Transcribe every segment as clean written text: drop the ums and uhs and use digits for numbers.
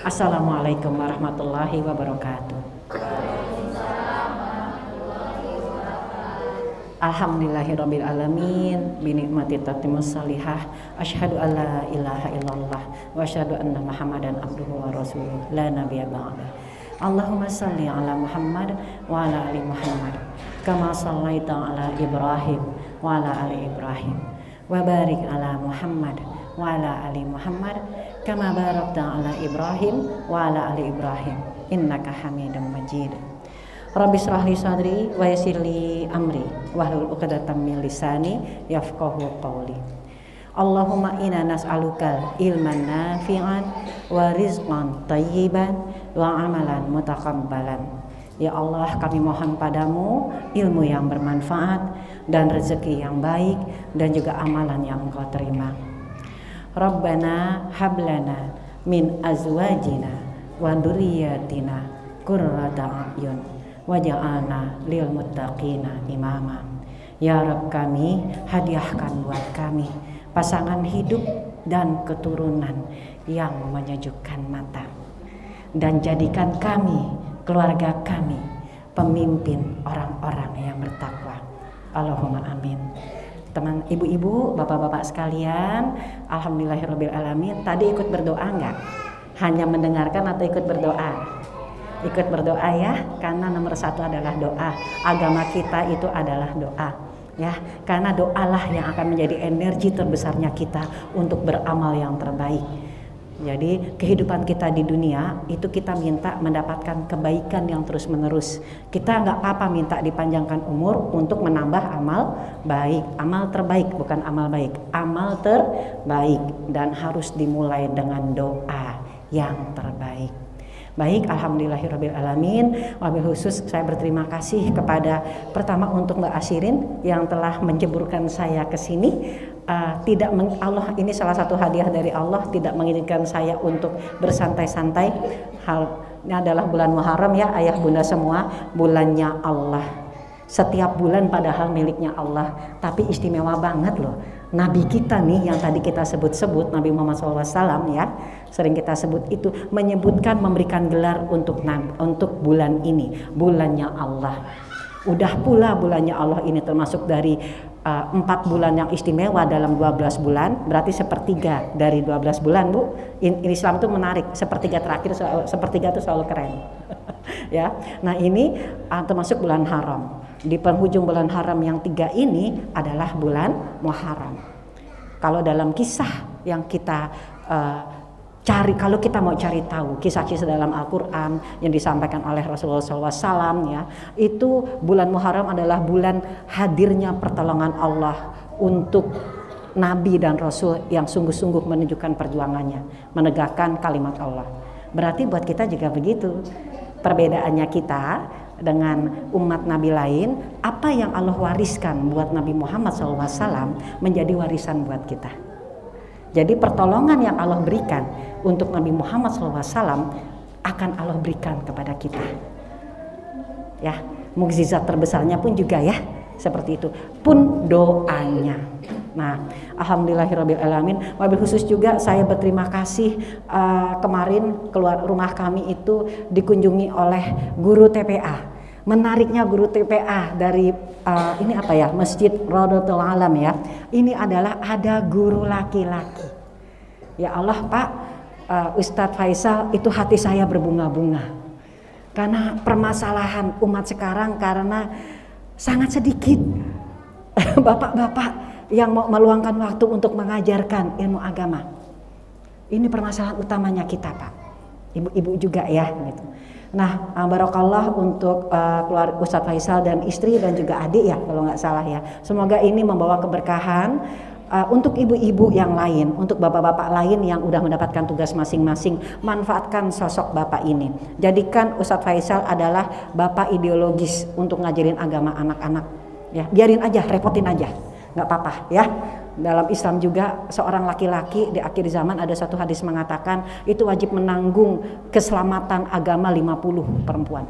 Assalamualaikum warahmatullahi wabarakatuh. Alhamdulillahirabbil alamin bi ni'mati tatimmus salihah asyhadu alla ilaha illallah wa asyhadu anna muhammadan abduhu wa rasuluh la nabiyya ba'da. Allahumma shalli ala Muhammad wa ala ali Muhammad kama shallaita ala Ibrahim wa ala ali Ibrahim wa barik ala Muhammad wa ala ali Muhammad kama barakta ala Ibrahim wa ala ali Ibrahim innaka Hamidum Majid. Rabbi shrah li sadri wa yassir li amri wahlul 'uqdatam min lisani yafqahu qawli. Allahumma inna nas'aluka ilman nafi'an wa rizqan thayyiban wa amalan mutaqabbalan. Ya Allah, kami mohon padamu ilmu yang bermanfaat dan rezeki yang baik dan juga amalan yang Engkau terima. Rabbana hablana min azwajina wa dzurriyyatina qurrata a'yun waj'alna lil muttaqina imama. Ya Rabb, kami hadiahkan buat kami pasangan hidup dan keturunan yang menyejukkan mata, dan jadikan kami, keluarga kami, pemimpin orang-orang yang bertakwa. Allahumma amin. Teman ibu-ibu, bapak-bapak sekalian, alhamdulillahirabbil alamin. Tadi ikut berdoa enggak? Hanya mendengarkan atau ikut berdoa? Ikut berdoa ya, karena nomor satu adalah doa. Agama kita itu adalah doa, ya. Karena doalah yang akan menjadi energi terbesarnya kita untuk beramal yang terbaik. Jadi kehidupan kita di dunia itu kita minta mendapatkan kebaikan yang terus menerus. Kita nggak apa minta dipanjangkan umur untuk menambah amal baik, amal terbaik, bukan amal baik, amal terbaik, dan harus dimulai dengan doa yang terbaik. Baik, alhamdulillahirabbil alamin. Wabil khusus saya berterima kasih kepada pertama untuk Mbak Asyirin yang telah menjeburkan saya ke sini. Allah ini salah satu hadiah dari Allah, tidak mengizinkan saya untuk bersantai-santai. Hal ini adalah bulan Muharram ya, ayah bunda semua, bulannya Allah. Setiap bulan padahal miliknya Allah, tapi istimewa banget loh. Nabi kita nih yang tadi kita sebut-sebut, Nabi Muhammad SAW ya, sering kita sebut itu, menyebutkan memberikan gelar untuk bulan ini, bulannya Allah. Udah pula bulannya Allah ini termasuk dari 4 bulan yang istimewa dalam 12 bulan, berarti sepertiga dari 12 bulan, Bu. Islam itu menarik, sepertiga terakhir, sepertiga itu selalu keren. Ya. Nah, ini termasuk bulan haram. Di penghujung bulan haram yang 3 ini adalah bulan Muharram. Kalau dalam kisah yang kita cari, kalau kita mau cari tahu kisah-kisah dalam Al-Quran yang disampaikan oleh Rasulullah SAW ya, itu bulan Muharram adalah bulan hadirnya pertolongan Allah untuk Nabi dan Rasul yang sungguh-sungguh menunjukkan perjuangannya, menegakkan kalimat Allah. Berarti buat kita juga begitu. Perbedaannya kita dengan umat Nabi lain, apa yang Allah wariskan buat Nabi Muhammad SAW menjadi warisan buat kita. Jadi pertolongan yang Allah berikan untuk Nabi Muhammad SAW akan Allah berikan kepada kita. Ya, mukjizat terbesarnya pun juga ya seperti itu. Pun doanya. Nah, alhamdulillahirabbil alamin. Wabil khusus juga saya berterima kasih kemarin keluar rumah kami itu dikunjungi oleh guru TPA. Menariknya guru TPA dari ini apa ya, Masjid Rodotul Alam ya. Ini adalah ada guru laki-laki. Ya Allah Pak, Ustadz Faisal, itu hati saya berbunga-bunga. Karena permasalahan umat sekarang karena sangat sedikit bapak-bapak yang mau meluangkan waktu untuk mengajarkan ilmu agama. Ini permasalahan utamanya kita Pak. Ibu-ibu juga ya gitu. Nah, barokallah untuk keluarga Ustadz Faisal dan istri dan juga adik ya kalau nggak salah ya. Semoga ini membawa keberkahan untuk ibu-ibu yang lain, untuk bapak-bapak lain yang udah mendapatkan tugas masing-masing. Manfaatkan sosok bapak ini. Jadikan Ustadz Faisal adalah bapak ideologis untuk ngajarin agama anak-anak. Ya, biarin aja, repotin aja, nggak apa-apa ya. Dalam Islam juga seorang laki-laki di akhir zaman ada satu hadis mengatakan itu wajib menanggung keselamatan agama 50 perempuan.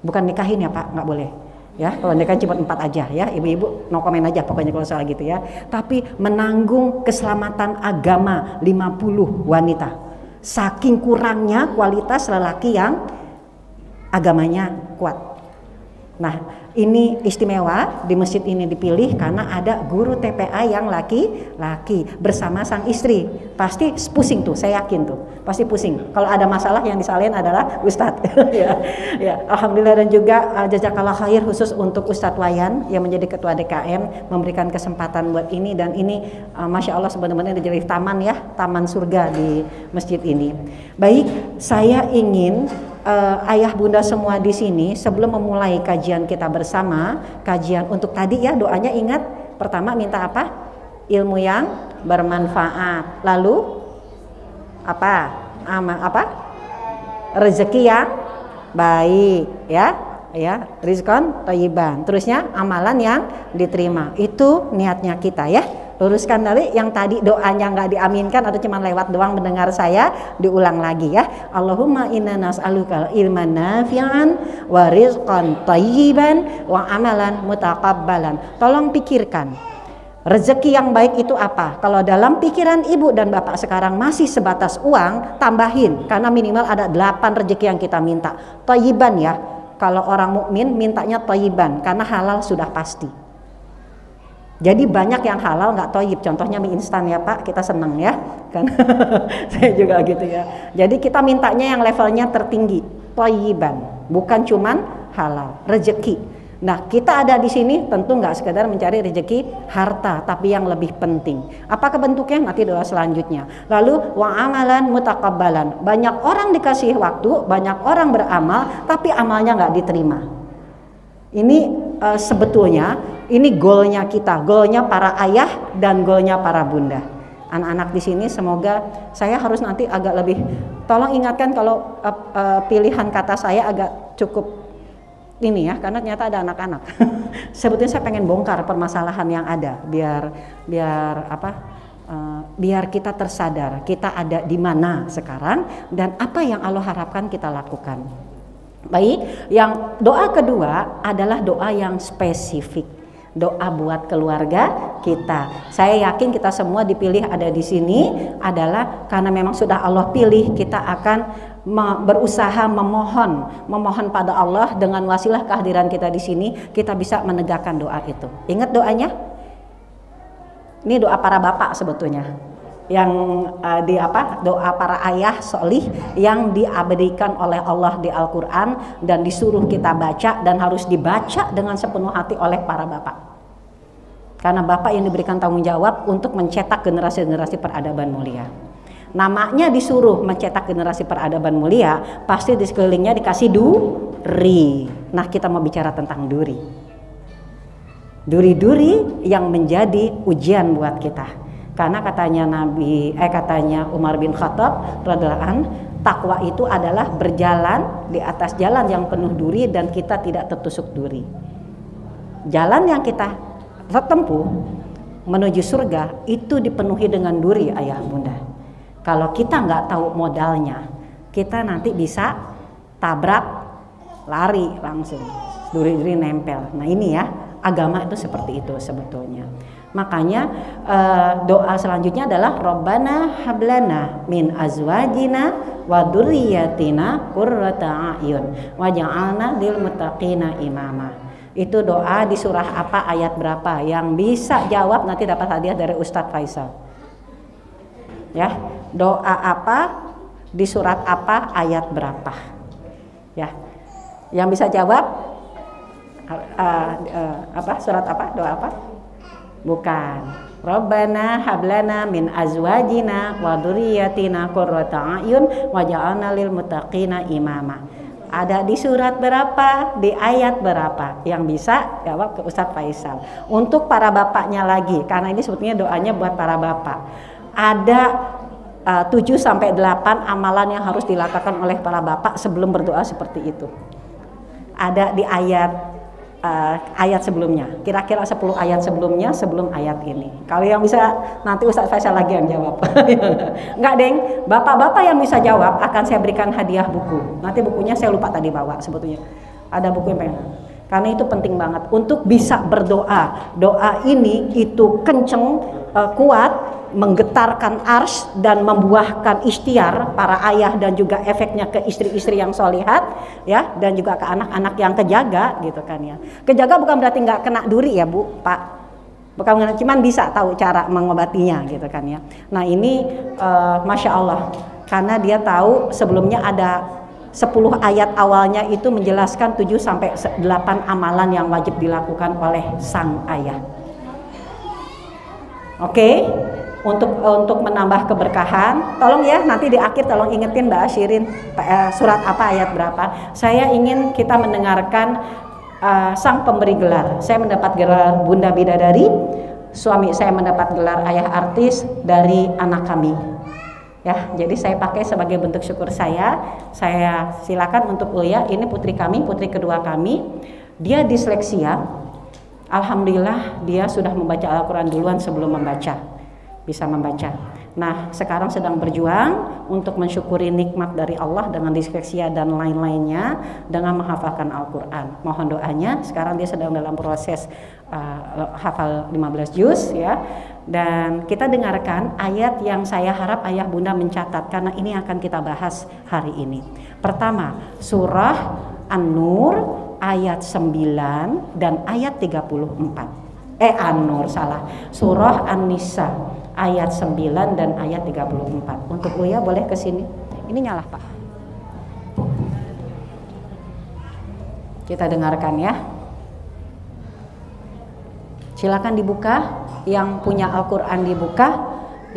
Bukan nikahin ya Pak, nggak boleh. Ya, kalau nikahin cuma 4 aja ya, ibu-ibu no komen aja pokoknya kalau soal gitu ya. Tapi menanggung keselamatan agama 50 wanita. saking kurangnya kualitas lelaki yang agamanya kuat. Nah, ini istimewa, di masjid ini dipilih karena ada guru TPA yang laki-laki bersama sang istri. Pasti pusing tuh, saya yakin tuh, pasti pusing. Kalau ada masalah yang disalahin adalah Ustadz. ya, alhamdulillah. Dan juga jazakallah khair khusus untuk Ustadz Wayan yang menjadi ketua DKM memberikan kesempatan buat ini, dan ini masya Allah sebenarnya jadi taman ya, taman surga di masjid ini. Baik, saya ingin ayah bunda semua di sini sebelum memulai kajian kita bersama, kajian untuk tadi ya, doanya ingat pertama minta apa? Ilmu yang bermanfaat. Lalu apa? Rezeki yang baik ya. Ya, rizqan thayyiban. Terusnya amalan yang diterima. Itu niatnya kita ya. Luruskan dari yang tadi doanya nggak diaminkan atau cuma lewat doang mendengar saya, diulang lagi ya. Allahumma inna nas'aluka ilman nafi'an wa rizqan thayyiban wa amalan mutaqabbalan. Tolong pikirkan, rezeki yang baik itu apa? Kalau dalam pikiran ibu dan bapak sekarang masih sebatas uang, tambahin, karena minimal ada 8 rezeki yang kita minta. Thayyiban ya, kalau orang mukmin mintanya thayyiban karena halal sudah pasti. Jadi banyak yang halal nggak thayyib, contohnya mie instan ya Pak, kita seneng ya kan. Saya juga gitu ya. Jadi kita mintanya yang levelnya tertinggi, thayyiban, bukan cuman halal, rezeki. Nah, kita ada di sini tentu nggak sekedar mencari rezeki harta, tapi yang lebih penting. Apa bentuknya? Nanti doa selanjutnya. Lalu wa amalan mutaqabbalan. Banyak orang dikasih waktu, banyak orang beramal, tapi amalnya nggak diterima. Ini sebetulnya ini goalnya kita, goalnya para ayah dan goalnya para bunda. Anak-anak di sini semoga saya harus nanti agak lebih, tolong ingatkan kalau pilihan kata saya agak cukup ini ya, karena ternyata ada anak-anak. Sebetulnya saya pengen bongkar permasalahan yang ada, biar kita tersadar kita ada di mana sekarang dan apa yang Allah harapkan kita lakukan. Baik, yang doa kedua adalah doa yang spesifik. Doa buat keluarga kita. Saya yakin kita semua dipilih ada di sini adalah karena memang sudah Allah pilih, kita akan berusaha memohon pada Allah dengan wasilah kehadiran kita di sini, kita bisa menegakkan doa itu. Ingat doanya? Ini doa para bapak sebetulnya. Yang doa para ayah solih yang diabadikan oleh Allah di Al-Quran dan disuruh kita baca dan harus dibaca dengan sepenuh hati oleh para bapak, karena bapak yang diberikan tanggung jawab untuk mencetak generasi-generasi peradaban mulia. Namanya disuruh mencetak generasi peradaban mulia, pasti di sekelilingnya dikasih duri. Nah, kita mau bicara tentang duri-duri yang menjadi ujian buat kita. Karena katanya Umar bin Khattab radhiyallahu anhu, takwa itu adalah berjalan di atas jalan yang penuh duri dan kita tidak tertusuk duri. Jalan yang kita tempuh menuju surga itu dipenuhi dengan duri, ayah bunda. Kalau kita nggak tahu modalnya, kita nanti bisa tabrak, lari langsung, duri-duri nempel. Nah ini ya, agama itu seperti itu sebetulnya. Makanya doa selanjutnya adalah Rabbana hablana min azwajina wa dzurriyyatina qurrata a'yun waj'alna lil muttaqina imama. Itu doa di surah apa, ayat berapa? Yang bisa jawab nanti dapat hadiah dari Ustadz Faisal. Ya, doa apa di surat apa, ayat berapa? Ya, yang bisa jawab surat apa, doa apa? Bukan. Rabbana hablana min azwajina wa dzurriyyatina qurrata a'yun waj'alna lil muttaqina imama. Ada di surat berapa, di ayat berapa? Yang bisa jawab ke Ustadz Faisal. Untuk para bapaknya lagi, karena ini sebetulnya doanya buat para bapak. Ada 7-8 amalan yang harus dilakukan oleh para bapak sebelum berdoa seperti itu. Ada di ayat sebelumnya, kira-kira 10 ayat sebelumnya sebelum ayat ini. Kalau yang bisa nanti Ustadz Faisal lagi yang jawab. Enggak deng, bapak-bapak yang bisa jawab akan saya berikan hadiah buku. Nanti bukunya saya lupa tadi bawa sebetulnya. Ada buku yang pengen. Karena itu penting banget untuk bisa berdoa. Doa ini itu kenceng, kuat menggetarkan ars dan membuahkan ikhtiar para ayah dan juga efeknya ke istri-istri yang solihat ya, dan juga ke anak-anak yang kejaga gitu kan ya. Kejaga bukan berarti nggak kena duri ya Bu, Pak, bukan, cuman bisa tahu cara mengobatinya gitu kan ya. Nah ini Masya Allah, karena dia tahu sebelumnya ada 10 ayat awalnya itu menjelaskan 7 sampai 8 amalan yang wajib dilakukan oleh sang ayah. Oke, untuk menambah keberkahan, tolong ya nanti di akhir tolong ingetin Mbak Asyirin surat apa ayat berapa. Saya ingin kita mendengarkan sang pemberi gelar. Saya mendapat gelar Bunda Bidadari, suami saya mendapat gelar ayah artis dari anak kami. Ya, jadi saya pakai sebagai bentuk syukur saya. Saya silakan untuk Uya, ini putri kami, putri kedua kami. Dia disleksia. Alhamdulillah dia sudah membaca Al-Quran duluan sebelum membaca, bisa membaca. Nah sekarang sedang berjuang untuk mensyukuri nikmat dari Allah dengan disleksia dan lain-lainnya dengan menghafalkan Al-Quran. Mohon doanya, sekarang dia sedang dalam proses hafal 15 juz ya. Dan kita dengarkan ayat yang saya harap ayah bunda mencatat, karena ini akan kita bahas hari ini. Pertama, surah An-Nur ayat 9 dan ayat 34. An-Nur salah. Surah An-Nisa ayat 9 dan ayat 34. Untuk Uya boleh ke sini. Ini nyala, Pak. Kita dengarkan ya. Silakan dibuka, yang punya Al-Quran dibuka,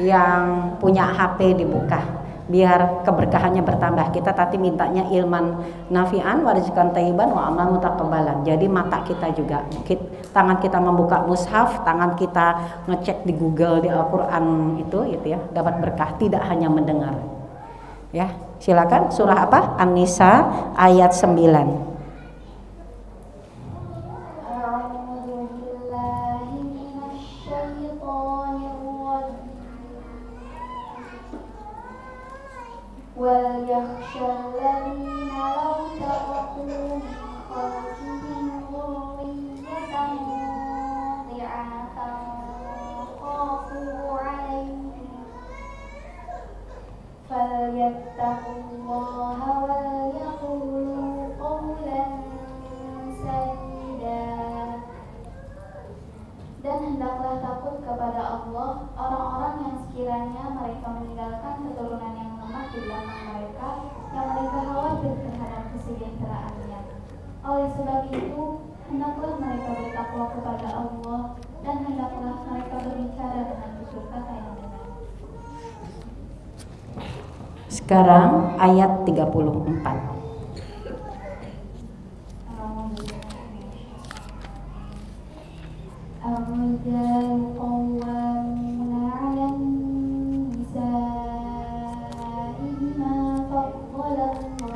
yang punya HP dibuka, biar keberkahannya bertambah. Kita tadi mintanya ilman nafi'an wa rizqan thayyiban wa amalan mutaqabbalan. Jadi mata kita juga, tangan kita membuka mushaf, tangan kita ngecek di Google di Al-Quran itu ya, dapat berkah, tidak hanya mendengar. Ya, silakan surah apa? An-Nisa ayat 9. وَلْيَخْشَ الَّذِينَ لَوْ تَرَكُوا مِنْ خَلْفِهِمْ ذُرِّيَّةً ضِعَافًا خَافُوا عَلَيْهِمْ فَلْيَتَّقُوا اللَّهَ وَلْيَقُولُوا قَوْلًا سَدِيدًا. Dan hendaklah takut kepada Allah orang-orang yang sekiranya mereka meninggalkan keturunan yang lemah di belakang mereka, yang mereka khawatir terhadap kesejahteraannya. Oleh sebab itu, hendaklah mereka bertakwa kepada Allah dan hendaklah mereka berbicara dengan tutur kata yang benar. Sekarang ayat 34. الرجال قوامون على النساء بما فضل الله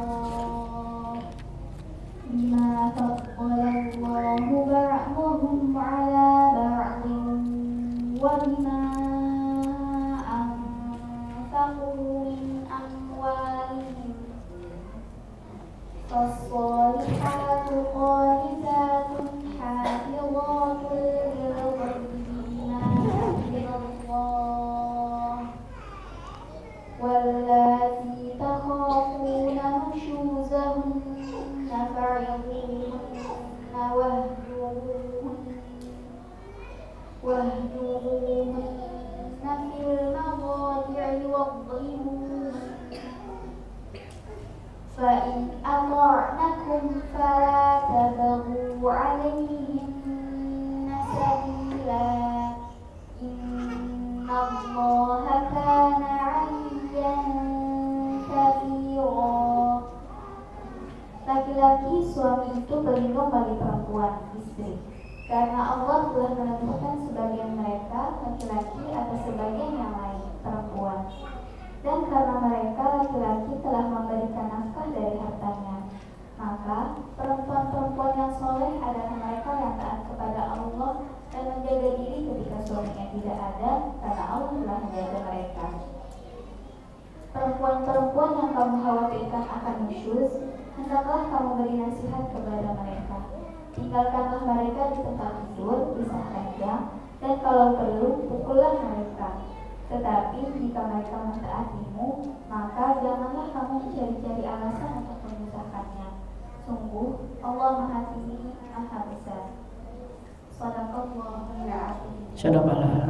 بعضهم على بعض وبما أنفقوا من أموالهم فالصالحات قانتات حافظات واللاتي تخافون نشوزهن فعظوهن واهجروهن في المضاجع واضربوهن فإن أطعنكم فلا تبغوا عليهن سبيلا إن الله كان عليا كبيرا. Laki-laki suami itu berlindung bagi perempuan, istri, karena Allah telah menentukan sebagian mereka laki-laki atau sebagian yang lain perempuan, dan karena mereka laki-laki telah memberikan nafkah dari hartanya, maka perempuan-perempuan yang soleh adalah mereka yang taat kepada Allah dan menjaga diri ketika suaminya tidak ada, karena Allah telah menjaga mereka. Perempuan-perempuan yang kamu khawatirkan akan nusyuz, hendaklah kamu beri nasihat kepada mereka. Tinggalkanlah mereka di tempat tidur, pisah ranjang, dan kalau perlu pukullah mereka. Tetapi jika mereka mentaatimu, maka janganlah kamu mencari-cari alasan untuk menyusahkannya. Sungguh Allah Maha Tinggi, Maha Besar. Shadaqallahul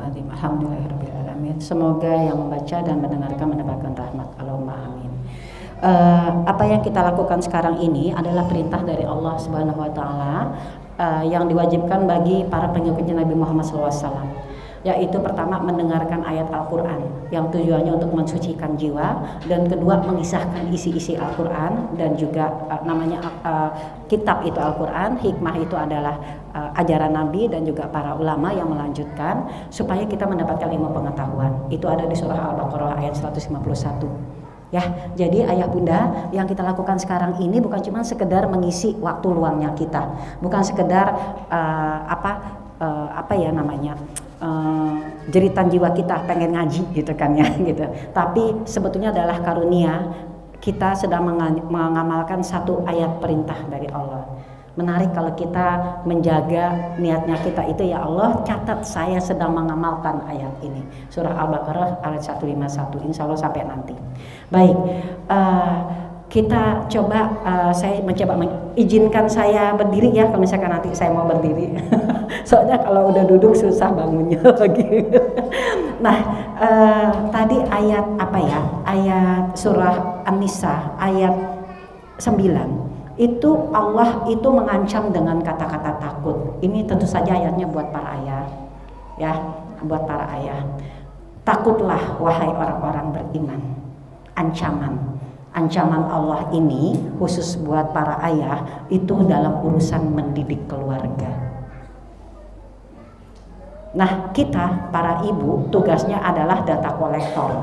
azim. Alhamdulillahirabbil alamin. Semoga yang membaca dan mendengarkan mendapatkan rahmat. Allahumma amin. Apa yang kita lakukan sekarang ini adalah perintah dari Allah Subhanahu wa taala yang diwajibkan bagi para pengikutnya Nabi Muhammad SAW, yaitu pertama mendengarkan ayat Al-Quran yang tujuannya untuk mensucikan jiwa, dan kedua mengisahkan isi-isi Al-Quran dan juga namanya kitab itu Al-Quran, hikmah itu adalah ajaran Nabi dan juga para ulama yang melanjutkan supaya kita mendapatkan ilmu pengetahuan. Itu ada di surah Al-Baqarah ayat 151. Ya, jadi ayah bunda, yang kita lakukan sekarang ini bukan cuma sekedar mengisi waktu luangnya kita, bukan sekedar jeritan jiwa kita pengen ngaji gitu kan ya gitu. Tapi sebetulnya adalah karunia kita sedang mengamalkan satu ayat perintah dari Allah. Menarik kalau kita menjaga niatnya kita itu, ya Allah catat saya sedang mengamalkan ayat ini. Surah Al-Baqarah ayat 151, insya Allah sampai nanti. Baik, kita coba, saya mencoba izinkan saya berdiri ya kalau misalkan nanti saya mau berdiri. Soalnya kalau udah duduk susah bangunnya lagi. Nah, tadi ayat apa ya? Ayat surah An-Nisa ayat 9. Itu Allah itu mengancam dengan kata-kata takut. Ini tentu saja ayatnya buat para ayah, ya, buat para ayah. Takutlah wahai orang-orang beriman. Ancaman Allah ini khusus buat para ayah itu dalam urusan mendidik keluarga. Nah, kita para ibu tugasnya adalah data kolektor.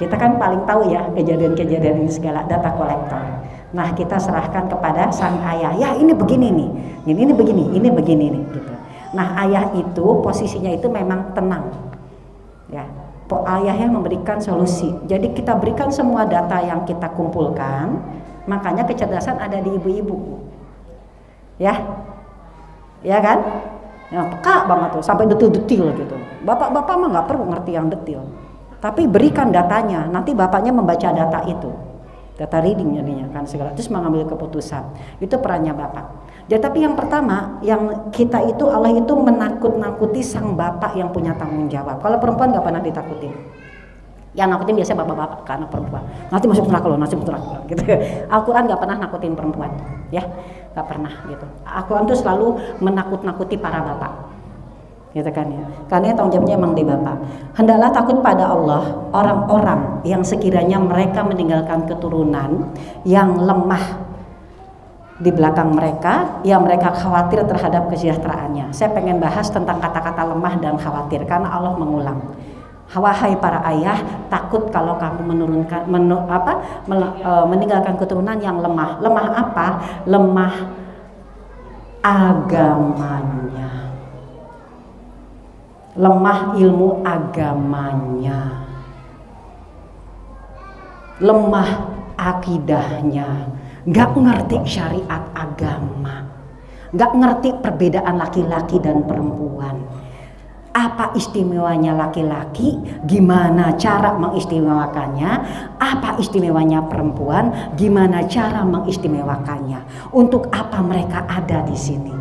Kita kan paling tahu ya kejadian-kejadian ini segala, data kolektor. Nah, kita serahkan kepada sang ayah. Ya, ini begini nih. Ini begini, ini begini nih gitu. Nah, ayah itu posisinya itu memang tenang. Ya. Ayahnya memberikan solusi. Jadi kita berikan semua data yang kita kumpulkan. Makanya kecerdasan ada di ibu-ibu. Ya. Ya kan? Ya, peka banget tuh sampai detil-detil gitu. Bapak-bapak mah nggak perlu ngerti yang detil. Tapi berikan datanya. Nanti bapaknya membaca data itu. Data reading jadinya kan segala, terus mengambil keputusan. Itu perannya bapak. Ya, tapi yang pertama yang kita itu, Allah itu menakut-nakuti sang bapak yang punya tanggung jawab. Kalau perempuan nggak pernah ditakutin. Yang nakutin biasanya bapak-bapak karena perempuan. Nanti masuk neraka loh, masuk neraka gitu. Al-Quran nggak pernah nakutin perempuan, ya nggak pernah gitu. Al-Quran tuh selalu menakut-nakuti para bapak. Gitu kan ya. Karena tanggung jawabnya emang di bapak. Hendaklah takut pada Allah orang-orang yang sekiranya mereka meninggalkan keturunan yang lemah di belakang mereka, yang mereka khawatir terhadap kesejahteraannya. Saya pengen bahas tentang kata-kata lemah dan khawatir karena Allah mengulang. Wahai para ayah, takut kalau kamu meninggalkan keturunan yang lemah. Lemah apa? Lemah agamanya. Lemah ilmu agamanya, lemah akidahnya, nggak ngerti syariat agama, nggak ngerti perbedaan laki-laki dan perempuan. Apa istimewanya laki-laki, gimana cara mengistimewakannya, apa istimewanya perempuan, gimana cara mengistimewakannya, untuk apa mereka ada di sini.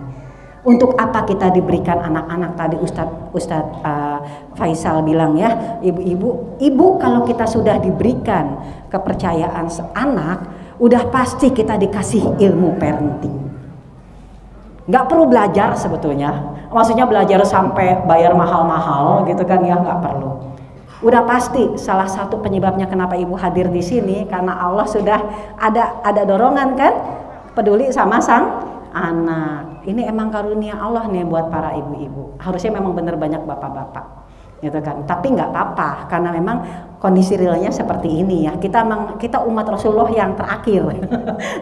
Untuk apa kita diberikan anak-anak? Tadi Ustadz Faisal bilang ya, ibu kalau kita sudah diberikan kepercayaan anak, udah pasti kita dikasih ilmu parenting. Nggak perlu belajar sebetulnya, maksudnya belajar sampai bayar mahal-mahal gitu kan ya, nggak perlu. Udah pasti salah satu penyebabnya kenapa ibu hadir di sini karena Allah sudah ada dorongan kan, peduli sama sang anak. Ini emang karunia Allah nih buat para ibu-ibu. Harusnya memang benar banyak bapak-bapak, gitu kan. Tapi nggak apa-apa karena memang kondisi realnya seperti ini ya. Kita umat Rasulullah yang terakhir.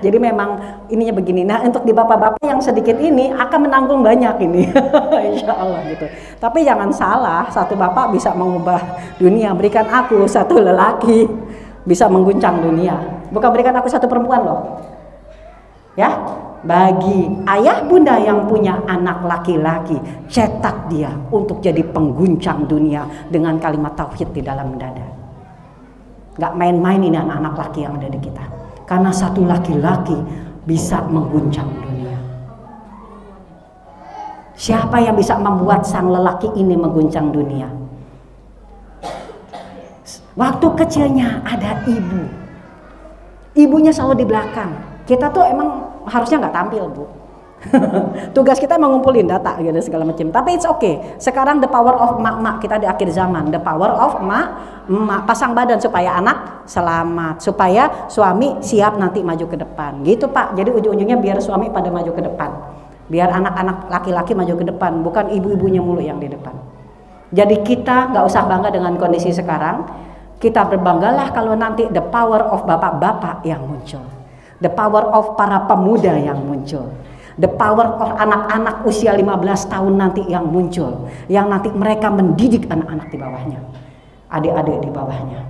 Jadi memang ininya begini. Nah, untuk di bapak-bapak yang sedikit ini akan menanggung banyak ini, insya Allah gitu. Tapi jangan salah, satu bapak bisa mengubah dunia. Berikan aku satu lelaki bisa mengguncang dunia. Bukan berikan aku satu perempuan loh. Ya. Bagi ayah bunda yang punya anak laki-laki, cetak dia untuk jadi pengguncang dunia dengan kalimat tauhid di dalam dada. Gak main-main ini anak-anak laki yang ada di kita. Karena satu laki-laki bisa mengguncang dunia. Siapa yang bisa membuat sang lelaki ini mengguncang dunia? Waktu kecilnya ada ibu. Ibunya selalu di belakang. Kita tuh emang harusnya nggak tampil, Bu. Tugas kita mengumpulin data gitu segala macam. Tapi it's okay. Sekarang the power of mak-mak kita di akhir zaman. The power of mak pasang badan supaya anak selamat, supaya suami siap nanti maju ke depan. Gitu, Pak. Jadi ujung-ujungnya biar suami pada maju ke depan. Biar anak-anak laki-laki maju ke depan, bukan ibu-ibunya mulu yang di depan. Jadi kita nggak usah bangga dengan kondisi sekarang. Kita berbanggalah kalau nanti the power of bapak-bapak yang muncul. The power of para pemuda yang muncul. The power of anak-anak usia 15 tahun nanti yang muncul. Yang nanti mereka mendidik anak-anak di bawahnya. Adik-adik di bawahnya.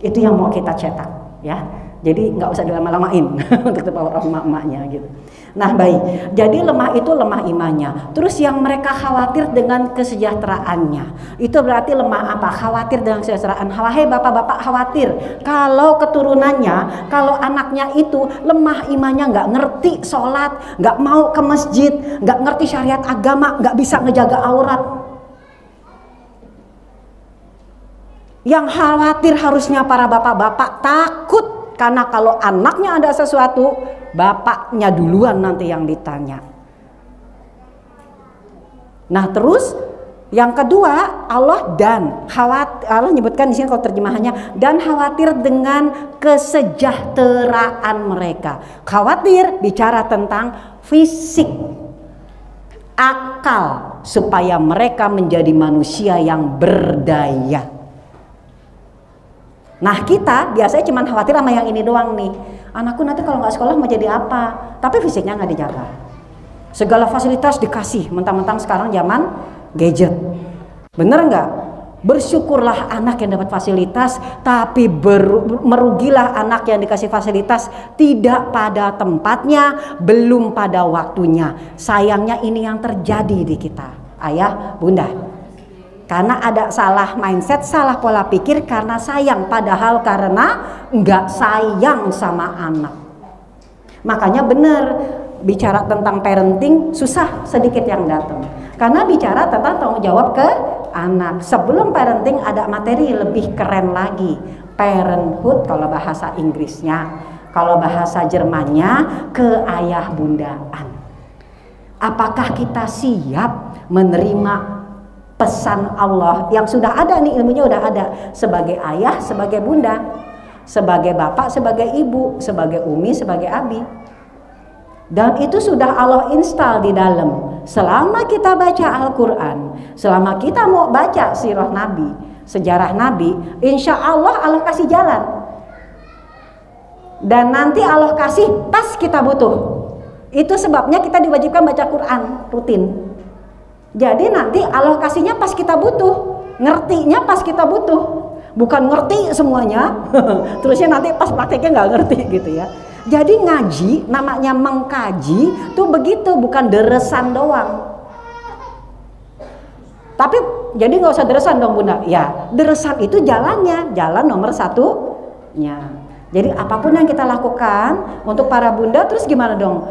Itu yang mau kita cetak, ya. Jadi nggak usah dilama-lamain untuk the power of emak-emaknya gitu. Nah baik, jadi lemah itu lemah imannya. Terus yang mereka khawatir dengan kesejahteraannya, itu berarti lemah apa? Khawatir dengan kesejahteraan. Wahai bapak-bapak khawatir kalau keturunannya, kalau anaknya itu lemah imannya, nggak ngerti sholat, nggak mau ke masjid, nggak ngerti syariat agama, nggak bisa ngejaga aurat. Yang khawatir harusnya para bapak-bapak takut. Karena kalau anaknya ada sesuatu, bapaknya duluan nanti yang ditanya. Nah terus yang kedua, Allah nyebutkan di sini kalau terjemahannya, dan khawatir dengan kesejahteraan mereka. Khawatir bicara tentang fisik, akal, supaya mereka menjadi manusia yang berdaya. Nah kita biasanya cuma khawatir sama yang ini doang nih. Anakku nanti kalau nggak sekolah mau jadi apa? Tapi fisiknya nggak dijaga. Segala fasilitas dikasih. Mentang-mentang sekarang zaman gadget. Bener nggak? Bersyukurlah anak yang dapat fasilitas, tapi merugilah anak yang dikasih fasilitas tidak pada tempatnya, belum pada waktunya. Sayangnya ini yang terjadi di kita, ayah, bunda. Karena ada salah mindset, salah pola pikir karena sayang, padahal karena nggak sayang sama anak. Makanya benar, bicara tentang parenting susah sedikit yang datang. Karena bicara tentang tanggung jawab ke anak. Sebelum parenting ada materi lebih keren lagi, parenthood kalau bahasa Inggrisnya, kalau bahasa Jermannya keayah bundaan. Apakah kita siap menerima pesan Allah yang sudah ada nih, ilmunya udah ada, sebagai ayah, sebagai bunda, sebagai bapak, sebagai ibu, sebagai umi, sebagai abi. Dan itu sudah Allah install di dalam. Selama kita baca Al-Quran, selama kita mau baca sirah Nabi, sejarah Nabi, insya Allah Allah kasih jalan. Dan nanti Allah kasih pas kita butuh. Itu sebabnya kita diwajibkan baca Quran rutin. Jadi nanti Allah kasihnya pas kita butuh, ngertinya pas kita butuh, bukan ngerti semuanya, terusnya nanti pas prakteknya nggak ngerti gitu ya. Jadi ngaji, namanya mengkaji, tuh begitu, bukan deresan doang. Tapi jadi nggak usah deresan dong bunda, ya deresan itu jalannya, jalan nomor satunya. Jadi apapun yang kita lakukan untuk para bunda, terus gimana dong?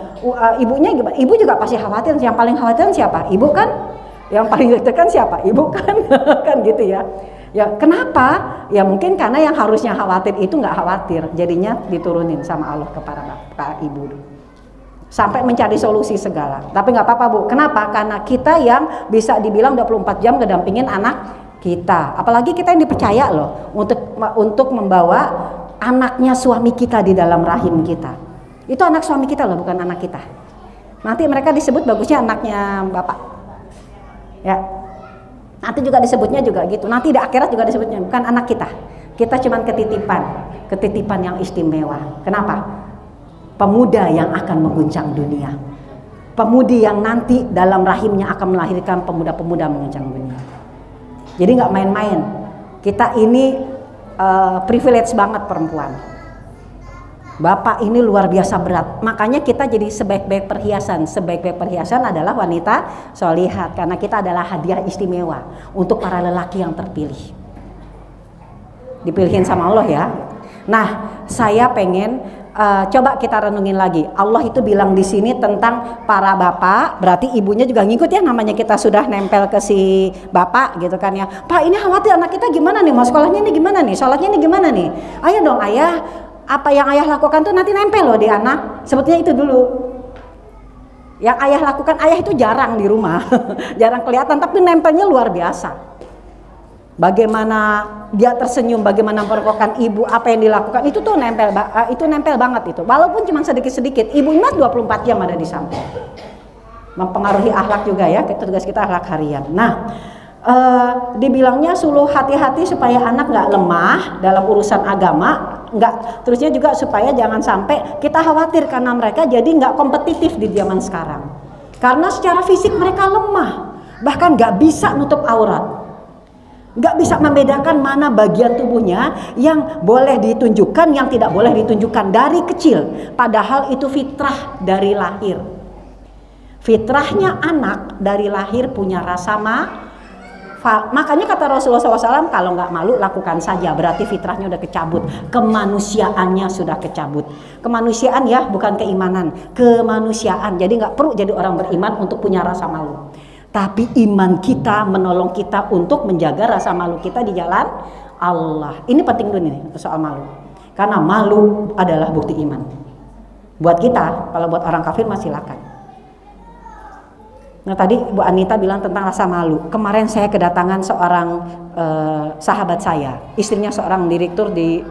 Ibunya gimana? Ibu juga pasti khawatir. Yang paling khawatir siapa? Ibu kan? Yang paling deg-degan siapa? Ibu kan? Kan gitu ya. Ya kenapa? Ya mungkin karena yang harusnya khawatir itu nggak khawatir. Jadinya diturunin sama Allah kepada bapak ibu. Sampai mencari solusi segala. Tapi nggak apa-apa Bu. Kenapa? Karena kita yang bisa dibilang 24 jam ngedampingin anak kita. Apalagi kita yang dipercaya loh untuk membawa anaknya suami kita di dalam rahim kita. Itu anak suami kita loh, bukan anak kita. Nanti mereka disebut bagusnya anaknya bapak. Ya. Nanti juga disebutnya juga gitu. Nanti di akhirat juga disebutnya bukan anak kita. Kita cuman ketitipan yang istimewa. Kenapa? Pemuda yang akan mengguncang dunia. Pemudi yang nanti dalam rahimnya akan melahirkan pemuda-pemuda mengguncang dunia. Jadi nggak main-main. Kita ini privilege banget perempuan. Bapak ini luar biasa berat. Makanya kita jadi sebaik-baik perhiasan. Sebaik-baik perhiasan adalah wanita sholihat, karena kita adalah hadiah istimewa untuk para lelaki yang terpilih. Dipilihin sama Allah ya. Nah, saya pengen coba kita renungin lagi. Allah itu bilang di sini tentang para bapak, berarti ibunya juga ngikut ya, namanya kita sudah nempel ke si bapak gitu kan ya. Pak, ini khawatir anak kita gimana nih, mau sekolahnya ini gimana nih, sholatnya ini gimana nih. Ayo dong ayah, apa yang ayah lakukan tuh nanti nempel loh di anak. Sebetulnya itu dulu yang ayah lakukan. Ayah itu jarang di rumah jarang kelihatan, tapi nempelnya luar biasa. Bagaimana dia tersenyum, bagaimana memperlakukan ibu, apa yang dilakukan itu tuh nempel, itu nempel banget itu. Walaupun cuma sedikit-sedikit, ibu mas 24 jam ada di samping. Mempengaruhi akhlak juga ya, tugas kita akhlak harian. Nah, dibilangnya suluh hati-hati supaya anak nggak lemah dalam urusan agama, nggak, terusnya juga supaya jangan sampai kita khawatir karena mereka jadi nggak kompetitif di zaman sekarang. Karena secara fisik mereka lemah, bahkan nggak bisa nutup aurat. Nggak bisa membedakan mana bagian tubuhnya yang boleh ditunjukkan, yang tidak boleh ditunjukkan dari kecil. Padahal itu fitrah dari lahir. Fitrahnya anak dari lahir punya rasa makanya kata Rasulullah SAW, kalau nggak malu lakukan saja, berarti fitrahnya udah kecabut, kemanusiaannya sudah kecabut. Kemanusiaan ya, bukan keimanan, kemanusiaan. Jadi nggak perlu jadi orang beriman untuk punya rasa malu. Tapi iman kita menolong kita untuk menjaga rasa malu kita di jalan Allah. Ini penting dulu nih soal malu. Karena malu adalah bukti iman. Buat kita, kalau buat orang kafir masih silakan. Nah tadi Bu Anita bilang tentang rasa malu. Kemarin saya kedatangan seorang sahabat saya, istrinya seorang direktur di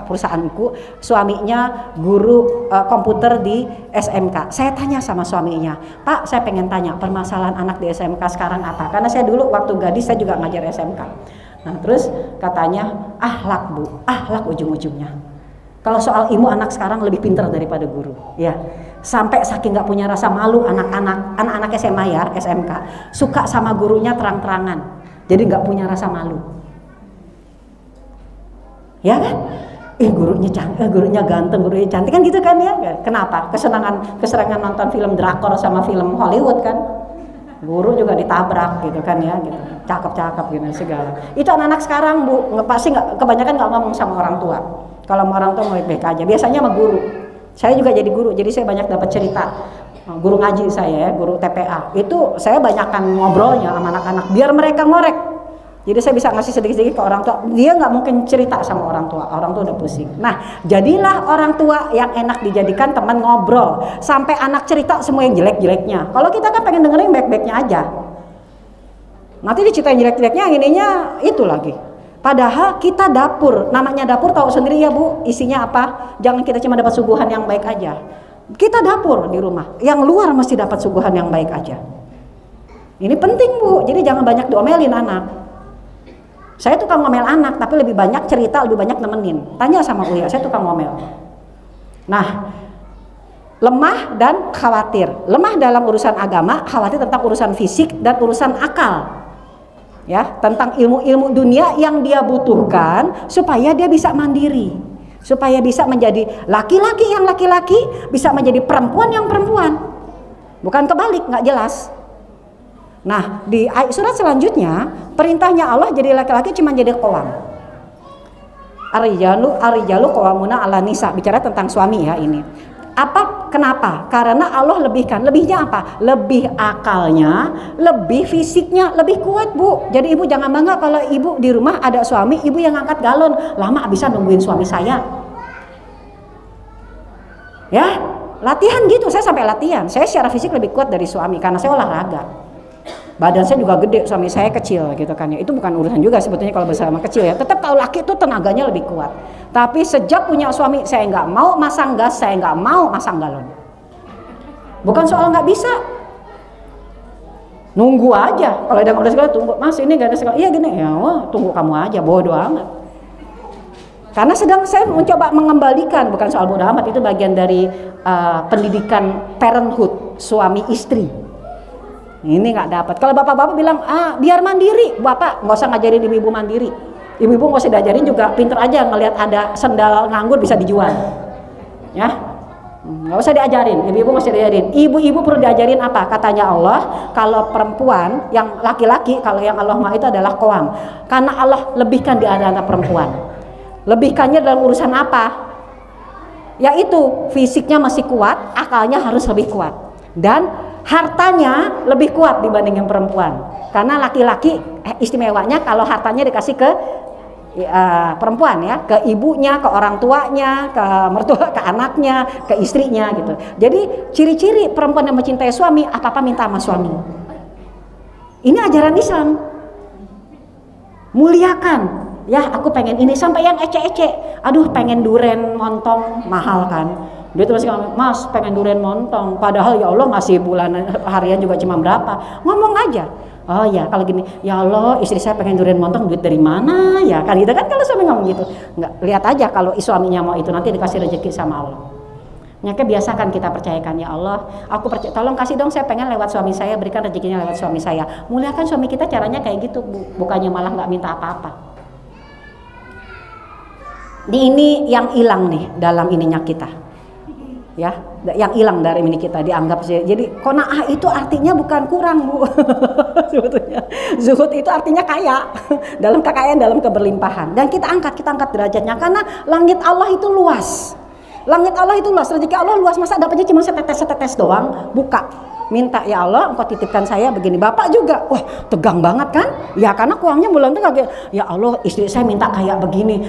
perusahaanku, suaminya guru komputer di SMK. Saya tanya sama suaminya, Pak, saya pengen tanya permasalahan anak di SMK sekarang apa? Karena saya dulu waktu gadis saya juga ngajar SMK. Nah terus katanya akhlak Bu, akhlak ujung-ujungnya. Kalau soal ilmu anak sekarang lebih pintar daripada guru, ya. Sampai saking nggak punya rasa malu anak-anak SMA ya, SMK, suka sama gurunya terang-terangan, jadi nggak punya rasa malu, ya kan? Gurunya cantik, gurunya ganteng, gurunya cantik kan gitu kan ya? Kenapa? Kesenangan nonton film drakor sama film Hollywood kan? Guru juga ditabrak gitu kan ya, gitu. Cakep-cakep gitu segala. Itu anak-anak sekarang Bu, pasti nggak, kebanyakan nggak ngomong sama orang tua. Kalau sama orang tua mau baik aja, biasanya sama guru. Saya juga jadi guru, jadi saya banyak dapat cerita. Guru ngaji saya ya, guru TPA. Itu saya banyakkan ngobrolnya sama anak-anak, biar mereka ngorek. Jadi saya bisa ngasih sedikit-sedikit ke orang tua. Dia nggak mungkin cerita sama orang tua udah pusing. Nah, jadilah orang tua yang enak dijadikan teman ngobrol. Sampai anak cerita semua yang jelek-jeleknya. Kalau kita kan pengen dengerin baik-baiknya aja. Nanti diceritain jelek-jeleknya, ininya itu lagi. Padahal kita dapur, namanya dapur tahu sendiri ya Bu, isinya apa? Jangan kita cuma dapat suguhan yang baik aja. Kita dapur di rumah, yang luar mesti dapat suguhan yang baik aja. Ini penting Bu, jadi jangan banyak diomelin anak. Saya tukang ngomel anak, tapi lebih banyak cerita, lebih banyak nemenin. Tanya sama Uya, saya tukang ngomel. Nah, lemah dan khawatir. Lemah dalam urusan agama, khawatir tentang urusan fisik dan urusan akal. Ya, tentang ilmu-ilmu dunia yang dia butuhkan supaya dia bisa mandiri, supaya bisa menjadi laki-laki yang laki-laki, bisa menjadi perempuan yang perempuan, bukan kebalik, nggak jelas. Nah di surat selanjutnya perintahnya Allah jadi laki-laki cuma jadi qawam. Ar-rijalu qawwamuna 'alan nisa, bicara tentang suami ya ini. Kenapa? Karena Allah lebihkan. Lebihnya apa? Lebih akalnya, lebih fisiknya, lebih kuat Bu. Jadi ibu jangan bangga kalau ibu di rumah ada suami, ibu yang angkat galon. Lama bisa nungguin suami saya. Ya, latihan gitu. Saya sampai latihan. Saya secara fisik lebih kuat dari suami karena saya olahraga. Badan saya juga gede, suami saya kecil gitu kan ya. Itu bukan urusan juga sebetulnya kalau bersama kecil ya. Tetap kalau laki itu tenaganya lebih kuat. Tapi sejak punya suami saya nggak mau masang gas, saya nggak mau masang galon. Bukan soal nggak bisa, nunggu aja. Kalau udah segala tunggu, Mas ini gak ada segala. Iya gini ya, wah tunggu kamu aja, bodoh amat. Karena sedang saya mencoba mengembalikan, bukan soal bodoh amat, itu bagian dari pendidikan parenthood suami istri. Ini nggak dapat. Kalau bapak-bapak bilang biar mandiri, bapak nggak usah ngajarin ibu-ibu mandiri. Ibu-ibu nggak usah diajarin juga, pinter aja ngelihat ada sendal nganggur bisa dijual, ya. Nggak usah diajarin, ibu-ibu nggak usah diajarin. Ibu-ibu perlu diajarin apa? Katanya Allah, kalau perempuan, yang laki-laki, kalau yang Allah Maha itu adalah qawam. Karena Allah lebihkan di antara perempuan. Lebihkannya dalam urusan apa? Yaitu fisiknya masih kuat, akalnya harus lebih kuat, dan hartanya lebih kuat dibandingin perempuan. Karena laki-laki istimewanya kalau hartanya dikasih ke perempuan ya, ke ibunya, ke orang tuanya, ke mertua, ke anaknya, ke istrinya gitu. Jadi ciri-ciri perempuan yang mencintai suami, apa-apa minta sama suami. Ini ajaran Islam. Muliakan. Ya, aku pengen ini, sampai yang ecek-ecek. Aduh, pengen duren montong, mahal kan. Dia tuh masih ngomong, Mas pengen duren montong. Padahal ya Allah ngasih bulanan harian juga cuma berapa. Ngomong aja. Oh ya, kalau gini, ya Allah istri saya pengen durian montong, duit dari mana ya, kan gitu kan kalau suami ngomong gitu. Nggak, lihat aja kalau suaminya mau itu, nanti dikasih rezeki sama Allah. Nyaka biasakan kita percayakan, ya Allah aku percaya, tolong kasih dong, saya pengen lewat suami saya, berikan rezekinya lewat suami saya. Muliakan suami kita, caranya kayak gitu, bukannya malah nggak minta apa-apa. Ini yang hilang nih dalam ininya kita, ya, yang hilang dari ini kita dianggap sih. Jadi qanaah itu artinya bukan kurang, Bu. Sebetulnya zuhud itu artinya kaya, dalam kekayaan, dalam keberlimpahan. Dan kita angkat derajatnya, karena langit Allah itu luas. Langit Allah itu luas, rezeki Allah luas, masa dapatnya cuma setetes doang? Buka, minta, ya Allah engkau titipkan saya begini. Bapak juga, wah tegang banget kan? Ya karena uangnya bulan itu kaget. Ya Allah istri saya minta kayak begini,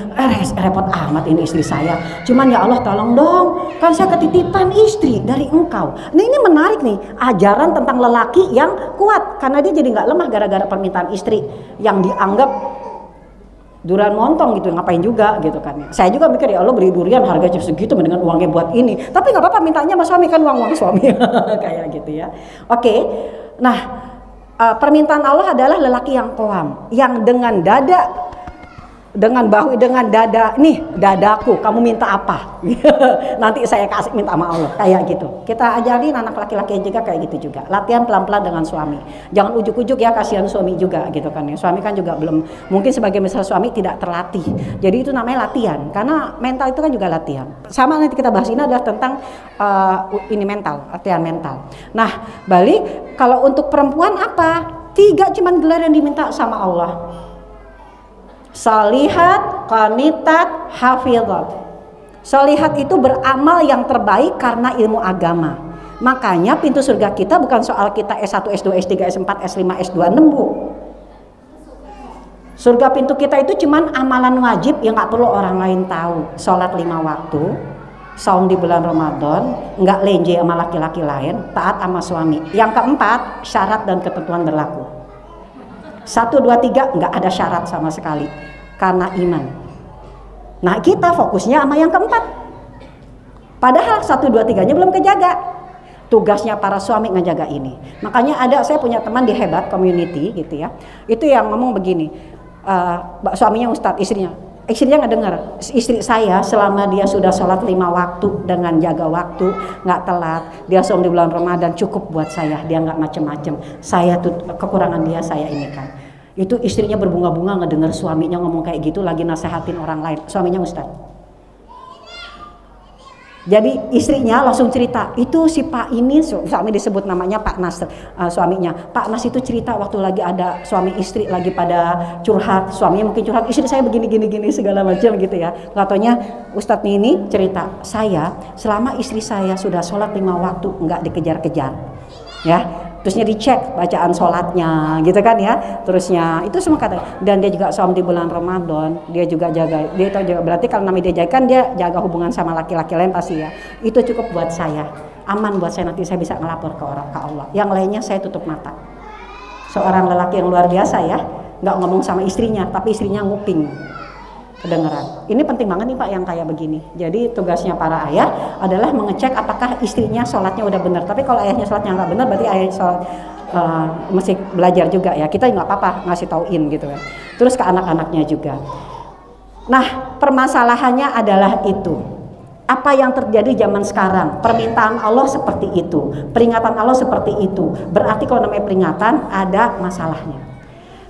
repot amat ini istri saya. Cuman ya Allah tolong dong, kan saya ketitipan istri dari engkau. Nah ini menarik nih, ajaran tentang lelaki yang kuat, karena dia jadi nggak lemah gara-gara permintaan istri yang dianggap durian montong gitu, ngapain juga gitu kan. Saya juga mikir, ya Allah beri durian harganya segitu, mendingan uangnya buat ini. Tapi nggak apa-apa, mintanya sama suami, kan uang suami. Kayak gitu ya. Oke. Nah, permintaan Allah adalah lelaki yang qawam, yang dengan dada, dengan bahu, dengan dada, nih dadaku, kamu minta apa? Nanti saya kasih, minta sama Allah, kayak gitu. Kita ajarin anak laki-laki juga kayak gitu juga. Latihan pelan-pelan dengan suami. Jangan ujuk-ujuk ya, kasihan suami juga gitu kan ya. Suami kan juga belum, mungkin sebagai misal suami tidak terlatih. Jadi itu namanya latihan, karena mental itu kan juga latihan. Sama nanti kita bahas, ini adalah tentang ini mental, latihan mental. Nah, balik kalau untuk perempuan apa? 3 cuman gelar yang diminta sama Allah. Salihat, qanitat, hafizat. Salihat itu beramal yang terbaik karena ilmu agama. Makanya pintu surga kita bukan soal kita S1, S2, S3, S4, S5, S2, 6, Bu. Surga pintu kita itu cuman amalan wajib yang gak perlu orang lain tahu. Sholat 5 waktu, saum di bulan Ramadan, nggak lenje sama laki-laki lain, taat sama suami. Yang keempat, syarat dan ketentuan berlaku. 1, 2, 3 nggak ada syarat sama sekali karena iman. Nah kita fokusnya sama yang keempat, padahal 1, 2, 3-nya belum kejaga. Tugasnya para suami ngejaga ini. Makanya saya punya teman di Hebat Community gitu ya, itu yang ngomong begini, suaminya Ustadz, istrinya nggak dengar, istri saya selama dia sudah sholat 5 waktu dengan jaga waktu, nggak telat, dia saum di bulan Ramadan, cukup buat saya, dia nggak macem-macem. Saya tuh kekurangan dia saya ini kan. Itu istrinya berbunga-bunga ngedengar suaminya ngomong kayak gitu, lagi nasehatin orang lain. Suaminya Ustadz. Jadi istrinya langsung cerita, itu si Pak ini, suami disebut namanya Pak Nas, suaminya. Pak Nas itu cerita waktu lagi ada suami istri lagi pada curhat, suaminya mungkin curhat, istri saya begini segala macam gitu ya. Nggak taunya Ustadz ini cerita, saya selama istri saya sudah sholat 5 waktu nggak dikejar-kejar, ya. Terusnya dicek bacaan sholatnya gitu kan ya, terusnya itu semua kata, dan dia juga saum di bulan Ramadan, dia juga jaga, dia itu juga berarti kalau namanya dia jaga kan dia jaga hubungan sama laki-laki lain pasti ya, itu cukup buat saya, aman buat saya, nanti saya bisa ngelapor ke Allah, yang lainnya saya tutup mata. Seorang lelaki yang luar biasa ya, nggak ngomong sama istrinya tapi istrinya nguping, kedengeran. Ini penting banget nih Pak yang kayak begini. Jadi tugasnya para ayah adalah mengecek apakah istrinya sholatnya udah benar. Tapi kalau ayahnya sholatnya nggak benar, berarti ayah sholat mesti belajar juga ya. Kita nggak apa-apa ngasih tauin gitu kan. Terus ke anak-anaknya juga. Nah permasalahannya adalah itu. Apa yang terjadi zaman sekarang? Permintaan Allah seperti itu, peringatan Allah seperti itu. Berarti kalau namanya peringatan ada masalahnya.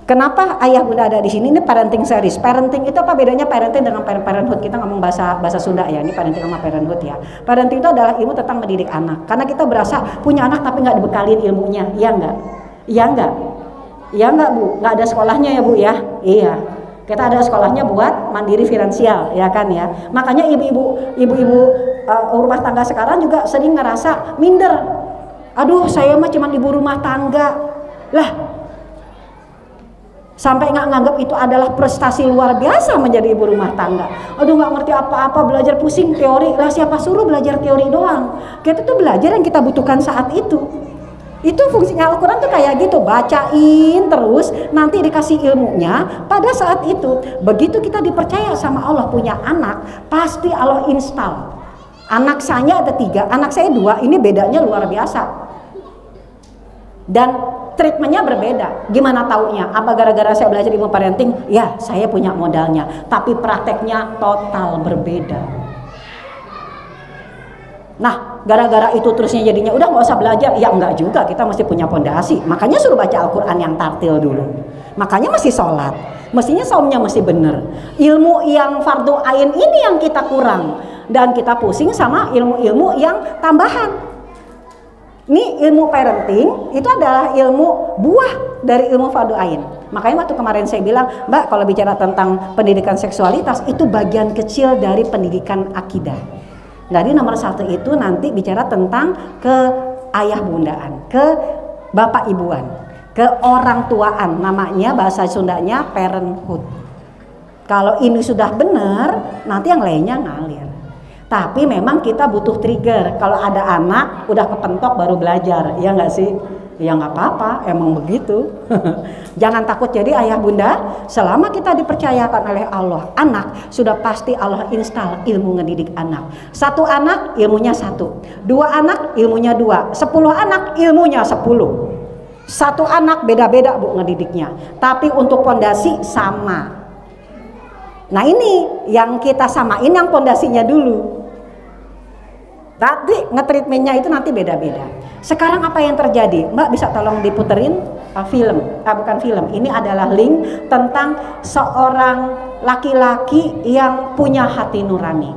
Kenapa ayah bunda ada di sini? Ini parenting series. Parenting itu apa bedanya parenting dengan parenthood? Kita ngomong bahasa Sunda ya. Ini parenting sama parenthood ya. Parenting itu adalah ilmu tentang mendidik anak. Karena kita berasa punya anak tapi nggak dibekalin ilmunya. Iya nggak? Iya nggak? Iya nggak Bu? Nggak ada sekolahnya ya Bu ya? Iya. Kita ada sekolahnya buat mandiri finansial ya kan ya. Makanya ibu-ibu rumah tangga sekarang juga sering ngerasa minder. Aduh saya mah cuma ibu rumah tangga. Lah, sampai nggak nganggap itu adalah prestasi luar biasa menjadi ibu rumah tangga. Aduh nggak ngerti apa-apa, belajar pusing teori. Lah siapa suruh belajar teori doang? Kita tuh belajar yang kita butuhkan saat itu. Itu fungsinya Al-Quran tuh kayak gitu, bacain terus, nanti dikasih ilmunya pada saat itu. Begitu kita dipercaya sama Allah punya anak, pasti Allah install. Anak saya ada 3, anak saya 2, ini bedanya luar biasa. Dan treatmentnya berbeda. Gimana taunya? Apa gara-gara saya belajar ilmu parenting? Ya, saya punya modalnya. Tapi prakteknya total berbeda. Nah, gara-gara itu terusnya jadinya udah nggak usah belajar. Ya enggak juga, kita mesti punya pondasi. Makanya suruh baca Al-Quran yang tartil dulu. Makanya mesti sholat. Mestinya saumnya mesti bener. Ilmu yang fardu ain ini yang kita kurang. Dan kita pusing sama ilmu-ilmu yang tambahan. Ini ilmu parenting itu adalah ilmu buah dari ilmu fardu ain. Makanya waktu kemarin saya bilang, Mbak, kalau bicara tentang pendidikan seksualitas itu bagian kecil dari pendidikan akidah. Jadi nomor 1 itu nanti bicara tentang ke ayah bundaan, ke bapak ibuan, ke orang tuaan. Namanya bahasa Sundanya parenthood. Kalau ini sudah benar, nanti yang lainnya ngalir. Tapi memang kita butuh trigger. Kalau ada anak udah kepentok baru belajar, ya nggak sih? Ya nggak apa-apa, emang begitu. Jangan takut jadi ayah bunda. Selama kita dipercayakan oleh Allah anak, sudah pasti Allah install ilmu ngedidik anak. 1 anak ilmunya 1, 2 anak ilmunya 2, 10 anak ilmunya 10. 1 anak beda-beda Bu ngedidiknya. Tapi untuk pondasi sama. Nah ini yang kita samain yang pondasinya dulu. Tadi ngetreatmentnya itu nanti beda-beda. Sekarang apa yang terjadi? Mbak bisa tolong diputerin film? Bukan film. Ini adalah link tentang seorang laki-laki yang punya hati nurani,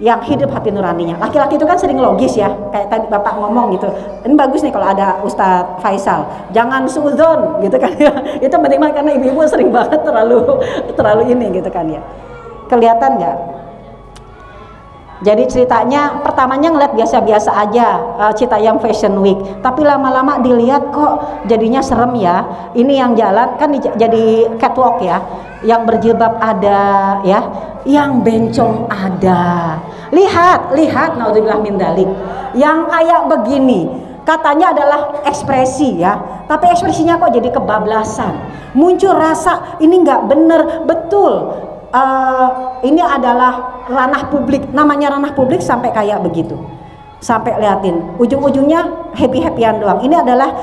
yang hidup hati nuraninya. Laki-laki itu kan sering logis ya. Kayak tadi Bapak ngomong gitu. Ini bagus nih kalau ada Ustadz Faisal. Jangan suudzon gitu kan ya. Itu penting banget karena ibu-ibu sering banget terlalu ini gitu kan ya. Kelihatan nggak? Jadi ceritanya pertamanya ngeliat biasa-biasa aja, Citayam Fashion Week. Tapi lama-lama dilihat kok jadinya serem ya. Ini yang jalan kan jadi catwalk ya. Yang berjilbab ada ya, yang bencong ada. Lihat, naudzubillah min dzalik. Yang kayak begini, katanya adalah ekspresi ya. Tapi ekspresinya kok jadi kebablasan. Muncul rasa ini nggak bener, betul. Ini adalah ranah publik, namanya ranah publik sampai kayak begitu, sampai liatin ujung-ujungnya happy-happyan doang. Ini adalah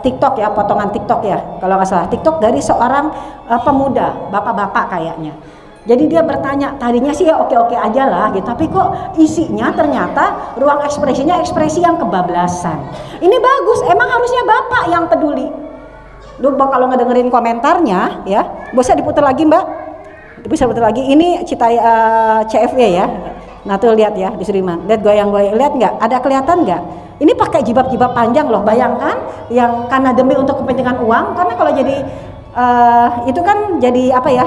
TikTok ya, potongan TikTok ya kalau nggak salah, TikTok dari seorang pemuda, bapak-bapak kayaknya. Jadi dia bertanya, tadinya sih ya oke-oke aja lah gitu, tapi kok isinya ternyata ruang ekspresinya ekspresi yang kebablasan. Ini bagus, emang harusnya bapak yang peduli. Lu kalau ngedengerin komentarnya ya, bisa diputar lagi Mbak. Bisa putar lagi, ini CFW ya. Nah tuh lihat ya di Sudirman, lihat goyang-goyang, lihat nggak? Ada kelihatan nggak? Ini pakai jilbab-jilbab panjang loh, bayangkan yang karena demi untuk kepentingan uang. Karena kalau jadi itu kan jadi apa ya?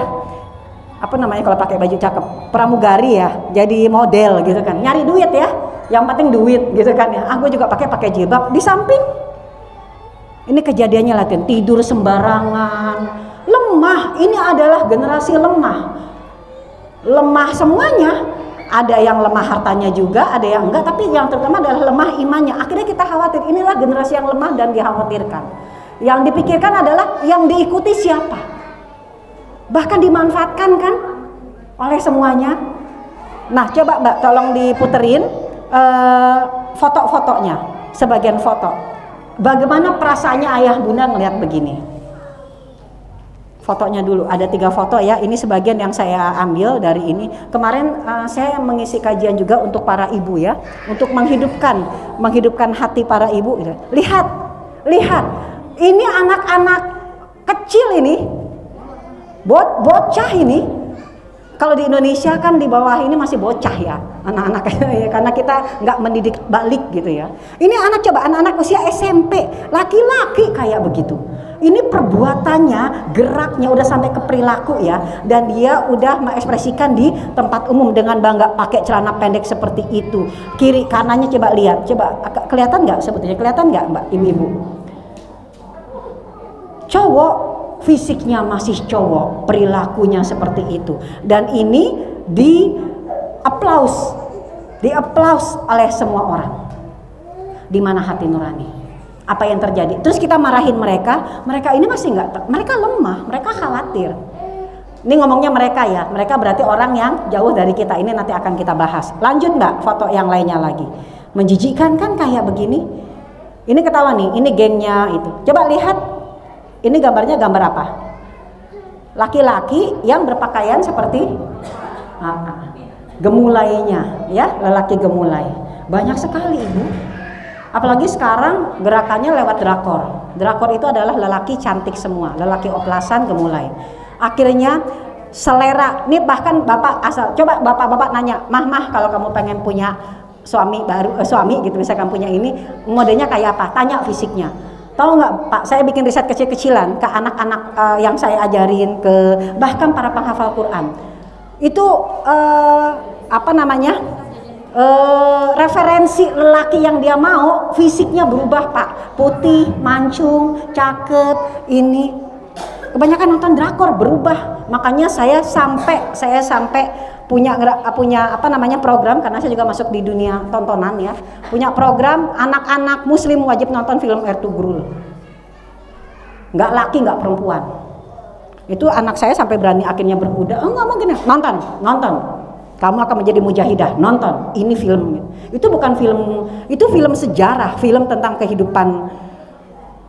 Apa namanya kalau pakai baju cakep? Pramugari ya, jadi model gitu kan, nyari duit ya. Yang penting duit gitu kan ya. Aku juga pakai jilbab. Di samping ini kejadiannya latihan tidur sembarangan. Lemah, ini adalah generasi lemah semuanya. Ada yang lemah hartanya juga, ada yang enggak, tapi yang terutama adalah lemah imannya. Akhirnya kita khawatir, inilah generasi yang lemah dan dikhawatirkan. Yang dipikirkan adalah yang diikuti siapa, bahkan dimanfaatkan kan oleh semuanya. Nah coba Mbak tolong diputerin foto-fotonya, sebagian foto. Bagaimana perasaannya ayah bunda ngelihat begini? Fotonya dulu, ada 3 foto ya. Ini sebagian yang saya ambil dari ini. Kemarin saya mengisi kajian juga untuk para ibu ya, untuk menghidupkan hati para ibu. Lihat, ini anak-anak kecil ini, bocah ini. Kalau di Indonesia kan di bawah ini masih bocah ya anak-anak ya, karena kita nggak mendidik balik gitu ya. Ini anak-anak usia SMP, laki-laki kayak begitu. Ini perbuatannya, geraknya udah sampai ke perilaku ya, dan dia udah mengekspresikan di tempat umum dengan bangga pakai celana pendek seperti itu. Kiri kanannya coba lihat, coba kelihatan nggak sebetulnya? Kelihatan nggak Mbak, ibu-ibu? Cowok, fisiknya masih cowok, perilakunya seperti itu, dan ini di aplaus oleh semua orang. Di mana hati nurani? Apa yang terjadi? Terus kita marahin mereka ini masih nggak, mereka lemah, mereka khawatir. Ini ngomongnya mereka ya, mereka berarti orang yang jauh dari kita. Ini nanti akan kita bahas. Lanjut Mbak, foto yang lainnya lagi. Menjijikkan kan kayak begini. Ini ketawa nih, ini gengnya itu. Coba lihat. Ini gambarnya gambar apa? Laki-laki yang berpakaian seperti gemulainya, ya, lelaki gemulai. Banyak sekali ibu. Apalagi sekarang gerakannya lewat drakor. Drakor itu adalah lelaki cantik semua, lelaki oplasan gemulai. Akhirnya selera. Nih bahkan bapak asal. Coba bapak-bapak nanya, mah kalau kamu pengen punya suami baru, suami gitu, misalkan punya ini, modenya kayak apa? Tanya fisiknya. Tahu nggak Pak, saya bikin riset kecil-kecilan ke anak-anak yang saya ajarin, ke bahkan para penghafal Quran. Itu referensi lelaki yang dia mau, fisiknya berubah Pak. Putih, mancung, cakep, ini. Kebanyakan nonton drakor berubah. Makanya saya sampai punya program, karena saya juga masuk di dunia tontonan ya, punya program anak-anak muslim wajib nonton film Ertugrul, nggak laki nggak perempuan. Itu anak saya sampai berani akhirnya berkuda, nggak mau gini, nonton, kamu akan menjadi mujahidah, nonton, ini film. Itu bukan film, itu film sejarah, film tentang kehidupan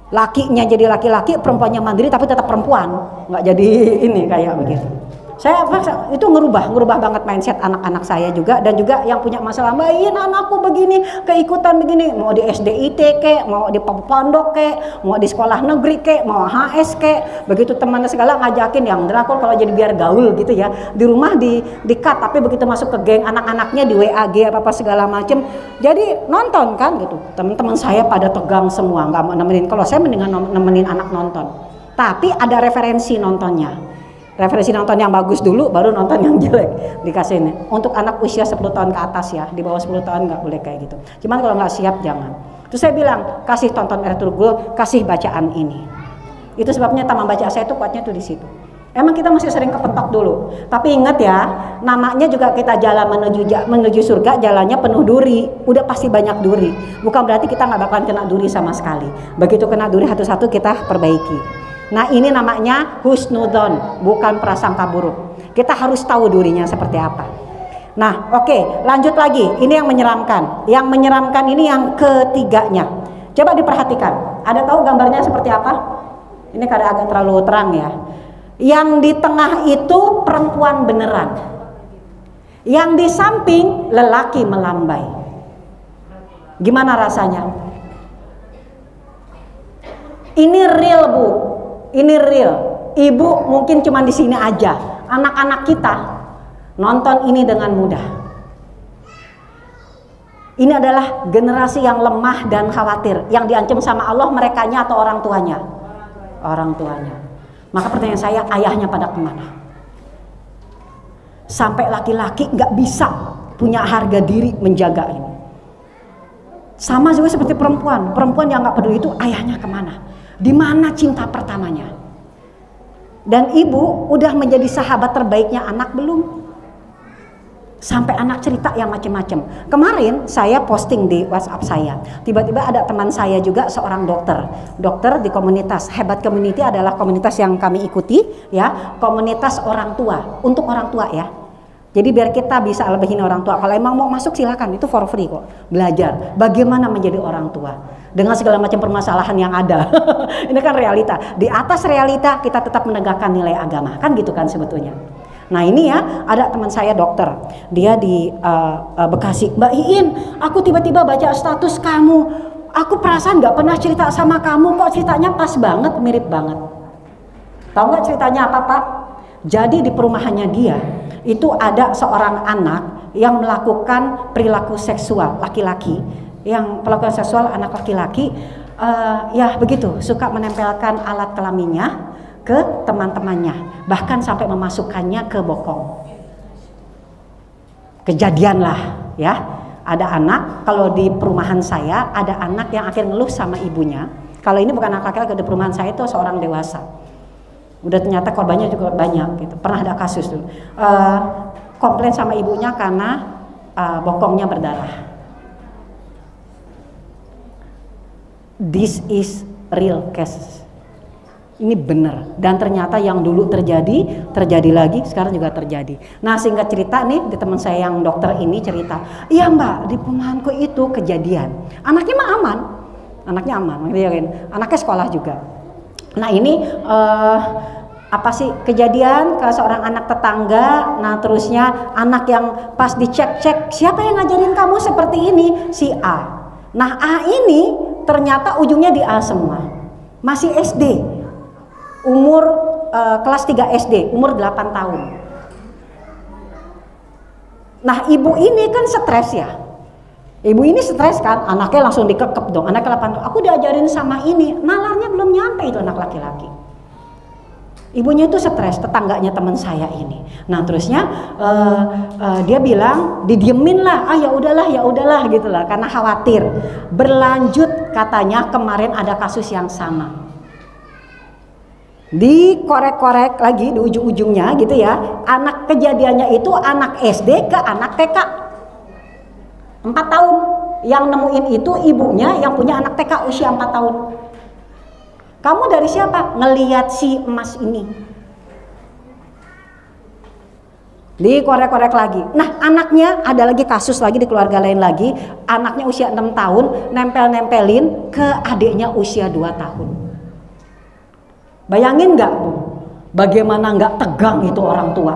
lakinya jadi laki-laki, perempuannya mandiri tapi tetap perempuan, nggak jadi ini kayak begitu. Saya itu ngerubah banget mindset anak-anak saya juga, dan juga yang punya masalah, Mbak Iin anakku begini, keikutan begini, mau di SDIT kek, mau di pondok kek, mau di sekolah negeri kek, mau HS kek, begitu teman segala ngajakin yang drakor kalau jadi biar gaul gitu ya, di rumah di cut, tapi begitu masuk ke geng anak-anaknya di WAG apa segala macem, jadi nonton kan gitu. Teman-teman saya pada tegang semua, nggak mau nemenin. Kalau saya mendingan nemenin anak nonton, tapi ada referensi nontonnya. Referensi nonton yang bagus dulu, baru nonton yang jelek dikasih ini. Untuk anak usia 10 tahun ke atas ya, di bawah 10 tahun nggak boleh kayak gitu. Cuman kalau nggak siap jangan. Terus saya bilang, kasih tonton Ertugrul, kasih bacaan ini. Itu sebabnya taman baca saya itu kuatnya tuh di situ. Emang kita masih sering kepentok dulu, tapi ingat ya, namanya juga kita jalan menuju surga, jalannya penuh duri, udah pasti banyak duri. Bukan berarti kita nggak bakalan kena duri sama sekali. Begitu kena duri satu-satu kita perbaiki. Nah ini namanya husnudon, bukan prasangka buruk. Kita harus tahu durinya seperti apa. Nah oke, lanjut lagi. Ini yang menyeramkan. Yang menyeramkan ini yang ketiganya. Coba diperhatikan. Ada tahu gambarnya seperti apa? Ini kadang agak terlalu terang ya. Yang di tengah itu perempuan beneran. Yang di samping lelaki melambai. Gimana rasanya? Ini real Bu. Ini real. Ibu mungkin cuma di sini aja. Anak-anak kita nonton ini dengan mudah. Ini adalah generasi yang lemah dan khawatir, yang diancam sama Allah, merekanya atau orang tuanya? Orang tuanya. Maka pertanyaan saya, ayahnya pada kemana? Sampai laki-laki nggak bisa punya harga diri menjaga ini. Sama juga seperti perempuan. Perempuan yang nggak peduli itu ayahnya kemana? Di mana cinta pertamanya? Dan ibu udah menjadi sahabat terbaiknya anak belum? Sampai anak cerita yang macam-macam. Kemarin saya posting di WhatsApp saya. Tiba-tiba ada teman saya juga seorang dokter di komunitas. Hebat Community adalah komunitas yang kami ikuti ya, komunitas orang tua, untuk orang tua ya. Jadi biar kita bisa lebihin orang tua. Kalau emang mau masuk silakan, itu for free kok. Belajar bagaimana menjadi orang tua dengan segala macam permasalahan yang ada. Ini kan realita. Di atas realita kita tetap menegakkan nilai agama, kan gitu kan sebetulnya. Nah ini ya, ada teman saya dokter, dia di Bekasi. Mbak Iin, aku tiba-tiba baca status kamu, aku perasaan nggak pernah cerita sama kamu, kok ceritanya pas banget, mirip banget. Tahu nggak ceritanya apa Pak? Jadi di perumahannya dia itu ada seorang anak yang melakukan perilaku seksual laki-laki, yang melakukan seksual anak laki-laki, ya begitu, suka menempelkan alat kelaminnya ke teman-temannya, bahkan sampai memasukkannya ke bokong. Kejadian lah ya, ada anak, kalau di perumahan saya ada anak yang akhirnya ngeluh sama ibunya. Kalau ini bukan anak laki-laki, di perumahan saya itu seorang dewasa. Udah ternyata korbannya juga banyak gitu. Pernah ada kasus dulu. Komplain sama ibunya karena bokongnya berdarah. This is real case. Ini benar, dan ternyata yang dulu terjadi lagi, sekarang juga terjadi. Nah, singkat cerita nih, di teman saya yang dokter ini cerita, iya Mbak, di perumahanku itu kejadian. Anaknya mah aman, anaknya sekolah juga. Nah ini apa sih kejadian ke seorang anak tetangga. Nah terusnya anak yang pas dicek-cek, siapa yang ngajarin kamu seperti ini? Si A. Nah A ini ternyata ujungnya di A semua, masih SD, umur kelas 3 SD, umur 8 tahun. Nah ibu ini kan stres ya, ibu ini stres kan, anaknya langsung dikekep dong, anaknya 8 tahun, aku diajarin sama ini, nalarnya belum nyampe itu anak laki-laki. Ibunya itu stres, tetangganya teman saya ini. Nah terusnya dia bilang didiemin lah, ya udahlah gitu lah, karena khawatir. Berlanjut katanya kemarin ada kasus yang sama. Dikorek-korek lagi di ujung-ujungnya gitu ya, anak kejadiannya itu anak SD ke anak TK 4 tahun. Yang nemuin itu ibunya yang punya anak TK usia 4 tahun. Kamu dari siapa? Ngelihat si emas ini. Dikorek-korek lagi. Nah anaknya ada lagi kasus lagi di keluarga lain lagi, anaknya usia 6 tahun nempel-nempelin ke adiknya usia 2 tahun. Bayangin nggak Bu, bagaimana nggak tegang itu orang tua.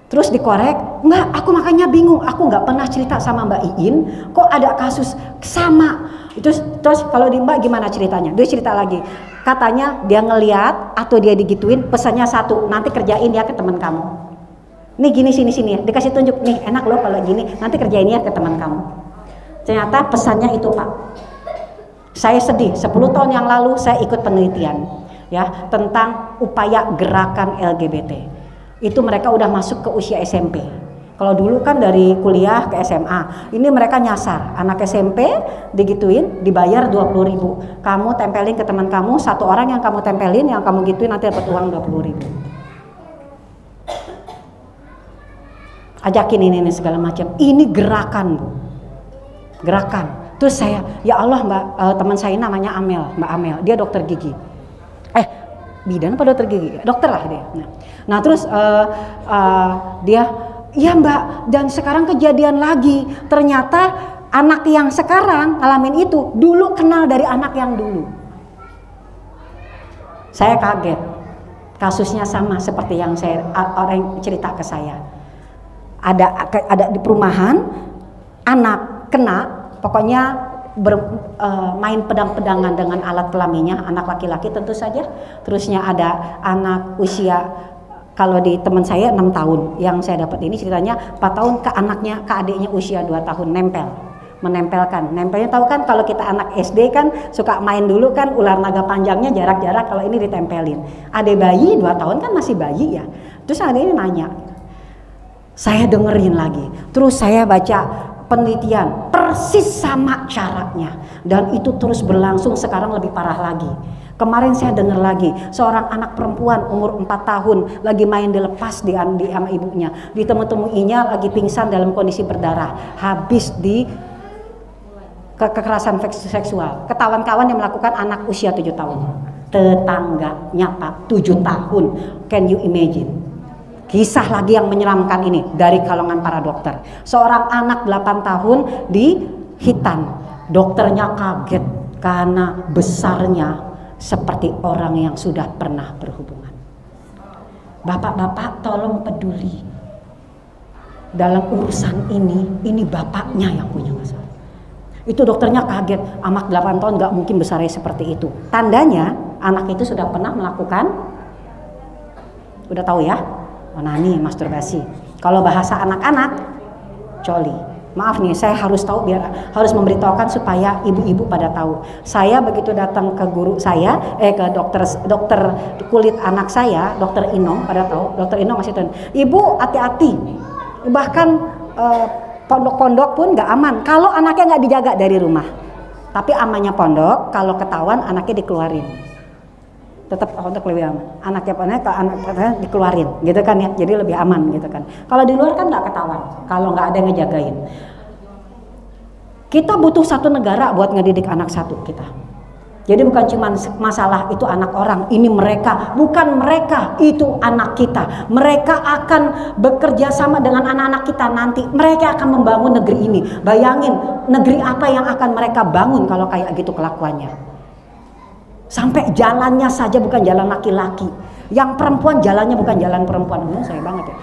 Terus dikorek, enggak, aku makanya bingung, aku nggak pernah cerita sama Mbak Iin, kok ada kasus sama. Terus kalau di Mbak gimana ceritanya? Dia cerita lagi, katanya dia ngeliat atau dia digituin, pesannya satu, nanti kerjain ya ke teman kamu. Nih gini sini ya, dikasih tunjuk, nih enak loh kalau gini, nanti kerjain ya ke teman kamu. Ternyata pesannya itu Pak. Saya sedih, 10 tahun yang lalu saya ikut penelitian ya tentang upaya gerakan LGBT. Itu mereka udah masuk ke usia SMP. Kalau dulu kan dari kuliah ke SMA, ini mereka nyasar anak SMP digituin, dibayar 20.000. Kamu tempelin ke teman kamu, 1 orang yang kamu tempelin, yang kamu gituin nanti dapat uang 20.000. Ajakin ini segala macam. Ini gerakan Bu, gerakan. Terus saya, ya Allah Mbak, teman saya namanya Amel, Mbak Amel, dia dokter gigi. Bidan apa dokter gigi? Dokter lah dia. Nah terus dia, ya Mbak, dan sekarang kejadian lagi. Ternyata anak yang sekarang ngalamin itu dulu kenal dari anak yang dulu. Saya kaget, kasusnya sama seperti yang orang cerita ke saya. Ada di perumahan, anak kena. Pokoknya main pedang-pedangan dengan alat kelaminnya, anak laki-laki tentu saja. Terusnya ada anak usia, kalau di teman saya 6 tahun, yang saya dapat ini ceritanya 4 tahun ke anaknya, ke adiknya usia 2 tahun, menempelkan. Nempelnya tahu kan kalau kita anak SD kan suka main dulu kan, ular naga panjangnya jarak-jarak, kalau ini ditempelin. Adik bayi 2 tahun kan masih bayi ya. Terus adik ini nanya, saya dengerin lagi, terus saya baca penelitian persis sama caranya, dan itu terus berlangsung. Sekarang lebih parah lagi. Kemarin saya dengar lagi seorang anak perempuan umur 4 tahun lagi main dilepas sama ibunya, ditemu-temuinya lagi pingsan dalam kondisi berdarah, habis di kekerasan seksual. Ketahuan-kawan yang melakukan anak usia 7 tahun, tetangganya Pak 7 tahun. Can you imagine? Kisah lagi yang menyeramkan ini dari kalangan para dokter. Seorang anak 8 tahun di hitan. Dokternya kaget karena besarnya seperti orang yang sudah pernah berhubungan. Bapak-bapak tolong peduli. Dalam urusan ini bapaknya yang punya masalah. Itu dokternya kaget, anak 8 tahun gak mungkin besarnya seperti itu. Tandanya anak itu sudah pernah melakukan, udah tahu ya, onani, masturbasi. Kalau bahasa anak-anak, coli. Maaf nih, saya harus tahu, harus memberitahukan supaya ibu-ibu pada tahu. Saya begitu datang ke guru saya, ke dokter kulit anak saya, dokter Inong, pada tahu, dokter Inong masih tahu. Ibu hati-hati, bahkan pondok-pondok pun nggak aman kalau anaknya nggak dijaga dari rumah. Tapi amannya pondok kalau ketahuan anaknya dikeluarin. Tetap untuk lebih aman. Anaknya dikeluarin, gitu kan ya. Jadi lebih aman, gitu kan. Kalau di luar kan nggak ketahuan. Kalau nggak ada yang ngejagain. Kita butuh satu negara buat ngedidik anak satu kita. Jadi bukan cuma masalah itu anak orang, ini mereka, bukan mereka, itu anak kita. Mereka akan bekerja sama dengan anak-anak kita nanti. Mereka akan membangun negeri ini. Bayangin negeri apa yang akan mereka bangun kalau kayak gitu kelakuannya. Sampai jalannya saja bukan jalan laki-laki. Yang perempuan jalannya bukan jalan perempuan. Saya banget ya.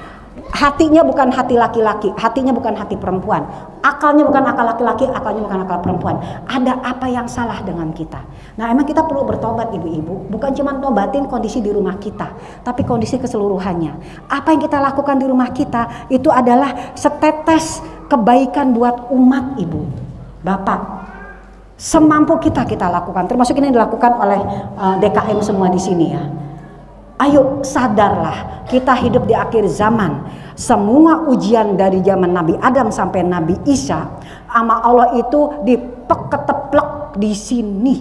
Hatinya bukan hati laki-laki, hatinya bukan hati perempuan. Akalnya bukan akal laki-laki, akalnya bukan akal perempuan. Ada apa yang salah dengan kita? Nah, emang kita perlu bertobat ibu-ibu. Bukan cuma tobatin kondisi di rumah kita, tapi kondisi keseluruhannya. Apa yang kita lakukan di rumah kita itu adalah setetes kebaikan buat umat ibu, bapak. Semampu kita lakukan, termasuk ini dilakukan oleh DKM semua di sini ya. Ayo sadarlah, kita hidup di akhir zaman. Semua ujian dari zaman Nabi Adam sampai Nabi Isa, sama Allah itu dipek-keteplek di sini.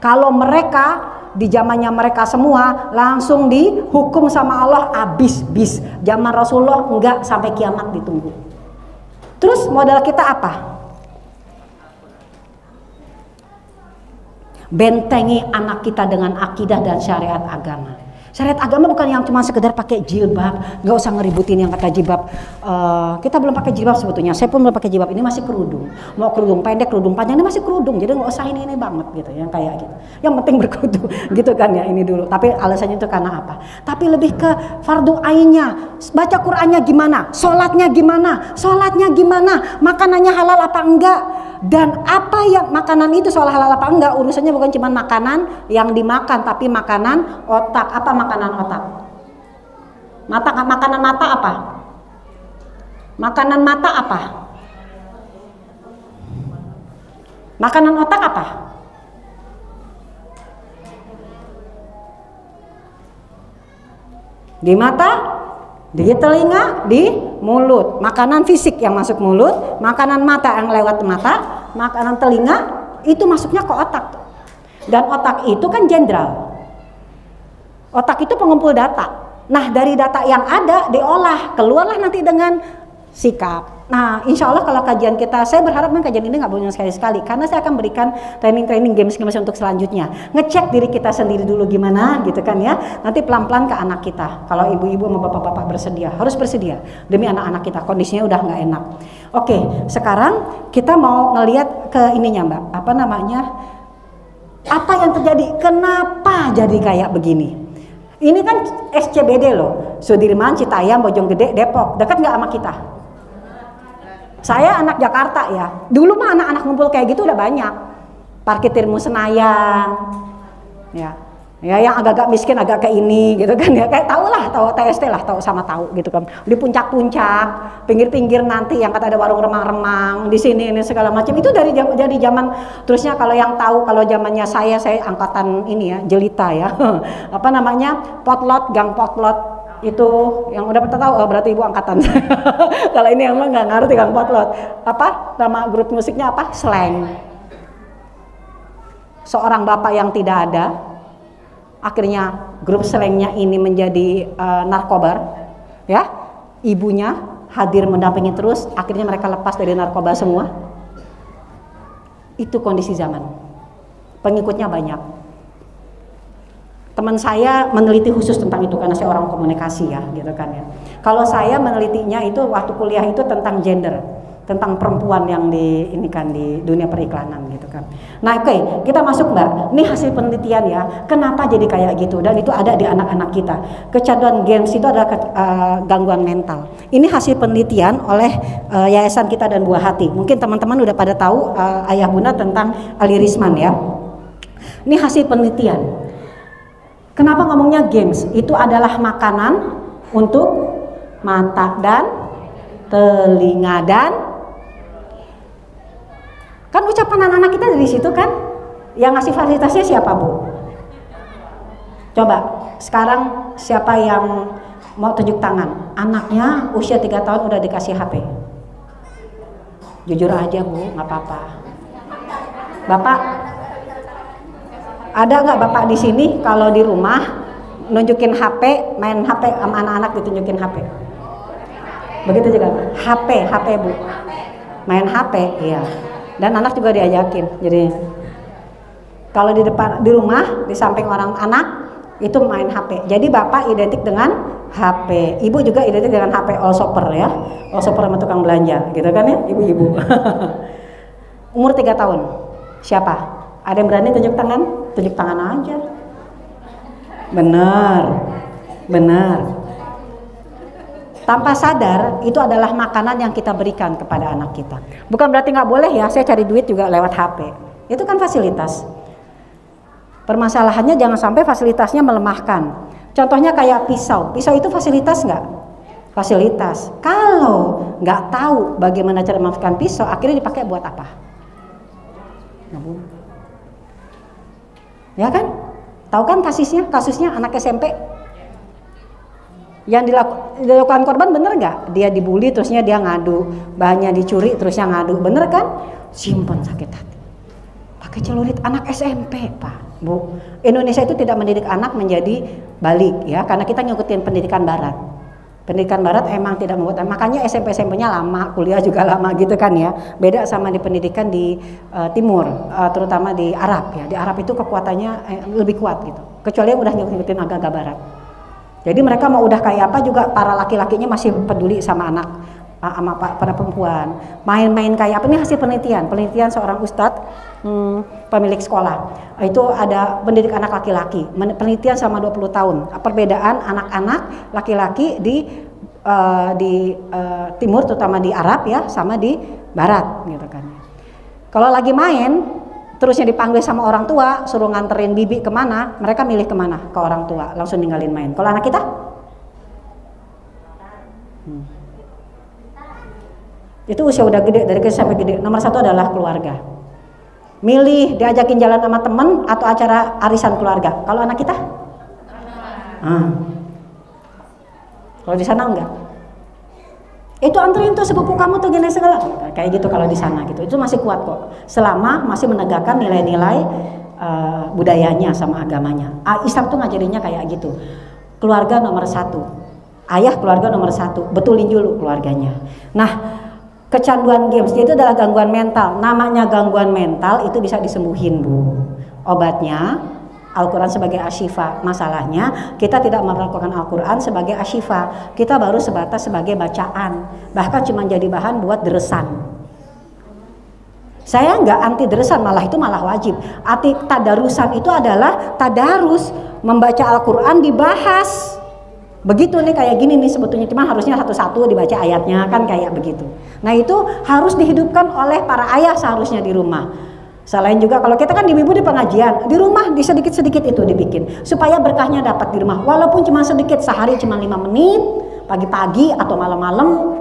Kalau mereka di zamannya mereka semua langsung dihukum sama Allah habis-bis. Zaman Rasulullah enggak, sampai kiamat ditunggu. Terus modal kita apa? Bentengi anak kita dengan akidah dan syariat agama. Syariat agama bukan yang cuma sekedar pakai jilbab, nggak usah ngeributin yang kata jilbab. Kita belum pakai jilbab sebetulnya. Saya pun belum pakai jilbab. Ini masih kerudung. Mau kerudung pendek, kerudung panjang, ini masih kerudung. Jadi nggak usah ini banget gitu, yang kayak gitu. Yang penting berkerudung, gitu kan ya ini dulu. Tapi alasannya itu karena apa? Tapi lebih ke fardu ainnya. Baca Qur'annya gimana? Sholatnya gimana? Sholatnya gimana? Makanannya halal apa enggak? Dan apa yang makanan itu soal halal apa enggak, urusannya bukan cuma makanan yang dimakan, tapi makanan otak. Apa makanan otak? Makanan mata apa? Makanan mata apa? Makanan otak apa? Di mata, di telinga, di mulut. Makanan fisik yang masuk mulut, makanan mata yang lewat mata, makanan telinga itu masuknya ke otak. Dan otak itu kan jenderal. Otak itu pengumpul data. Nah, dari data yang ada diolah, keluarlah nanti dengan sikap. Nah, insya Allah kalau kajian kita, saya berharap kajian ini nggak boleh sekali-sekali, karena saya akan berikan training games untuk selanjutnya. Ngecek diri kita sendiri dulu gimana, gitu kan ya. Nanti pelan-pelan ke anak kita. Kalau ibu-ibu sama bapak-bapak bersedia, harus bersedia demi anak-anak kita. Kondisinya udah nggak enak. Oke, sekarang kita mau ngelihat ke ininya Mbak. Apa namanya? Apa yang terjadi? Kenapa jadi kayak begini? Ini kan SCBD loh, Sudirman, Citayam, Bojonggede, Depok. Dekat nggak sama kita? Saya anak Jakarta ya. Dulu mah anak-anak ngumpul kayak gitu udah banyak. Parkir Tirmu Senayan. Ya. Ya yang agak-agak miskin agak ke ini gitu kan ya. Kayak tahu TST lah, tahu sama tahu gitu kan. Di puncak-puncak, pinggir-pinggir nanti yang kata ada warung remang-remang di sini ini segala macam. Itu dari zaman terusnya kalau yang tahu kalau zamannya saya angkatan ini ya, jelita ya. Apa namanya? Potlot, Gang Potlot. Itu yang udah pernah tahu, berarti ibu angkatan. Kalau ini yang nggak ngerti Gang Potlot. Apa nama grup musiknya apa? Slang. Seorang bapak yang tidak ada, akhirnya grup slangnya ini menjadi narkobar, ya. Ibunya hadir mendampingi terus, akhirnya mereka lepas dari narkoba semua. Itu kondisi zaman. Pengikutnya banyak. Teman saya meneliti khusus tentang itu karena saya orang komunikasi ya, gitu kan ya. Kalau saya menelitinya itu waktu kuliah itu tentang gender, tentang perempuan yang di dunia periklanan gitu kan. Nah, oke, kita masuk Mbak. Ini hasil penelitian ya. Kenapa jadi kayak gitu? Dan itu ada di anak-anak kita. Kecanduan games itu adalah gangguan mental. Ini hasil penelitian oleh Yayasan Kita dan Buah Hati. Mungkin teman-teman udah pada tahu ayah bunda tentang Ali Risman ya. Ini hasil penelitian. Kenapa ngomongnya games? Itu adalah makanan untuk mata dan telinga dan kan ucapan anak-anak kita dari situ kan. Yang ngasih fasilitasnya siapa, Bu? Coba sekarang siapa yang mau tunjuk tangan? Anaknya usia 3 tahun udah dikasih HP. Jujur aja, Bu, nggak apa-apa. Bapak, ada nggak bapak di sini kalau di rumah nunjukin HP, main HP sama anak-anak ditunjukin HP? Begitu juga, HP Bu, main HP, iya. Dan anak juga diajakin. Jadi kalau di depan di rumah di samping orang anak itu main HP. Jadi bapak identik dengan HP, ibu juga identik dengan HP all shopper ya, all shopper sama tukang belanja, gitu kan ya, ibu-ibu. Umur 3 tahun, siapa? Ada yang berani tunjuk tangan? Tunjuk tangan aja. Benar. Tanpa sadar itu adalah makanan yang kita berikan kepada anak kita. Bukan berarti nggak boleh ya, saya cari duit juga lewat HP. Itu kan fasilitas. Permasalahannya jangan sampai fasilitasnya melemahkan. Contohnya kayak pisau. Pisau itu fasilitas nggak? Fasilitas. Kalau nggak tahu bagaimana cara memakai pisau, akhirnya dipakai buat apa? Ya kan? Tahu kan kasusnya anak SMP yang dilakukan korban, bener nggak? Dia dibully terusnya dia ngadu, bahannya dicuri terusnya ngadu, bener kan? Simpan sakit hati. Pakai celurit anak SMP, Pak. Bu, Indonesia itu tidak mendidik anak menjadi balik ya, karena kita ngikutin pendidikan barat. Pendidikan barat emang tidak membuat, makanya SMP-nya lama, kuliah juga lama gitu kan ya. Beda sama di pendidikan di timur, terutama di Arab ya. Di Arab itu kekuatannya lebih kuat gitu. Kecuali yang udah ngikutin agak-agak barat. Jadi mereka mau udah kayak apa juga para laki-lakinya masih peduli sama anak, sama para perempuan. Main-main kayak apa, ini hasil penelitian seorang ustadz pemilik sekolah. Itu ada pendidik anak laki-laki, penelitian selama 20 tahun. Perbedaan anak-anak laki-laki di timur, terutama di Arab ya, sama di barat gitu kan. Kalau lagi main terusnya dipanggil sama orang tua, suruh nganterin bibi kemana, mereka milih kemana? Ke orang tua, langsung ninggalin main. Kalau anak kita? Itu usia udah gede, dari kecil sampai gede. Nomor 1 adalah keluarga. Milih diajakin jalan sama temen atau acara arisan keluarga. Kalau anak kita? Kalau di sana enggak. Itu anterin tuh sepupu kamu tuh gini segala. Kayak gitu kalau di sana gitu. Itu masih kuat kok. Selama masih menegakkan nilai-nilai budayanya sama agamanya. Islam tuh ngajarinnya kayak gitu. Keluarga nomor 1. Ayah keluarga nomor 1. Betulin dulu keluarganya. Nah, kecanduan games itu adalah gangguan mental. Namanya gangguan mental itu bisa disembuhin, Bu. Obatnya Al-Quran sebagai asyifa. Masalahnya kita tidak melakukan Al-Quran sebagai asyifa. Kita baru sebatas sebagai bacaan. Bahkan cuma jadi bahan buat deresan. Saya nggak anti deresan, malah itu malah wajib. Arti tadarusan itu adalah tadarus, membaca Al-Quran dibahas. Begitu nih, kayak gini nih sebetulnya, cuma harusnya satu-satu dibaca ayatnya kan kayak begitu. Nah itu harus dihidupkan oleh para ayah seharusnya di rumah. Selain juga kalau kita kan ibu-ibu di pengajian, di rumah di sedikit-sedikit itu dibikin supaya berkahnya dapat di rumah. Walaupun cuma sedikit, sehari cuma 5 menit, pagi-pagi atau malam-malam.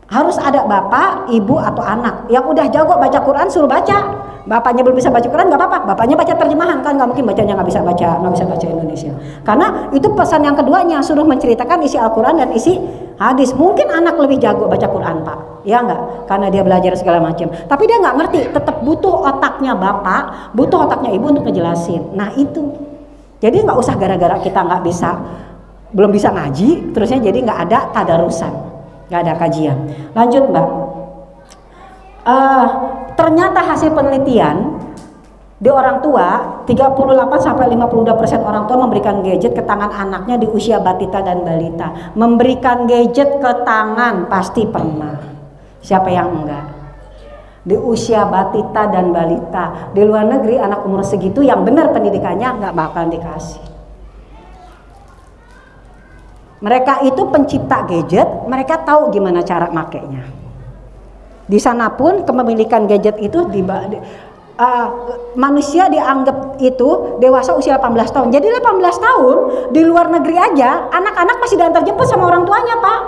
Harus ada bapak, ibu atau anak yang udah jago baca Quran, suruh baca. Bapaknya belum bisa baca Quran nggak apa-apa, bapaknya baca terjemahan, kan nggak mungkin bacanya nggak bisa baca Indonesia. Karena itu pesan yang keduanya, suruh menceritakan isi Al-Quran dan isi hadis. Mungkin anak lebih jago baca Quran, Pak, ya nggak? Karena dia belajar segala macam. Tapi dia nggak ngerti, tetap butuh otaknya bapak, butuh otaknya ibu untuk ngejelasin. Nah itu, jadi nggak usah gara-gara kita nggak bisa, belum bisa ngaji, terusnya jadi nggak ada tadarusan, nggak ada kajian. Lanjut, Mbak. Ternyata hasil penelitian di orang tua, 38-52% orang tua memberikan gadget ke tangan anaknya di usia batita dan balita. Memberikan gadget ke tangan pasti pernah. Siapa yang enggak? Di usia batita dan balita. Di luar negeri anak umur segitu yang benar pendidikannya nggak bakal dikasih. Mereka itu pencipta gadget, mereka tahu gimana cara makainya. Di sana pun kepemilikan gadget itu manusia dianggap itu dewasa usia 18 tahun. Jadi 18 tahun di luar negeri aja anak-anak masih diantar jemput sama orang tuanya, Pak.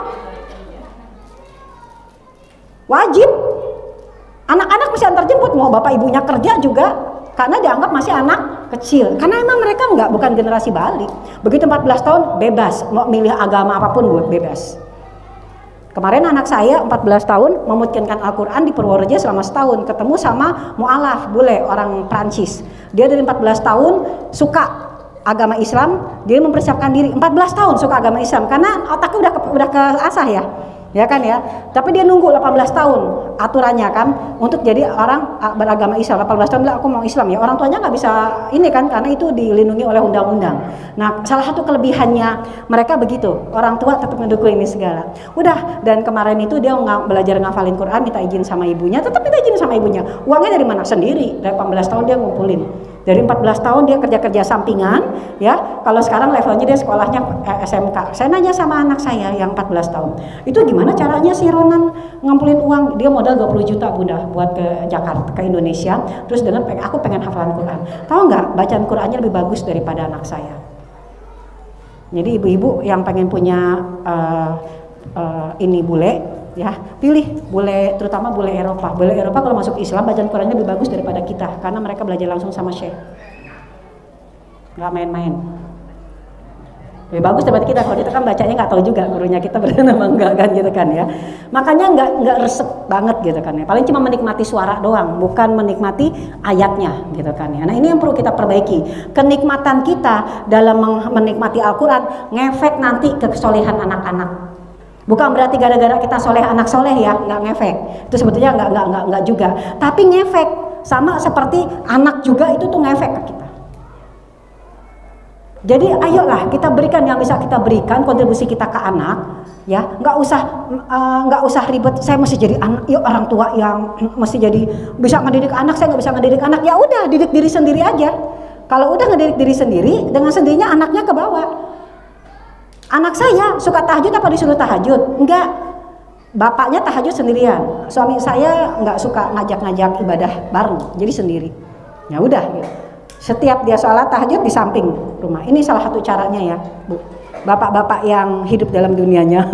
Wajib. Anak-anak masih antar jemput, mau bapak ibunya kerja juga, karena dianggap masih anak kecil. Karena emang mereka bukan generasi balik. Begitu 14 tahun bebas, mau milih agama apapun bebas. Kemarin anak saya 14 tahun memutkinkan Al-Quran di Purworejo selama setahun, ketemu sama mu'alaf bule orang Prancis. Dia dari 14 tahun suka agama Islam, dia mempersiapkan diri 14 tahun suka agama Islam karena otaknya udah keasah ya kan ya. Tapi dia nunggu 18 tahun aturannya kan untuk jadi orang beragama Islam. 18 tahun bilang aku mau Islam ya. Orang tuanya nggak bisa ini kan karena itu dilindungi oleh undang-undang. Nah, salah satu kelebihannya mereka begitu. Orang tua tetap mendukung ini segala. Udah, dan kemarin itu dia belajar ngafalin Quran, minta izin sama ibunya, tetap minta izin sama ibunya. Uangnya dari mana? Sendiri. Dari 18 tahun dia ngumpulin. Dari 14 tahun dia kerja-kerja sampingan ya. Kalau sekarang levelnya dia sekolahnya SMK. Saya nanya sama anak saya yang 14 tahun. Itu gimana caranya si Ronan ngumpulin uang? Dia modal 20 juta Bunda buat ke Jakarta, ke Indonesia. Terus dengan aku pengen hafalan Quran. Tahu nggak bacaan Qurannya lebih bagus daripada anak saya. Jadi ibu-ibu yang pengen punya ini bule ya, pilih bule, terutama bule Eropa. Bule Eropa kalau masuk Islam bacaan Qurannya lebih bagus daripada kita karena mereka belajar langsung sama syekh. Nggak main-main. Lebih bagus daripada kita. Kalau kita kan bacanya nggak tahu juga gurunya kita benar apa enggak kan gitu kan ya. Makanya nggak resep banget gitu kan ya. Paling cuma menikmati suara doang, bukan menikmati ayatnya gitu kan ya. Nah, ini yang perlu kita perbaiki. Kenikmatan kita dalam menikmati Al-Quran ngefek nanti ke kesolehan anak-anak. Bukan berarti gara-gara kita soleh anak soleh ya nggak ngefek. Itu sebetulnya nggak juga. Tapi ngefek sama seperti anak juga itu tuh ngefek ke kita. Jadi ayolah kita berikan yang bisa kita berikan kontribusi kita ke anak ya. Nggak usah ribet. Saya mesti jadi anak, yuk orang tua yang mesti jadi bisa ngedidik anak. Saya nggak bisa ngedidik anak. Ya udah didik diri sendiri aja. Kalau udah ngedidik diri sendiri dengan sendirinya anaknya ke bawah. Anak saya suka tahajud apa disuruh tahajud? Enggak. Bapaknya tahajud sendirian. Suami saya enggak suka ngajak-ngajak ibadah bareng, jadi sendiri. Ya udah gitu. Setiap dia sholat tahajud di samping rumah. Ini salah satu caranya ya, Bu. Bapak-bapak yang hidup dalam dunianya.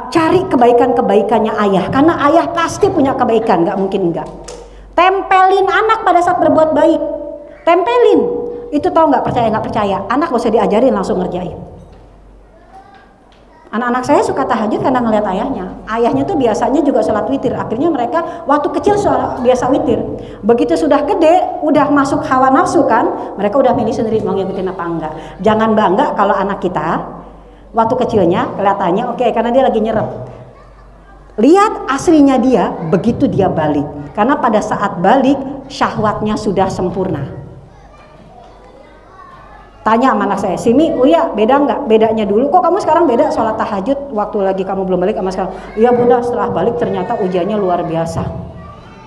Cari kebaikan-kebaikannya ayah, karena ayah pasti punya kebaikan, nggak mungkin enggak. Tempelin anak pada saat berbuat baik. Tempelin. Itu tahu nggak percaya, anak gak usah diajarin langsung ngerjain. Anak-anak saya suka tahajud karena ngeliat ayahnya. Ayahnya tuh biasanya juga sholat witir. Akhirnya mereka waktu kecil biasa witir. Begitu sudah gede, udah masuk hawa nafsu kan, mereka udah milih sendiri mau ngikutin apa enggak. Jangan bangga kalau anak kita waktu kecilnya kelihatannya oke, karena dia lagi nyerep. Lihat aslinya dia begitu dia balik. Karena pada saat balik syahwatnya sudah sempurna. Tanya sama anak saya, Simi, Uya beda nggak? Bedanya dulu, kok kamu sekarang beda sholat tahajud waktu lagi kamu belum balik sama sekarang? Iya Bunda, setelah balik ternyata ujiannya luar biasa.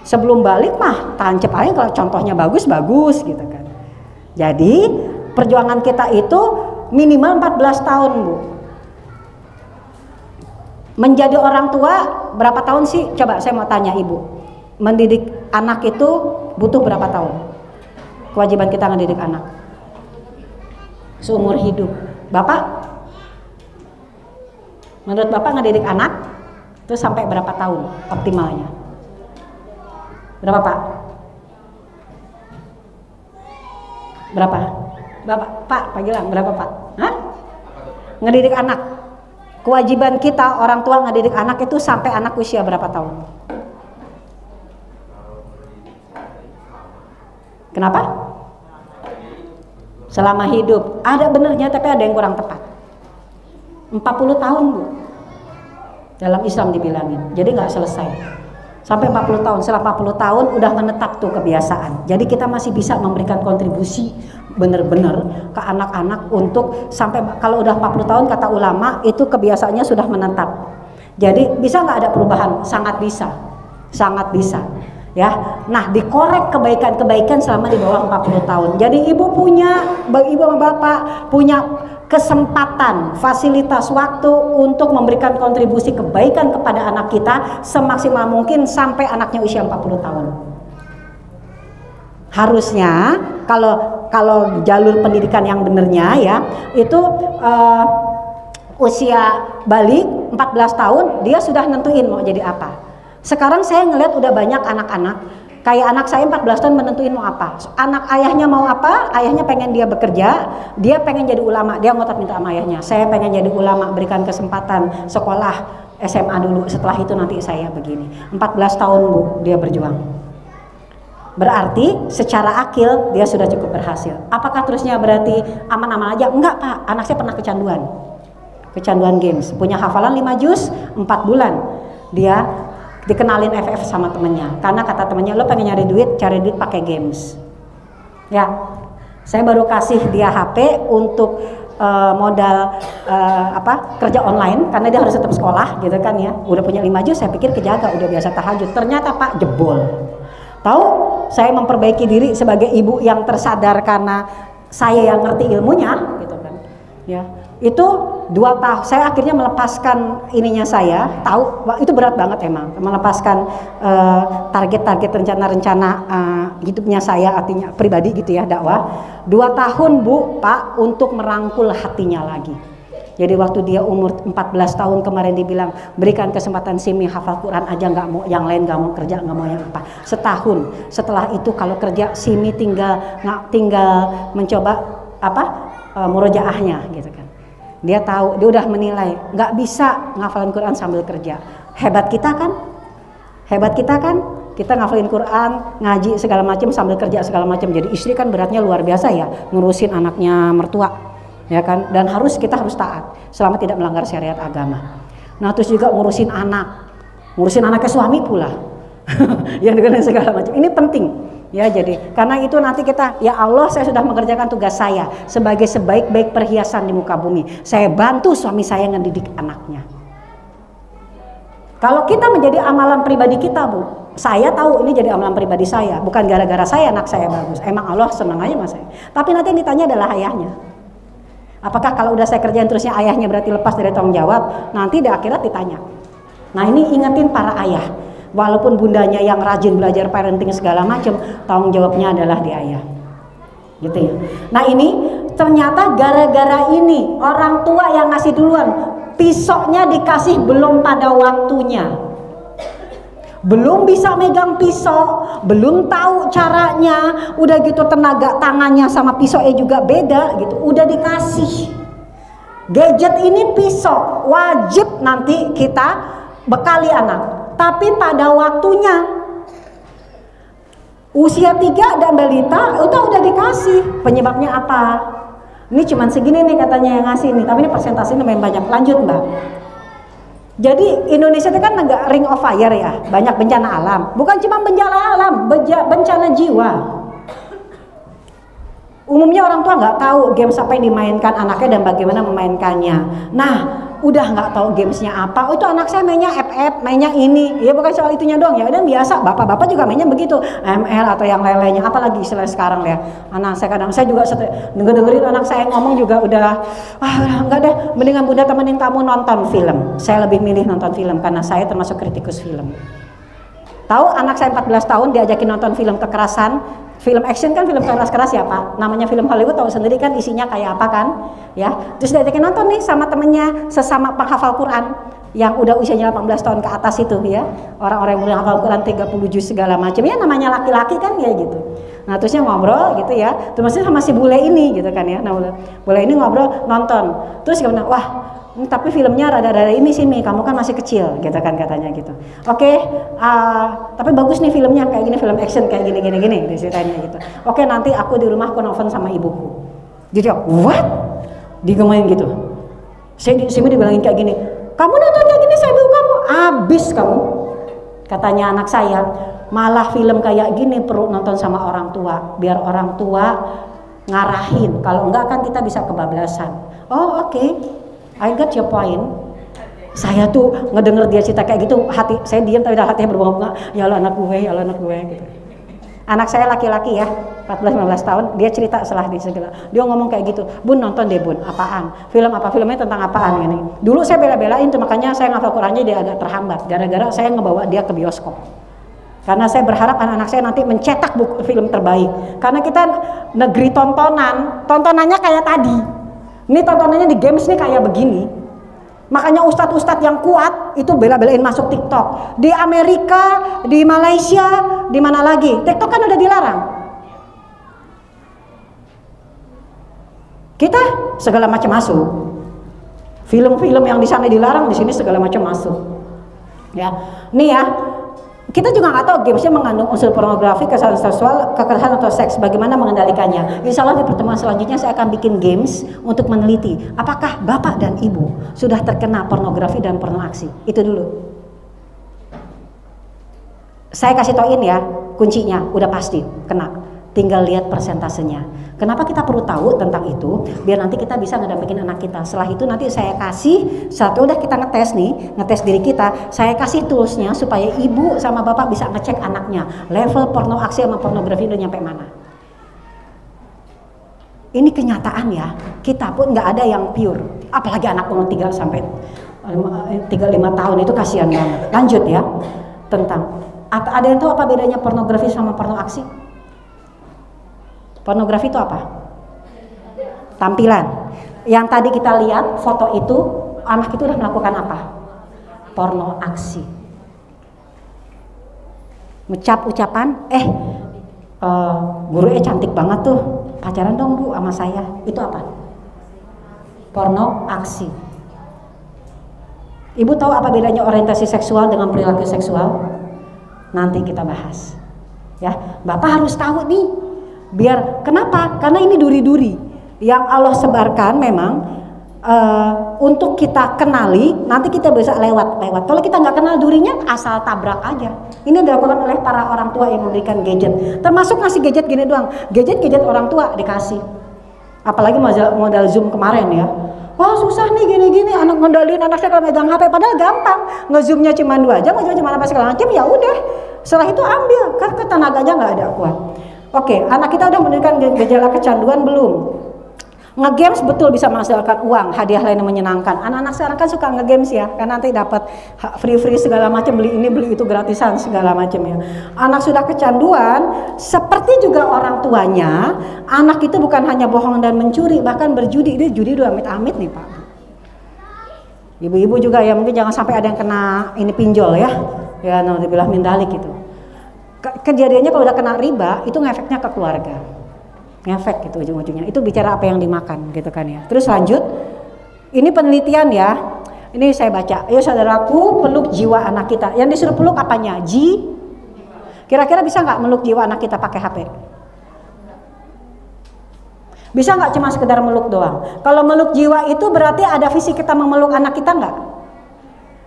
Sebelum balik mah tancep aja kalau contohnya bagus gitu kan. Jadi perjuangan kita itu minimal 14 tahun Bu. Menjadi orang tua berapa tahun sih? Coba saya mau tanya Ibu. Mendidik anak itu butuh berapa tahun? Kewajiban kita mendidik anak seumur hidup. Bapak, menurut Bapak ngedidik anak itu sampai berapa tahun optimalnya? Berapa Pak? Berapa? Pak Gilang, berapa Pak? Hah? Ngedidik anak. Kewajiban kita orang tua ngedidik anak itu sampai anak usia berapa tahun? Kenapa? Selama hidup. Ada benernya tapi ada yang kurang tepat. 40 tahun Bu. Dalam Islam dibilangin. Jadi nggak selesai. Sampai 40 tahun. Setelah 40 tahun udah menetap tuh kebiasaan. Jadi kita masih bisa memberikan kontribusi bener-bener ke anak-anak untuk sampai kalau udah 40 tahun kata ulama itu kebiasaannya sudah menetap. Jadi bisa nggak ada perubahan? Sangat bisa. Sangat bisa. Ya, nah dikorek kebaikan-kebaikan selama di bawah 40 tahun. Jadi ibu sama bapak punya kesempatan, fasilitas waktu untuk memberikan kontribusi kebaikan kepada anak kita semaksimal mungkin sampai anaknya usia 40 tahun. Harusnya kalau jalur pendidikan yang benernya ya itu usia balik 14 tahun dia sudah nentuin mau jadi apa. Sekarang saya ngeliat udah banyak anak-anak kayak anak saya 14 tahun menentuin mau apa. Anak ayahnya mau apa, ayahnya pengen dia bekerja, dia pengen jadi ulama, dia ngotot minta sama ayahnya, saya pengen jadi ulama, berikan kesempatan sekolah SMA dulu, setelah itu nanti saya begini. 14 tahun Bu dia berjuang. Berarti secara akil dia sudah cukup berhasil. Apakah terusnya berarti aman-aman aja? Enggak Pak, anak saya pernah kecanduan games, punya hafalan 5 juz 4 bulan dia dikenalin FF sama temennya, karena kata temennya lo pengen cari duit pakai games ya. Saya baru kasih dia HP untuk modal kerja online karena dia harus tetap sekolah gitu kan ya. Udah punya 5 juz, saya pikir kejaga, udah biasa tahajud, ternyata Pak jebol. Tahu, saya memperbaiki diri sebagai ibu yang tersadar karena saya yang ngerti ilmunya gitu kan ya. Itu 2 tahun saya akhirnya melepaskan ininya, saya tahu itu berat banget emang melepaskan target-target rencana-rencana hidupnya saya, artinya pribadi gitu ya, dakwah. 2 tahun Bu Pak untuk merangkul hatinya lagi. Jadi waktu dia umur 14 tahun kemarin dibilang berikan kesempatan Simi hafal Quran aja, nggak mau yang lain, nggak mau kerja, nggak mau yang apa. Setahun setelah itu kalau kerja Simi tinggal mencoba murojaahnya gitu kan. Dia tahu, dia udah menilai nggak bisa ngafalin Quran sambil kerja. Hebat kita kan, kita ngafalin Quran, ngaji segala macam sambil kerja segala macam. Jadi istri kan beratnya luar biasa ya, ngurusin anaknya mertua, ya kan. Dan kita harus taat selama tidak melanggar syariat agama. Nah terus juga ngurusin anaknya suami pula, yang dengan segala macam. Ini penting. Ya, jadi karena itu nanti kita, ya Allah saya sudah mengerjakan tugas saya sebagai sebaik-baik perhiasan di muka bumi. Saya bantu suami saya mendidik anaknya. Kalau kita menjadi amalan pribadi kita Bu, saya tahu ini jadi amalan pribadi saya, bukan gara-gara saya anak saya bagus. Emang Allah senang aja sama saya. Tapi nanti yang ditanya adalah ayahnya. Apakah kalau udah saya kerjain terusnya ayahnya berarti lepas dari tanggung jawab? Nanti di akhirat ditanya. Nah ini ingetin para ayah. Walaupun bundanya yang rajin belajar parenting segala macam, tanggung jawabnya adalah di ayah, gitu ya. Nah ini ternyata gara-gara ini orang tua yang ngasih duluan, pisoknya dikasih belum pada waktunya, belum bisa megang pisau, belum tahu caranya, udah gitu tenaga tangannya sama pisaunya juga beda gitu, udah dikasih gadget ini pisau, wajib nanti kita bekali anak. Tapi pada waktunya usia 3 dan balita itu udah dikasih. Penyebabnya apa? Ini cuman segini nih katanya yang ngasih nih, tapi ini persentasenya lumayan banyak. Lanjut Mbak. Jadi Indonesia itu kan negara ring of fire ya, banyak bencana alam. Bukan cuma bencana alam, bencana jiwa. Umumnya orang tua nggak tahu games apa yang dimainkan anaknya dan bagaimana memainkannya. Nah, udah nggak tahu gamesnya apa, itu anak saya mainnya FF, mainnya ini, ya bukan soal itunya doang ya, dan biasa bapak-bapak juga mainnya begitu, ML atau yang lain-lainnya, apalagi istilah sekarang ya. Anak saya kadang saya juga dengerin anak saya ngomong juga udah enggak deh, mendingan bunda temenin kamu nonton film. Saya lebih milih nonton film karena saya termasuk kritikus film. Tahu anak saya 14 tahun diajakin nonton film kekerasan, film action kan film keras-keras ya Pak, namanya film Hollywood, tahu sendiri kan isinya kayak apa kan ya. Terus diajakin nonton nih sama temennya sesama penghafal Quran yang udah usianya 18 tahun ke atas itu ya, orang-orang yang udah hafal Quran 30 juz segala macam ya, namanya laki-laki kan ya gitu. Nah terusnya ngobrol gitu ya, terus sama si bule ini gitu kan ya. Nah bule ini ngobrol nonton, terus gimana, wah tapi filmnya rada-rada ini sih nih, kamu kan masih kecil gitu kan katanya gitu. Oke, tapi bagus nih filmnya kayak gini, film action kayak gini ceritanya gitu. Oke, nanti aku di rumah aku nonton sama ibuku. Jadi what? Digemain gitu. Saya dibilangin kayak gini, kamu nonton kayak gini saya ibu kamu, abis kamu. Katanya anak saya, malah film kayak gini perlu nonton sama orang tua, biar orang tua ngarahin. Kalau enggak kan kita bisa kebablasan. Oh oke. I got your point. Saya tuh ngedenger dia cerita kayak gitu, hati saya diam tapi hatinya berbunga-bunga. Ya Allah anak gue gitu. Anak saya laki-laki ya, 14-15 tahun, dia cerita setelah di segala. Dia ngomong kayak gitu, Bun nonton deh Bun, apaan? Film apa? Filmnya tentang apaan ini? Dulu saya bela-belain tuh, makanya saya ngafal Qurannya dia agak terhambat gara-gara saya ngebawa dia ke bioskop. Karena saya berharap anak-anak saya nanti mencetak buku film terbaik. Karena kita negeri tontonan, tontonannya kayak tadi. Ini tontonannya di games nih kayak begini. Makanya ustadz-ustadz yang kuat itu bela-belain masuk TikTok. Di Amerika, di Malaysia, di mana lagi? TikTok kan udah dilarang. Kita segala macam masuk. Film-film yang di sana dilarang, di sini segala macam masuk. Ya, nih ya. Kita juga nggak tahu gamesnya mengandung unsur pornografi, kekerasan seksual, kekerasan atau seks. Bagaimana mengendalikannya? Insya Allah di pertemuan selanjutnya saya akan bikin games untuk meneliti apakah bapak dan ibu sudah terkena pornografi dan pornoaksi. Itu dulu. Saya kasih tauin ya, kuncinya udah pasti kena. Tinggal lihat persentasenya. Kenapa kita perlu tahu tentang itu? Biar nanti kita bisa ngedampingin anak kita. Setelah itu nanti saya kasih satu, udah kita ngetes nih, ngetes diri kita. Saya kasih toolsnya supaya ibu sama bapak bisa ngecek anaknya level pornoaksi sama pornografi udah nyampe mana. Ini kenyataan ya. Kita pun nggak ada yang pure. Apalagi anak umur 3 sampai 5 tahun itu kasihan banget. Lanjut ya. Tentang ada yang tahu apa bedanya pornografi sama pornoaksi? Pornografi itu apa? Tampilan. Yang tadi kita lihat foto itu, anak itu udah melakukan apa? Pornoaksi. Ngucap ucapan, gurunya cantik banget tuh, pacaran dong bu sama saya. Itu apa? Pornoaksi. Ibu tahu apa bedanya orientasi seksual dengan perilaku seksual? Nanti kita bahas. Ya, bapak harus tahu nih. Biar kenapa? Karena ini duri-duri yang Allah sebarkan memang untuk kita kenali. Nanti kita bisa lewat. Kalau kita nggak kenal durinya, asal tabrak aja. Ini dilakukan oleh para orang tua yang memberikan gadget. Termasuk ngasih gadget gini doang. Gadget orang tua dikasih. Apalagi modal Zoom kemarin ya. Wah susah nih gini-gini, anak ngendalin anak saya kalau megang HP. Padahal gampang. Nge-zoomnya cuma 2 jam, nge-zoom cuma apa segala macam. Ya udah. Setelah itu ambil. Kan tenaganya nggak ada kuat. Oke, anak kita udah menunjukkan gejala kecanduan belum? Nge-games betul bisa menghasilkan uang, hadiah lain yang menyenangkan. Anak-anak sekarang kan suka nge-games ya, kan nanti dapat free segala macam, beli ini beli itu gratisan segala macam ya. Anak sudah kecanduan, seperti juga orang tuanya, anak itu bukan hanya bohong dan mencuri, bahkan berjudi. Ini judi udah amit-amit nih Pak. Ibu-ibu juga ya, mungkin jangan sampai ada yang kena ini pinjol ya. Ya, naudzubillah min dzalik gitu. Kejadiannya kalau udah kena riba itu ngefeknya ke keluarga, ngefek gitu ujung-ujungnya. Itu bicara apa yang dimakan gitu kan ya. Terus lanjut, ini penelitian ya. Ini saya baca. Ayo saudaraku, peluk jiwa anak kita. Yang disuruh peluk apanya? Kira-kira bisa nggak meluk jiwa anak kita pakai HP? Bisa nggak cuma sekedar meluk doang? Kalau meluk jiwa itu berarti ada visi kita memeluk anak kita nggak?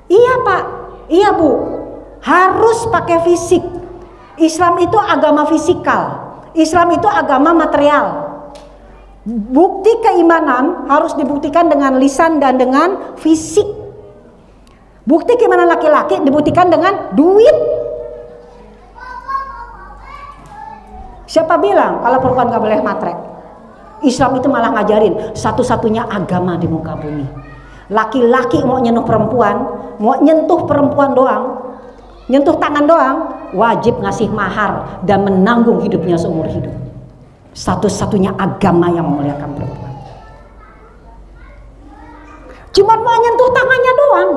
Iya Pak, iya Bu, harus pakai fisik. Islam itu agama fisikal, Islam itu agama material. Bukti keimanan harus dibuktikan dengan lisan dan dengan fisik. Bukti keimanan laki-laki dibuktikan dengan duit. Siapa bilang kalau perempuan gak boleh matre? Islam itu malah ngajarin satu-satunya agama di muka bumi. Laki-laki mau nyentuh perempuan doang, nyentuh tangan doang, wajib ngasih mahar dan menanggung hidupnya seumur hidup. Satu-satunya agama yang memuliakan perempuan. Cuma mau nyentuh tangannya doang.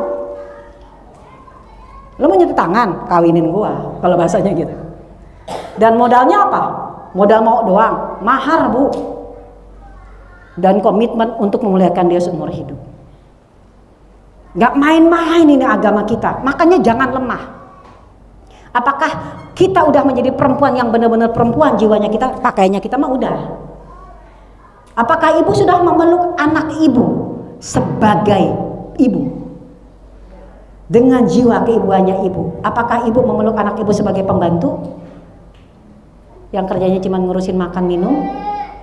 Lo mau nyentuh tangan, kawinin gua, kalau bahasanya gitu. Dan modalnya apa? Modal mau doang, mahar Bu. Dan komitmen untuk memuliakan dia seumur hidup. Gak main-main ini agama kita, makanya jangan lemah. Apakah kita udah menjadi perempuan yang benar-benar perempuan jiwanya kita, pakaiannya kita mah udah. Apakah ibu sudah memeluk anak ibu sebagai ibu? Dengan jiwa keibuannya ibu. Apakah ibu memeluk anak ibu sebagai pembantu? Yang kerjanya cuma ngurusin makan minum,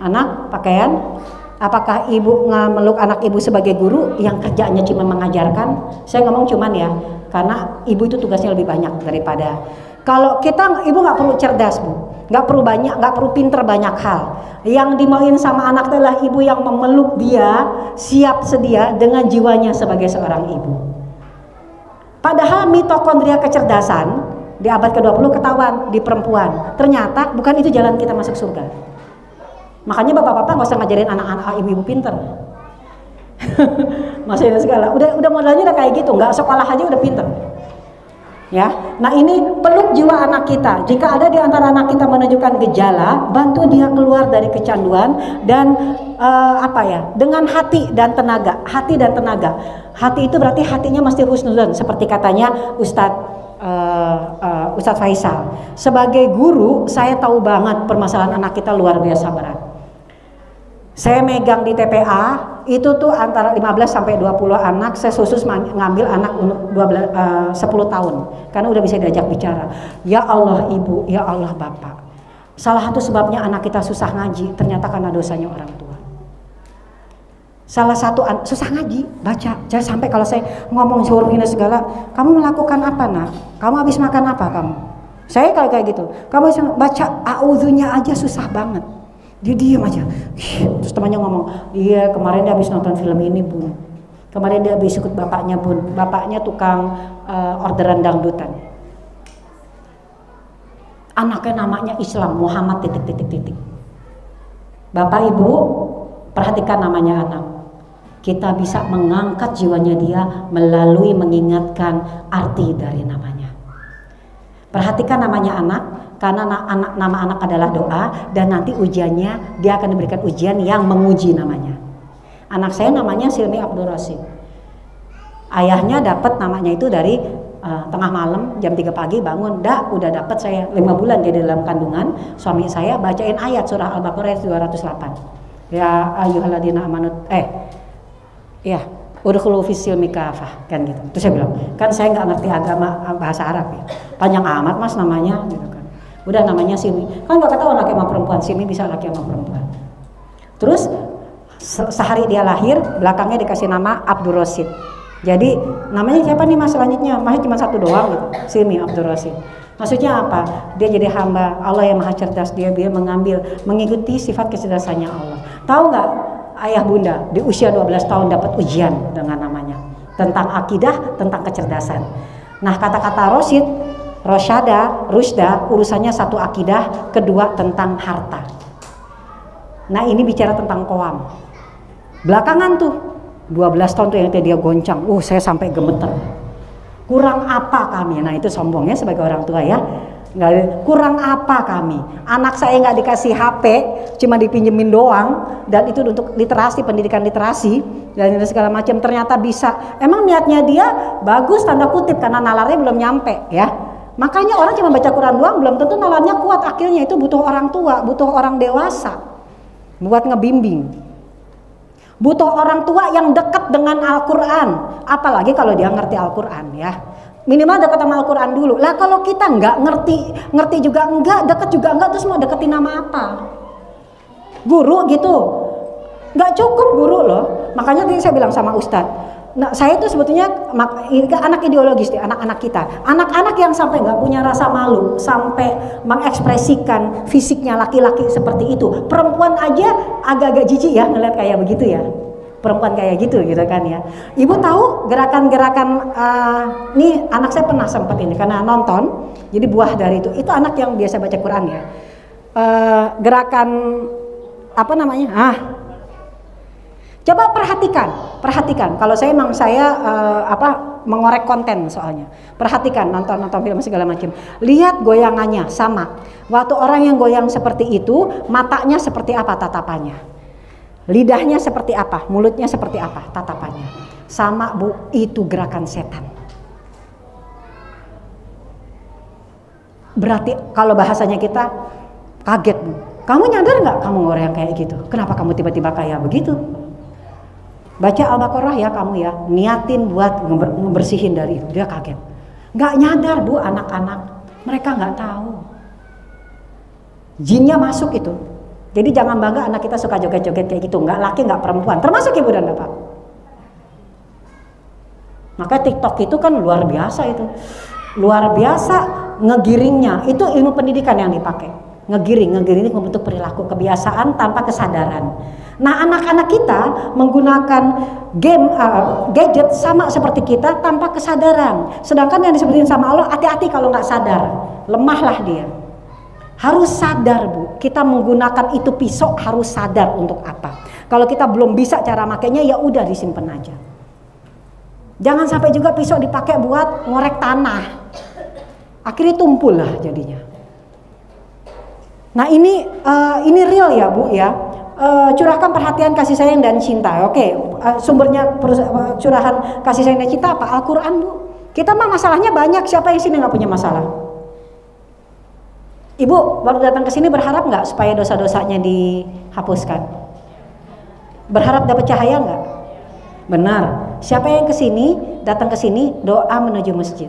anak, pakaian? Apakah ibu memeluk anak ibu sebagai guru yang kerjanya cuma mengajarkan? Saya ngomong cuman ya, karena ibu itu tugasnya lebih banyak daripada. Kalau kita, ibu nggak perlu cerdas Bu, nggak perlu banyak, nggak perlu pinter banyak hal. Yang dimauin sama anak adalah ibu yang memeluk dia, siap sedia dengan jiwanya sebagai seorang ibu. Padahal mitokondria kecerdasan di abad ke-20 ketahuan di perempuan. Ternyata bukan itu jalan kita masuk surga. Makanya bapak-bapak nggak usah ngajarin anak-anak ibu-ibu pinter. Maksudnya segala. Udah modalnya udah kayak gitu, nggak sekolah aja udah pinter. Ya, nah ini peluk jiwa anak kita. Jika ada di antara anak kita menunjukkan gejala, bantu dia keluar dari kecanduan dan dengan hati dan tenaga. Hati dan tenaga. Hati itu berarti hatinya mesti husnuzon, seperti katanya Ustadz Faisal. Sebagai guru, saya tahu banget permasalahan anak kita luar biasa berat. Saya megang di TPA itu tuh antara 15 sampai 20 anak. Saya khusus ngambil anak umur 10 tahun karena udah bisa diajak bicara. Ya Allah Ibu, ya Allah Bapak. Salah satu sebabnya anak kita susah ngaji ternyata karena dosanya orang tua. Salah satu susah ngaji, baca. Jangan sampai kalau saya ngomong suruh ini segala, kamu melakukan apa nak? Kamu habis makan apa kamu? Saya kalau kayak gitu, kamu baca a'udzunya aja susah banget. Dia diam aja. Terus temannya ngomong, iya kemarin dia habis nonton film ini bun. Kemarin dia habis ikut bapaknya bun. Bapaknya tukang orderan dangdutan. Anaknya namanya Islam, Muhammad ... Bapak Ibu, perhatikan namanya anak. Kita bisa mengangkat jiwanya dia melalui mengingatkan arti dari namanya. Perhatikan namanya anak. Karena nama anak adalah doa dan nanti ujiannya dia akan diberikan ujian yang menguji namanya. Anak saya namanya Silmi Abdul Rasid. Ayahnya dapat namanya itu dari tengah malam jam 3 pagi bangun, udah dapat saya 5 bulan dia dalam kandungan. Suami saya bacain ayat surah Al-Baqarah 208. Ya ayyuhalladzina amanu udkhulu fis silmi kafah kan gitu. Terus saya bilang, kan saya nggak ngerti agama bahasa Arab ya. Panjang amat Mas namanya gitu kan. Udah namanya Simi, kan gak ketahuan laki sama perempuan, Simi bisa laki sama perempuan. Terus sehari dia lahir, belakangnya dikasih nama Abdul Rasid. Jadi namanya siapa nih Mas selanjutnya? Masih cuma satu doang gitu, Simi Abdul Rasid. Maksudnya apa? Dia jadi hamba Allah yang maha cerdas, dia mengikuti sifat kecerdasannya Allah. Tahu nggak ayah bunda di usia 12 tahun dapat ujian dengan namanya tentang akidah, tentang kecerdasan. Nah kata-kata Rasid, Rusda, urusannya satu akidah, kedua tentang harta. Nah ini bicara tentang koam. Belakangan tuh 12 tahun tuh yang dia goncang, saya sampai gemeter. Kurang apa kami? Nah itu sombongnya sebagai orang tua ya. Kurang apa kami? Anak saya nggak dikasih HP, cuma dipinjemin doang, dan itu untuk literasi, pendidikan literasi dan segala macam. Ternyata bisa. Emang niatnya dia bagus tanda kutip karena nalarnya belum nyampe ya. Makanya orang cuma baca Quran doang belum tentu nalarnya kuat. Akhirnya itu butuh orang tua, butuh orang dewasa buat ngebimbing. Butuh orang tua yang dekat dengan Al-Quran. Apalagi kalau dia ngerti Al-Quran ya. Minimal dekat sama Al-Quran dulu. Lah kalau kita nggak ngerti juga enggak, dekat juga enggak, terus mau deketin nama apa? Guru gitu. Nggak cukup guru loh. Makanya tadi saya bilang sama Ustadz, nah saya itu sebetulnya anak ideologis deh, anak-anak kita. Anak-anak yang sampai nggak punya rasa malu, sampai mengekspresikan fisiknya laki-laki seperti itu. Perempuan aja agak-agak jijik ya ngeliat kayak begitu ya. Perempuan kayak gitu kan ya. Ibu tahu gerakan-gerakan nih anak saya pernah sempat ini karena nonton. Jadi buah dari itu anak yang biasa baca Quran ya. Gerakan apa namanya? Coba perhatikan. Kalau saya emang mengorek konten soalnya. Perhatikan nonton film segala macam. Lihat goyangannya sama. Waktu orang yang goyang seperti itu, matanya seperti apa tatapannya? Lidahnya seperti apa? Mulutnya seperti apa tatapannya? Sama Bu, itu gerakan setan. Berarti kalau bahasanya kita kaget Bu. Kamu nyadar nggak kamu goyang kayak gitu? Kenapa kamu tiba-tiba kayak begitu? Baca Al-Baqarah ya kamu ya, niatin buat ngebersihin dari itu. Dia kaget, nggak nyadar Bu, anak-anak mereka nggak tahu jinnya masuk itu. Jadi jangan bangga anak kita suka joget-joget kayak gitu, nggak laki nggak perempuan, termasuk ibu dan bapak. Maka TikTok itu kan luar biasa itu, luar biasa ngegiringnya. Itu ilmu pendidikan yang dipakai, Ngegiring ini membentuk perilaku, kebiasaan tanpa kesadaran. Nah, anak-anak kita menggunakan game, gadget sama seperti kita tanpa kesadaran. Sedangkan yang disebutin sama Allah, hati-hati kalau nggak sadar, lemahlah dia. Harus sadar, Bu. Kita menggunakan itu pisau harus sadar untuk apa. Kalau kita belum bisa cara makainya, ya udah disimpan aja. Jangan sampai juga pisau dipakai buat ngorek tanah. Akhirnya tumpul lah jadinya. Nah, ini real ya, Bu ya. Curahkan perhatian, kasih sayang dan cinta. Oke, sumbernya curahan kasih sayang dan cinta apa? Al-Qur'an, Bu. Kita mah masalahnya banyak. Siapa yang sini nggak punya masalah? Ibu baru datang ke sini berharap nggak supaya dosa-dosanya dihapuskan? Berharap dapat cahaya nggak? Benar. Siapa yang ke sini, datang ke sini doa menuju masjid?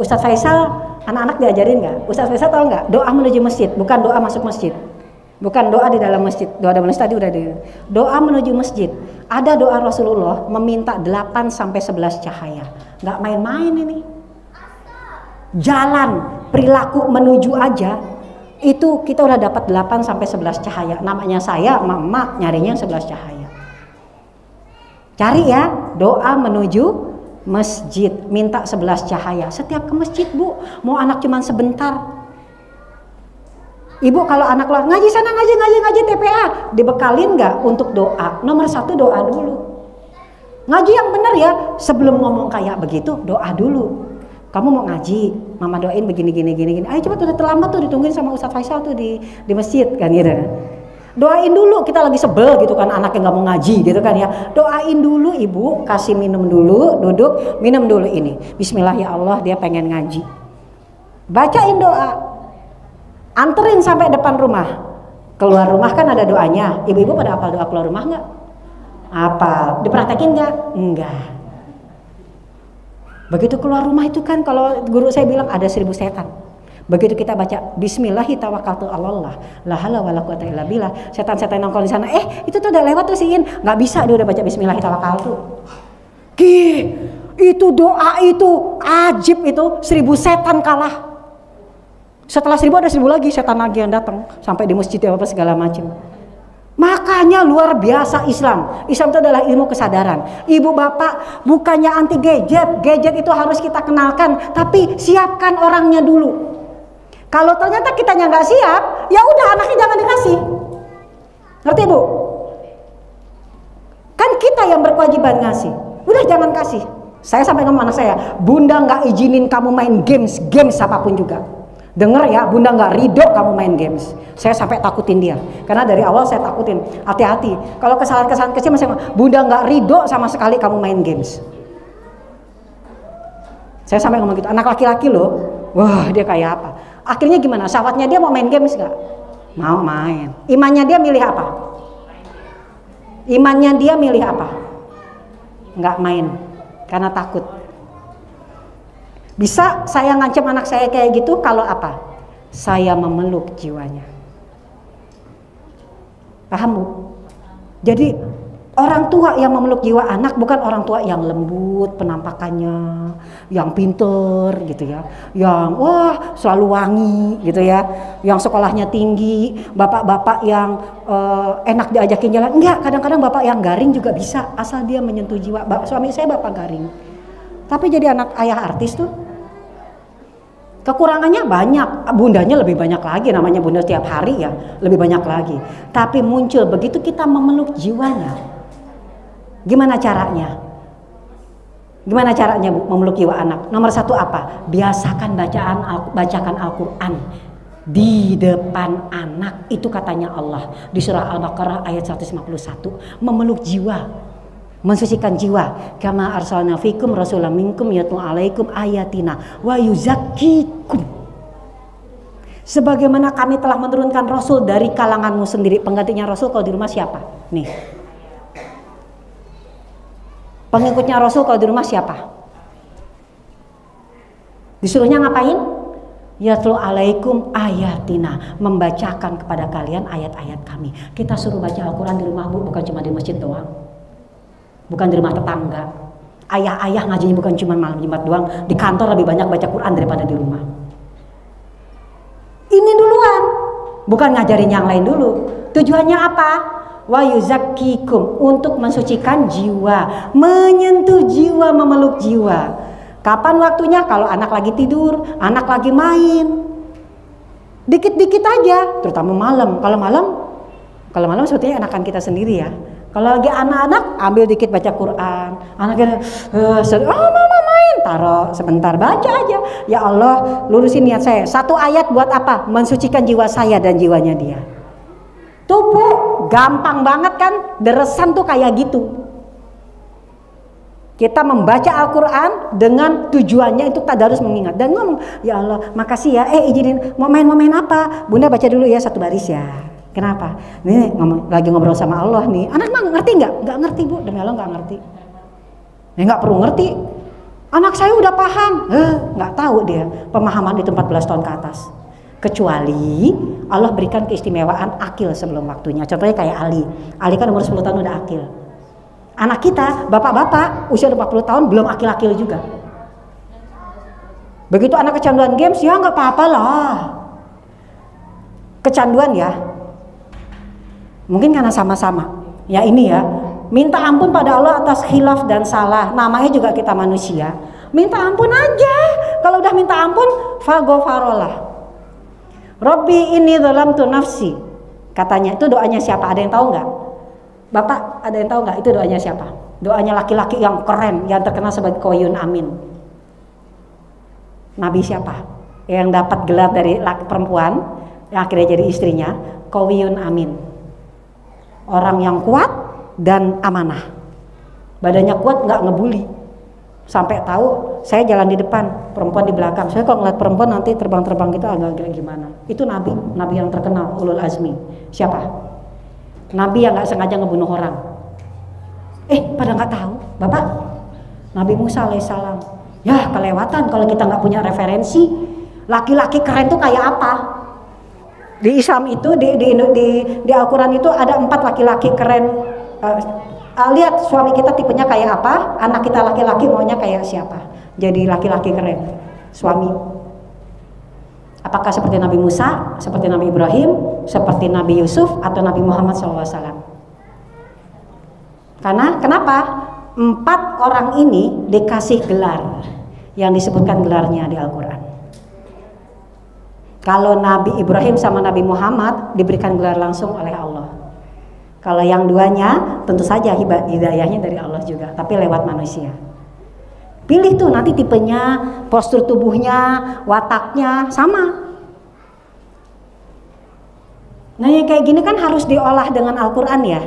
Ustadz Faisal, anak-anak diajarin nggak? Ustadz Faisal tahu nggak? Doa menuju masjid, bukan doa masuk masjid, bukan doa di dalam masjid. Doa di dalam masjid tadi udah ada. Doa menuju masjid. Ada doa Rasulullah meminta 8 sampai 11 cahaya. Nggak main-main ini. Jalan perilaku menuju aja itu kita udah dapat 8 sampai 11 cahaya. Namanya saya, emak nyarinya 11 cahaya. Cari ya, doa menuju masjid, minta 11 cahaya. Setiap ke masjid, Bu, mau anak cuman sebentar. Ibu kalau anak lo ngaji sana, ngaji TPA, dibekalin nggak untuk doa? Nomor 1 doa dulu. Ngaji yang benar ya, sebelum ngomong kayak begitu doa dulu. Kamu mau ngaji, mama doain begini. Ayo cepet, udah terlambat tuh, ditungguin sama Ustadz Faisal tuh di masjid kan gitu. Doain dulu, kita lagi sebel gitu kan, anaknya nggak mau ngaji gitu kan ya. Doain dulu ibu, kasih minum dulu, duduk, minum dulu ini. Bismillah ya Allah, dia pengen ngaji. Bacain doa, anterin sampai depan rumah. Keluar rumah kan ada doanya. Ibu-ibu pada hafal doa keluar rumah nggak? Hafal. Dipraktekin nggak? Enggak. Begitu keluar rumah itu kan, kalau guru saya bilang ada 1000 setan. Begitu kita baca Bismillahi tawakkaltu 'alallah la haula wala quwata illa billah, setan-setan nongkrong di sana, itu tuh udah lewat tuh siin, nggak bisa dia udah baca Bismillahi tawakkaltu. Itu doa itu ajib, itu 1000 setan kalah. Setelah 1000 ada 1000 lagi setan lagi yang datang sampai di masjid apa segala macam. Makanya luar biasa Islam. Islam itu adalah ilmu kesadaran. Ibu bapak bukannya anti gadget, gadget itu harus kita kenalkan, tapi siapkan orangnya dulu. Kalau ternyata kitanya nggak siap, ya udah anaknya jangan dikasih. Ngerti Bu? Kan kita yang berkewajiban ngasih. Udah jangan kasih. Saya sampai ngomong anak saya, Bunda nggak izinin kamu main games apapun juga. Dengar ya, Bunda nggak ridho kamu main games. Saya sampai takutin dia, karena dari awal saya takutin. Hati-hati, kalau kesalahan-kesalahan kecil masih Bunda nggak ridho sama sekali kamu main games. Saya sampai ngomong gitu, anak laki-laki loh, wah dia kayak apa? Akhirnya gimana? Syahwatnya dia mau main games nggak? Mau main. Imannya dia milih apa? Imannya dia milih apa? Nggak main, karena takut. Bisa saya ngancam anak saya kayak gitu kalau apa? Saya memeluk jiwanya. Paham Bu? Jadi orang tua yang memeluk jiwa anak bukan orang tua yang lembut penampakannya, yang pinter gitu ya, yang wah selalu wangi gitu ya, yang sekolahnya tinggi, bapak-bapak yang enak diajakin jalan. Enggak, kadang-kadang bapak yang garing juga bisa asal dia menyentuh jiwa. Suami saya bapak garing, tapi jadi anak ayah artis tuh kekurangannya banyak, bundanya lebih banyak lagi, namanya bunda setiap hari ya, lebih banyak lagi. Tapi muncul begitu kita memeluk jiwanya. Gimana caranya? Gimana caranya Bu memeluk jiwa anak? Nomor 1 apa? Biasakan bacakan Al-Quran di depan anak. Itu katanya Allah di surah Al-Baqarah ayat 151. Memeluk jiwa, mensucikan jiwa. Kama arsalna fikum rasulam minkum yatlu alaikum ayatina wa yuzakkikum. Sebagaimana kami telah menurunkan rasul dari kalanganmu sendiri. Penggantinya rasul kalau di rumah siapa? Nih. Pengikutnya rasul kalau di rumah siapa? Disuruhnya ngapain? Yatlu alaikum ayatina, membacakan kepada kalian ayat-ayat kami. Kita suruh baca Al-Quran di rumah Bu, bukan cuma di masjid doang, bukan di rumah tetangga. Ayah-ayah ngajinya bukan cuma malam Jumat doang, di kantor lebih banyak baca Quran daripada di rumah. Ini Bukan ngajarin yang lain dulu. Tujuannya apa? Wa yuzakkikum, untuk mensucikan jiwa, menyentuh jiwa, memeluk jiwa. Kapan waktunya? Kalau anak lagi tidur, anak lagi main. Dikit-dikit aja, terutama malam. Kalau malam sebetulnya enakan kita sendiri ya. Kalau lagi anak-anak, ambil dikit baca Quran. Anaknya, mama main, taruh sebentar, baca aja. Ya Allah, lurusin niat saya. Satu ayat buat apa? Mensucikan jiwa saya dan jiwanya dia. Tuh Bu, gampang banget kan? Deresan tuh kayak gitu. Kita membaca Al-Quran dengan tujuannya itu tadarus mengingat. Dan ngomong, ya Allah makasih ya, izinin mau main apa? Bunda baca dulu ya satu baris ya. Kenapa? Nih lagi ngobrol sama Allah nih. Anak mah ngerti nggak? Nggak ngerti Bu, demi Allah nggak ngerti. Ya nggak perlu ngerti. Anak saya udah paham. Nggak tahu dia pemahaman itu 14 tahun ke atas. Kecuali Allah berikan keistimewaan akil sebelum waktunya. Contohnya kayak Ali. Ali kan umur 10 tahun udah akil. Anak kita, bapak-bapak usia 40 tahun belum akil-akil juga. Begitu anak kecanduan games, ya nggak apa-apa lah. Kecanduan ya. Mungkin karena sama-sama. Ya ini ya, minta ampun pada Allah atas khilaf dan salah. Namanya juga kita manusia. Minta ampun aja. Kalau udah minta ampun, fagofarolah. Robbi ini dzalamtu nafsi. Katanya itu doanya siapa? Ada yang tahu nggak? Bapak, ada yang tahu nggak itu doanya siapa? Doanya laki-laki yang keren, yang terkenal sebagai Qawiyyun Amin. Nabi siapa? Yang dapat gelar dari perempuan, yang akhirnya jadi istrinya, Qawiyyun Amin. Orang yang kuat dan amanah. Badannya kuat, nggak ngebully. Sampai tahu, saya jalan di depan, perempuan di belakang. Saya kalau ngeliat perempuan nanti terbang-terbang gitu agak-agak gimana. Itu Nabi, Nabi yang terkenal, Ulul Azmi. Siapa? Nabi yang nggak sengaja ngebunuh orang. Pada nggak tahu, Bapak. Nabi Musa alaihissalam. Ya kelewatan kalau kita nggak punya referensi. Laki-laki keren tuh kayak apa? Di Islam itu di Al-Quran itu ada 4 laki-laki keren. Lihat suami kita tipenya kayak apa, anak kita laki-laki maunya kayak siapa. Jadi laki-laki keren, suami. Apakah seperti Nabi Musa, seperti Nabi Ibrahim, seperti Nabi Yusuf, atau Nabi Muhammad SAW? Karena kenapa? 4 orang ini dikasih gelar yang disebutkan gelarnya di Al-Quran. Kalau Nabi Ibrahim sama Nabi Muhammad diberikan gelar langsung oleh Allah. Kalau yang duanya tentu saja hidayahnya dari Allah juga, tapi lewat manusia. Pilih tuh nanti tipenya, postur tubuhnya, wataknya sama. Nah yang kayak gini kan harus diolah dengan Al-Quran ya.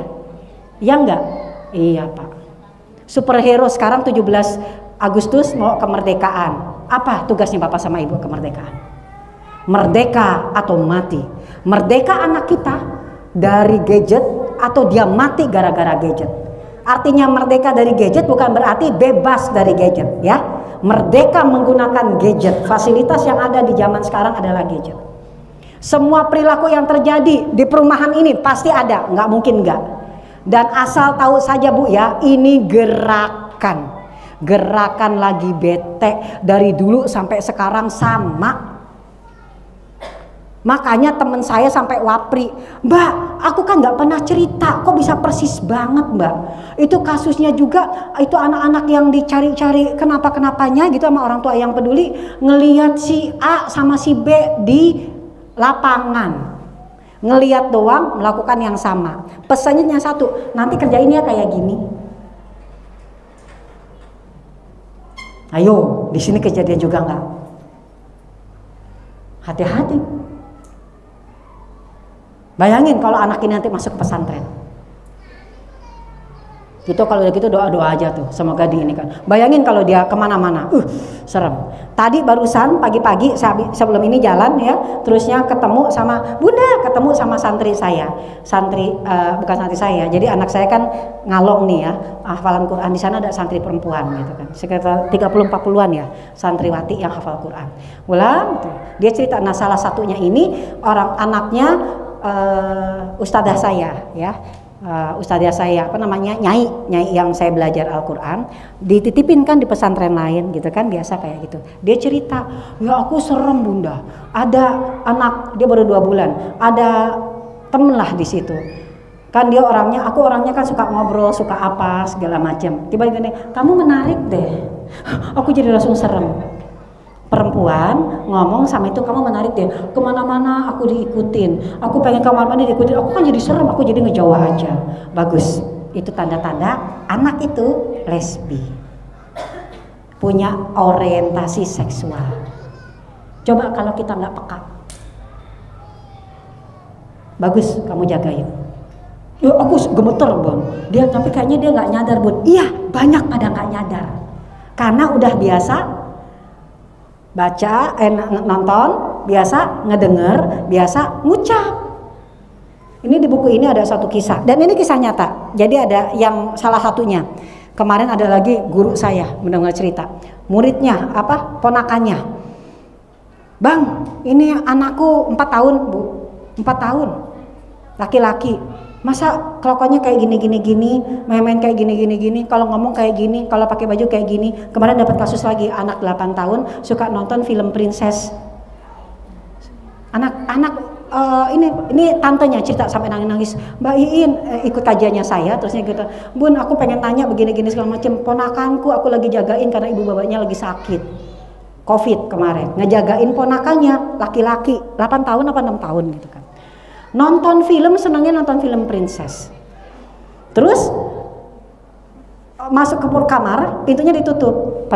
Ya enggak? Iya Pak. Superhero sekarang 17 Agustus mau kemerdekaan. Apa tugasnya Bapak sama Ibu kemerdekaan? Merdeka atau mati. Merdeka anak kita dari gadget atau dia mati gara-gara gadget. Artinya merdeka dari gadget bukan berarti bebas dari gadget ya. Merdeka menggunakan gadget. Fasilitas yang ada di zaman sekarang adalah gadget. Semua perilaku yang terjadi di perumahan ini pasti ada, nggak mungkin nggak. Dan asal tahu saja Bu ya, ini gerakan. Gerakan lagi bete dari dulu sampai sekarang sama. Makanya temen saya sampai wapri, Mbak, aku kan nggak pernah cerita, kok bisa persis banget Mbak. Itu kasusnya juga, itu anak-anak yang dicari-cari kenapa-kenapanya gitu sama orang tua yang peduli, ngelihat si A sama si B di lapangan, ngelihat doang melakukan yang sama. Pesannya satu, nanti kerjainnya kayak gini. Ayo, di sini kejadian juga nggak? Hati-hati. Bayangin kalau anak ini nanti masuk pesantren. Itu kalau udah gitu doa-doa aja tuh, semoga diinikan. Bayangin kalau dia kemana-mana, serem. Tadi barusan pagi-pagi sebelum ini jalan ya, terusnya ketemu sama Bunda, ketemu sama santri saya, bukan santri saya. Jadi anak saya kan ngalong nih ya, hafalan Quran. Di sana ada santri perempuan gitu kan, sekitar 30-40an ya, santriwati yang hafal Quran. Ulang, dia cerita, nah salah satunya ini orang anaknya ustadzah saya ya. ustadzah saya nyai yang saya belajar Al-Quran, dititipin kan di pesantren lain gitu kan, biasa kayak gitu. Dia cerita, ya aku serem bunda, ada anak dia baru 2 bulan, ada temen lah di situ kan, dia aku orangnya kan suka ngobrol, suka apa segala macam, tiba-tiba nih, kamu menarik deh. Aku jadi langsung serem. Perempuan ngomong sama itu, kamu menarik deh, kemana-mana aku diikutin, aku pengen kemana-mana diikutin, aku kan jadi serem, aku jadi ngejauh aja. Bagus, itu tanda-tanda anak itu lesbi, punya orientasi seksual. Coba kalau kita nggak peka, bagus kamu jagain. Ya aku gemeter bun, dia tapi kayaknya dia nggak nyadar bun. Iya, banyak pada nggak nyadar, karena udah biasa baca, nonton, biasa ngedenger, biasa ngucap. Ini di buku ini ada satu kisah, dan ini kisah nyata. Jadi ada yang salah satunya, kemarin ada lagi guru saya mendengar cerita, muridnya ponakannya, bang ini anakku 4 tahun bu, 4 tahun, laki-laki, masa kelakuannya kayak gini, main-main kayak gini, kalau ngomong kayak gini, kalau pakai baju kayak gini. Kemarin dapat kasus lagi, anak 8 tahun suka nonton film princess. Anak ini tantenya cerita sampai nangis, Mbak Iin ikut kajiannya saya, terusnya gitu, bun aku pengen tanya begini segala macam, ponakanku aku lagi jagain karena ibu bapaknya lagi sakit COVID kemarin, ngejagain ponakannya laki-laki 8 tahun apa 6 tahun gitu kan. Nonton film, senangnya nonton film princess. Terus masuk ke kamar, pintunya ditutup.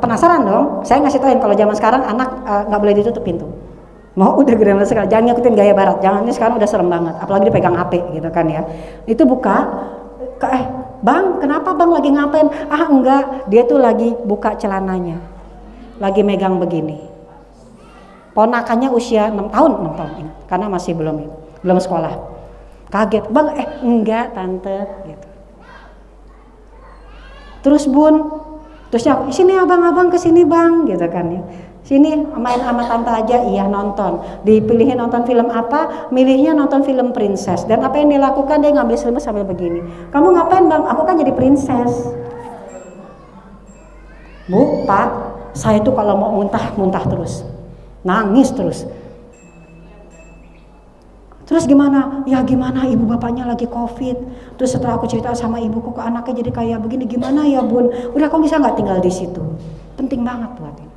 Penasaran dong, saya ngasih tauin kalau zaman sekarang anak nggak boleh ditutup pintu. Mau udah gede sekali, jangan ngikutin gaya barat, jangan, ini sekarang udah serem banget, apalagi dipegang HP gitu kan ya. Itu buka, bang kenapa bang lagi ngapain? Ah enggak, dia tuh lagi buka celananya, lagi megang begini. Ponakannya usia 6 tahun ingat, karena masih belum sekolah. Kaget, bang enggak tante gitu. Terus bun, terusnya sini abang kesini bang gitu kan ya. Sini main sama tante aja, iya nonton. Dipilihin nonton film apa, milihnya nonton film princess. Dan apa yang dia lakukan, dia ngambil selimut sambil begini. Kamu ngapain bang? Aku kan jadi princess. Bu, pak, saya tuh kalau mau muntah terus, nangis terus. Terus gimana? Ya gimana, ibu bapaknya lagi COVID. Terus setelah aku cerita sama ibuku, kok anaknya jadi kayak begini, gimana ya bun? Udah kamu bisa nggak tinggal di situ? Penting banget buat ini.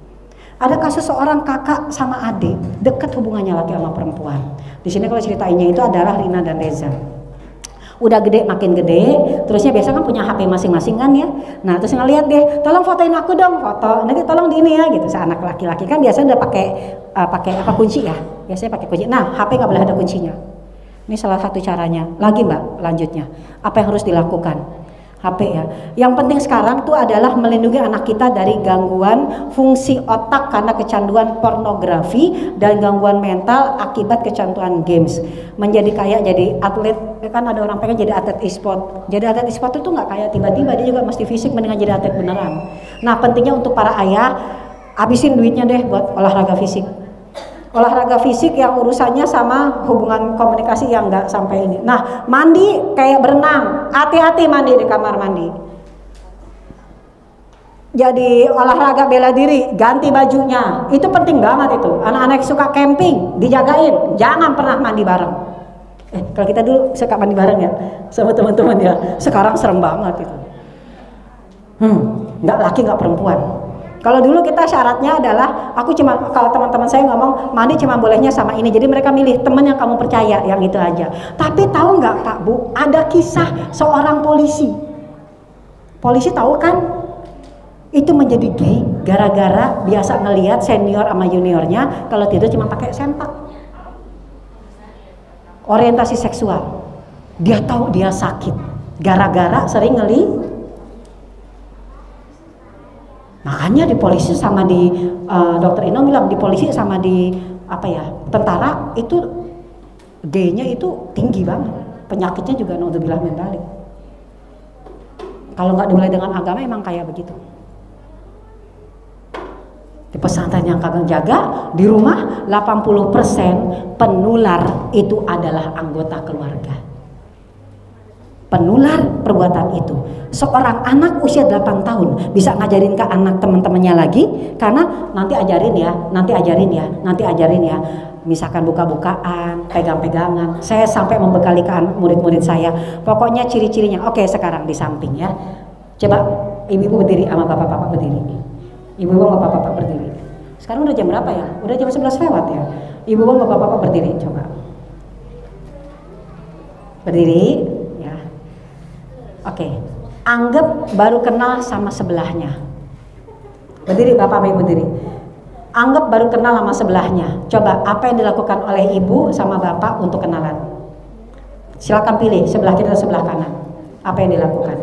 Ada kasus seorang kakak sama adik, dekat hubungannya laki sama perempuan. Di sini kalau ceritainnya itu adalah Rina dan Reza. Udah gede, makin gede, terusnya biasa kan punya HP masing-masing kan ya. Nah terus ngeliat deh, tolong fotoin aku dong, foto. Nanti tolong di ini ya gitu. Seanak laki-laki kan biasanya udah pakai kunci ya. Biasanya pakai kunci. Nah HP nggak boleh ada kuncinya. Ini salah satu caranya. Lagi mbak, lanjutnya. Apa yang harus dilakukan? HP ya. Yang penting sekarang tuh adalah melindungi anak kita dari gangguan fungsi otak karena kecanduan pornografi dan gangguan mental akibat kecanduan games. Menjadi kayak jadi atlet, kan ada orang pengen jadi atlet e-sport. Jadi atlet e-sport itu nggak kayak tiba-tiba, dia juga mesti fisik mendingan jadi atlet beneran. Nah pentingnya untuk para ayah, habisin duitnya deh buat olahraga fisik. Olahraga fisik yang urusannya sama hubungan komunikasi yang nggak sampai ini. Nah mandi kayak berenang, hati-hati mandi di kamar mandi. Jadi olahraga bela diri, ganti bajunya, itu penting banget itu. Anak-anak suka camping, dijagain, jangan pernah mandi bareng. Kalau kita dulu suka mandi bareng ya sama teman-teman ya, sekarang serem banget itu. Nggak laki nggak perempuan. Kalau dulu kita syaratnya adalah kalau teman-teman saya ngomong mandi cuma bolehnya sama ini, jadi mereka milih teman yang kamu percaya, yang itu aja. Tapi tahu nggak Pak Bu, ada kisah seorang polisi tahu kan, itu menjadi gay gara-gara biasa ngelihat senior sama juniornya kalau tidur cuma pakai sempak. Orientasi seksual, dia tahu dia sakit gara-gara sering makanya di polisi sama di dokter Ino bilang di polisi sama di tentara itu gay-nya itu tinggi banget, penyakitnya juga naudzubillah min dzalik. Kalau nggak dimulai dengan agama emang kayak begitu. Di pesantren yang kagak jaga, di rumah 80% penular itu adalah anggota keluarga. penular perbuatan itu. Seorang anak usia 8 tahun bisa ngajarin ke anak teman-temannya lagi, karena nanti ajarin ya, nanti ajarin ya, nanti ajarin ya. Misalkan buka-bukaan, pegang-pegangan. Saya sampai membekali ke murid-murid saya, pokoknya ciri-cirinya. Oke, sekarang di samping ya. Coba ibu-ibu berdiri sama bapak-bapak berdiri. Ibu-ibu sama bapak-bapak berdiri. Sekarang udah jam berapa ya? Udah jam 11 lewat ya. Ibu-ibu sama bapak-bapak berdiri, coba. Berdiri ya. Oke. Anggap baru kenal sama sebelahnya. Berdiri bapak ibu berdiri. Anggap baru kenal sama sebelahnya. Coba apa yang dilakukan oleh ibu sama bapak untuk kenalan? Silakan pilih sebelah kiri atau sebelah kanan. Apa yang dilakukan?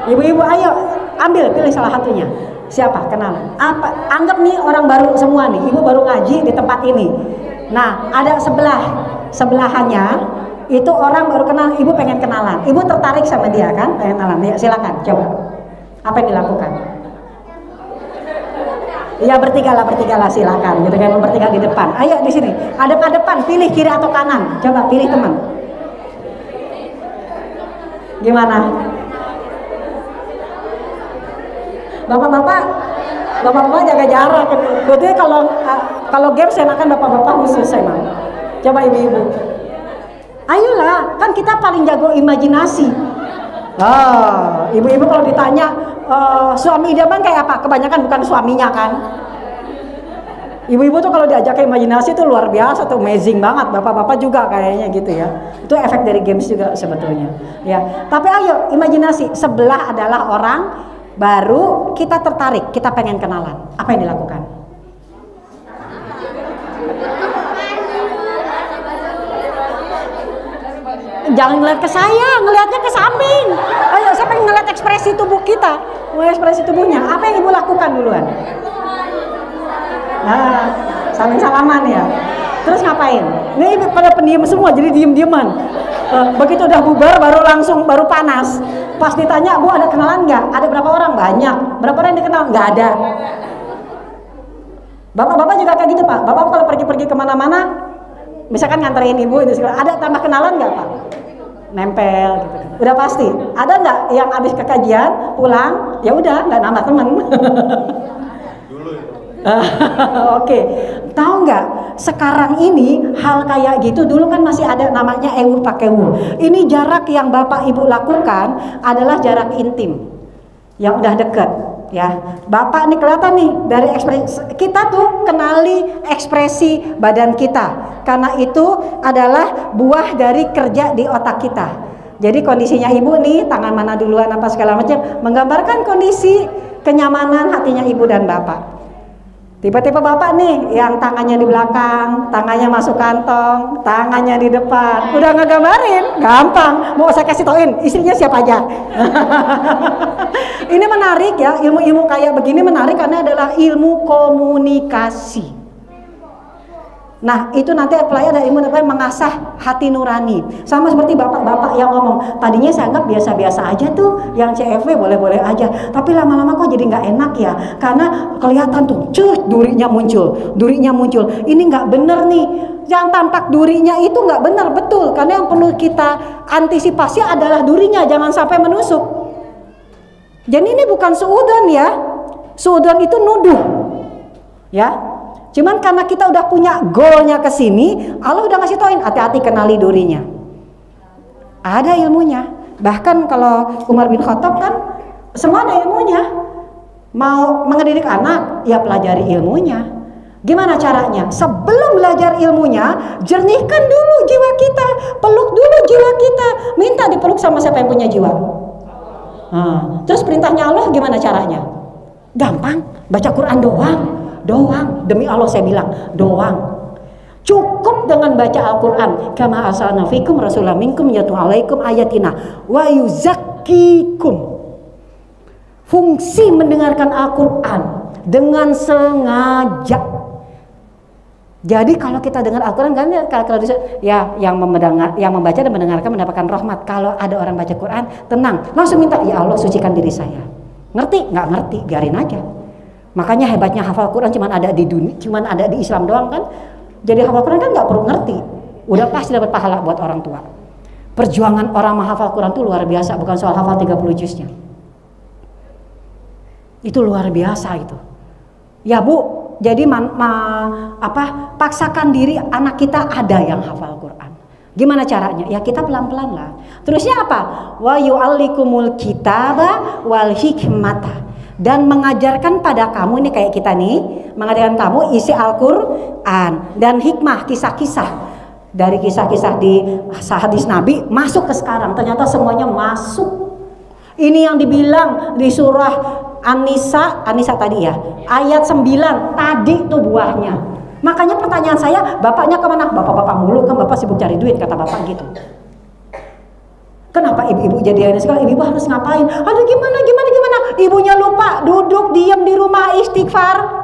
Ibu-ibu ayo ambil, pilih salah satunya. Siapa? Kenalan. Apa? Anggap nih orang baru semua nih. Ibu baru ngaji di tempat ini. Nah, ada sebelahannya itu orang baru kenal, ibu pengen kenalan. Ibu tertarik sama dia kan? Pengen kenalan. Ya, silakan coba. Apa yang dilakukan? Ya bertiga lah silakan. Gitu kan, bertiga di depan. Ayo di sini. Ada depan, pilih kiri atau kanan. Coba pilih teman. Gimana? Bapak-bapak jaga jarak. Jadi kalau game saya makan bapak-bapak khusus saya mau. Coba ibu-ibu. Ayolah, kan kita paling jago imajinasi. Ibu-ibu kalau ditanya suami idaman kayak apa? Kebanyakan bukan suaminya kan. Ibu-ibu tuh kalau diajak ke imajinasi tuh luar biasa tuh, amazing banget. Bapak-bapak juga kayaknya gitu ya. Itu efek dari games juga sebetulnya. Ya, tapi ayo imajinasi, sebelah adalah orang baru, kita tertarik, kita pengen kenalan. Apa yang dilakukan? Jangan ngeliat ke saya, ngeliatnya ke samping. Ayo, saya pengen ngeliat ekspresi tubuh kita, ekspresi tubuhnya. Apa yang ibu lakukan duluan? Nah, saling salaman ya. Terus ngapain? Ini pada pendiam semua, jadi diem-dieman. Begitu udah bubar, baru panas. Pas ditanya, Bu ada kenalan nggak? Ada berapa orang? Banyak. Berapa orang yang dikenal? Nggak ada. Bapak-bapak juga kayak gitu Pak. Bapak kalau pergi-pergi kemana-mana, misalkan nganterin ibu, ada tambah kenalan nggak Pak? Nempel gitu. Udah pasti. Ada nggak yang habis ke kajian pulang? Ya udah nggak nambah temen. Oke, tahu nggak? Sekarang ini hal kayak gitu dulu kan masih ada namanya ewu pakai wu. Ini jarak yang bapak ibu lakukan adalah jarak intim, yang udah deket. Ya, bapak nih kelihatan nih dari ekspresi kita tuh kenali ekspresi badan kita, karena itu adalah buah dari kerja di otak kita. Jadi kondisinya ibu nih, tangan mana duluan apa segala macam, menggambarkan kondisi kenyamanan hatinya ibu dan bapak. Tiba-tiba bapak nih yang tangannya di belakang, tangannya masuk kantong, tangannya di depan, udah ngegambarin, gampang. Mau saya kasih tauin istrinya siapa aja. Ini menarik ya, ilmu-ilmu kayak begini menarik karena adalah ilmu komunikasi. Nah itu nanti apply ada ilmu namanya mengasah hati nurani. Sama seperti bapak-bapak yang ngomong, tadinya saya anggap biasa-biasa aja tuh, yang CFW boleh-boleh aja, tapi lama-lama kok jadi nggak enak ya, karena kelihatan tuh, durinya muncul. Ini nggak bener nih, yang tampak durinya itu nggak benar, betul, karena yang perlu kita antisipasi adalah durinya, jangan sampai menusuk. Jadi ini bukan suudon ya, suudon itu nuduh, ya. Cuman karena kita udah punya goalnya ke sini, Allah udah ngasih tauin, hati-hati kenali durinya. Ada ilmunya. Bahkan kalau Umar bin Khattab kan semua ada ilmunya. Mau mengedidik anak, ya pelajari ilmunya. Gimana caranya? Sebelum belajar ilmunya, jernihkan dulu jiwa kita, peluk dulu jiwa kita. Minta dipeluk sama siapa yang punya jiwa. Terus perintahnya Allah gimana caranya? Gampang, baca Quran doang. Demi Allah saya bilang doang. Cukup dengan baca Al-Quran. Kama arsalna fikum rasulan minkum yatlu alaikum ayatina wa yuzakkikum. Fungsi mendengarkan Al-Quran dengan sengaja. Jadi kalau kita dengar Al-Quran kan kalau ya yang membaca dan mendengarkan mendapatkan rahmat. Kalau ada orang baca Quran, tenang, langsung minta, ya Allah sucikan diri saya. Ngerti? Nggak ngerti, biarin aja. Makanya hebatnya hafal Quran cuman ada di dunia, cuman ada di Islam doang kan. Jadi hafal Quran kan nggak perlu ngerti, udah pasti dapat pahala buat orang tua. Perjuangan orang menghafal Quran itu luar biasa, bukan soal hafal 30 juznya. Itu luar biasa itu. Ya Bu, jadi paksakan diri anak kita ada yang hafal Quran. Gimana caranya? Ya kita pelan-pelan lah. Terusnya apa? Wa yu'allikumul kitaba wal hikmata, dan mengajarkan pada kamu, ini kayak kita nih, mengajarkan kamu isi Al-Quran dan hikmah, kisah-kisah. Dari kisah-kisah di hadis Nabi masuk ke sekarang, ternyata semuanya masuk. Ini yang dibilang di surah An-Nisa tadi ya, ayat 9 tadi tuh buahnya. Makanya pertanyaan saya, bapaknya kemana? Bapak-bapak mulu kan, bapak sibuk cari duit, kata bapak gitu. Kenapa ibu-ibu jadi ini sekarang? Ibu harus ngapain? Aduh gimana? Ibunya lupa duduk diam di rumah istighfar.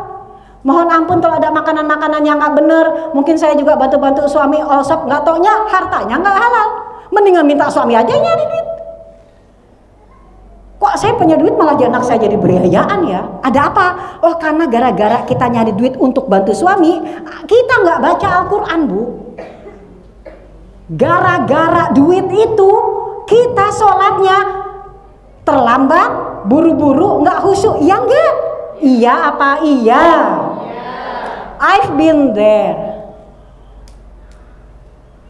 Mohon ampun kalau ada makanan-makanan yang nggak bener. Mungkin saya juga bantu-bantu suami olsop, nggak taunya hartanya nggak halal. Mendingan minta suami aja nyari duit. Kok saya punya duit malah anak saya jadi beriayaan ya? Ada apa? Oh karena gara-gara kita nyari duit untuk bantu suami, kita nggak baca Al-Quran Bu. Gara-gara duit itu kita sholatnya terlambat, buru-buru, nggak khusyuk, ya enggak? Iya apa iya? I've been there.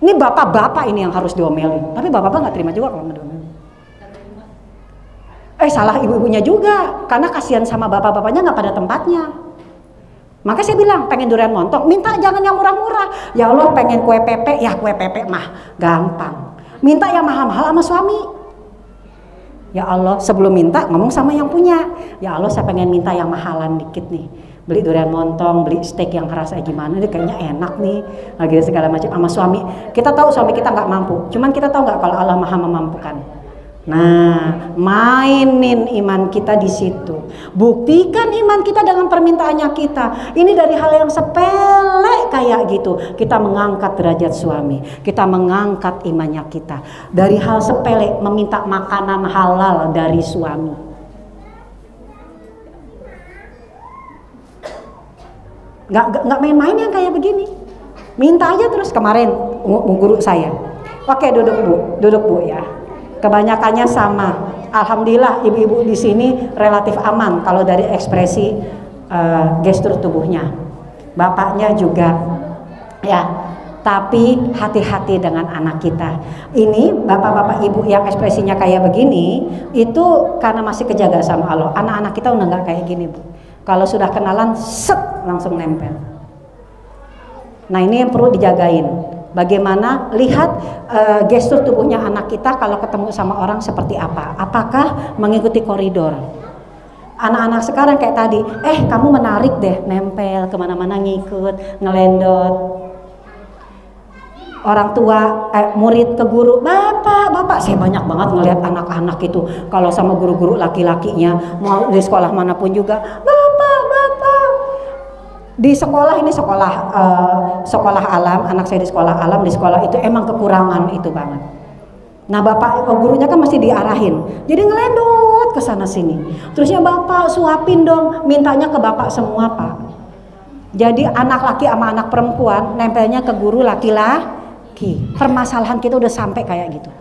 Ini bapak-bapak ini yang harus diomelin, tapi bapak-bapak nggak terima juga kalau diomelin. Salah ibu-ibunya juga, karena kasihan sama bapak-bapaknya nggak pada tempatnya. Maka saya bilang pengen durian montong, minta jangan yang murah-murah. Ya Allah pengen kue pepe, ya kue pepe mah gampang. Minta yang mahal-mahal sama suami. Ya Allah sebelum minta ngomong sama yang punya. Ya Allah saya pengen minta yang mahalan dikit nih. Beli durian montong, beli steak yang rasa gimana, ini kayaknya enak nih. Lagi segala macam sama suami. Kita tahu suami kita nggak mampu, cuman kita tahu nggak kalau Allah Maha memampukan. Nah, mainin iman kita di situ. Buktikan iman kita dengan permintaannya kita. Ini dari hal yang sepele kayak gitu. Kita mengangkat derajat suami, kita mengangkat imannya kita. Dari hal sepele meminta makanan halal dari suami. Nggak main-main yang kayak begini. Minta aja terus. Kemarin guru saya. Oke, duduk bu ya. Kebanyakannya sama. Alhamdulillah ibu-ibu di sini relatif aman kalau dari ekspresi gestur tubuhnya. Bapaknya juga ya. Tapi hati-hati dengan anak kita. Ini bapak-bapak ibu yang ekspresinya kayak begini, itu karena masih kejaga sama Allah. Anak-anak kita udah nggak kayak gini Bu. Kalau sudah kenalan, set langsung nempel. Nah ini yang perlu dijagain. Bagaimana lihat gestur tubuhnya anak kita kalau ketemu sama orang seperti apa? Apakah mengikuti koridor? Anak-anak sekarang kayak tadi, kamu menarik deh, nempel kemana-mana ngikut, ngelendot. Orang tua, murid ke guru, bapak, saya banyak banget ngelihat anak-anak itu kalau sama guru-guru laki-lakinya, mau di sekolah manapun juga, bapak. Di sekolah ini sekolah alam, anak saya di sekolah alam, di sekolah itu emang kekurangan itu banget. Nah bapak gurunya kan masih diarahin, jadi ngelendot ke sana sini. Terusnya bapak suapin dong, mintanya ke bapak semua Pak. Jadi anak laki sama anak perempuan nempelnya ke guru laki-laki. Permasalahan kita udah sampai kayak gitu.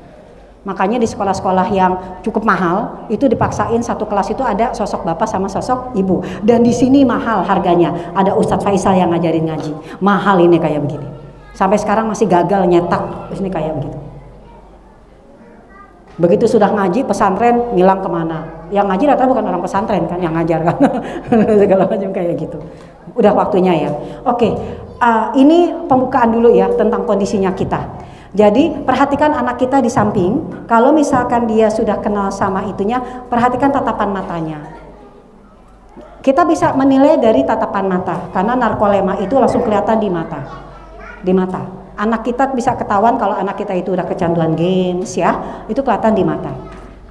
Makanya di sekolah-sekolah yang cukup mahal itu dipaksain satu kelas itu ada sosok bapak sama sosok ibu. Dan di sini mahal harganya. Ada Ustadz Faisal yang ngajarin ngaji. Mahal ini kayak begini. Sampai sekarang masih gagal nyetak. Terus ini kayak begitu. Begitu sudah ngaji pesantren ngilang kemana? Yang ngaji rata bukan orang pesantren kan yang ngajar kan. Segala macam kayak gitu. Udah waktunya ya. Oke, ini pembukaan dulu ya tentang kondisinya kita. Jadi perhatikan anak kita di samping. Kalau misalkan dia sudah kenal sama itunya, perhatikan tatapan matanya. Kita bisa menilai dari tatapan mata, karena narkolema itu langsung kelihatan di mata. Di mata. Anak kita bisa ketahuan kalau anak kita itu udah kecanduan games ya, itu kelihatan di mata.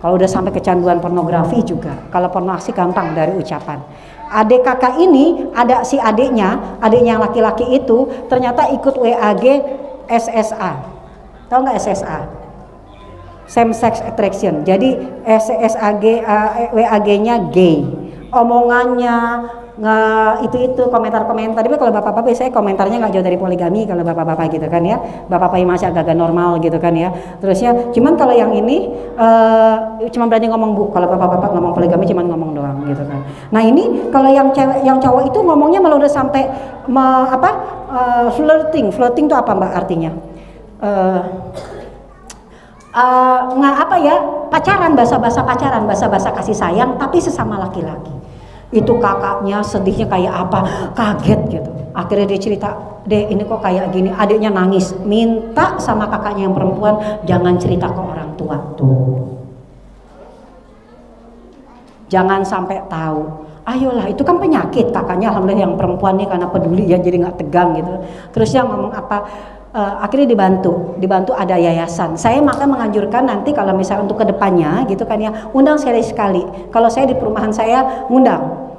Kalau udah sampai kecanduan pornografi juga. Kalau pornografi gampang dari ucapan. Adik kakak ini ada si adiknya yang laki-laki itu ternyata ikut WAG SSA. Tahu nggak SSA? Same sex attraction. Jadi WAG-nya gay. Omongannya, itu komentar-komentar. Tapi kalau bapak-bapak biasanya komentarnya nggak jauh dari poligami kalau bapak-bapak gitu kan ya. Bapak-bapak yang masih agak-agak normal gitu kan ya. Terusnya cuman kalau yang ini cuma berani ngomong bu. Kalau bapak-bapak ngomong poligami cuma ngomong doang gitu kan. Nah ini kalau yang cewek, yang cowok itu ngomongnya malah udah sampai flirting. Flirting itu apa mbak artinya? Pacaran, bahasa-bahasa pacaran, bahasa-bahasa kasih sayang tapi sesama laki-laki. Itu kakaknya sedihnya kayak apa, kaget gitu. Akhirnya dia cerita, "Dek, ini kok kayak gini." Adiknya nangis, minta sama kakaknya yang perempuan jangan cerita ke orang tua tuh. Jangan sampai tahu. Ayolah, itu kan penyakit. Kakaknya alhamdulillah yang perempuan nih karena peduli ya jadi nggak tegang gitu. Terus yang ngomong apa? Akhirnya dibantu ada yayasan. Saya maka menganjurkan nanti kalau misalnya untuk kedepannya gitu kan ya, undang sekali. Kalau saya di perumahan saya ngundang,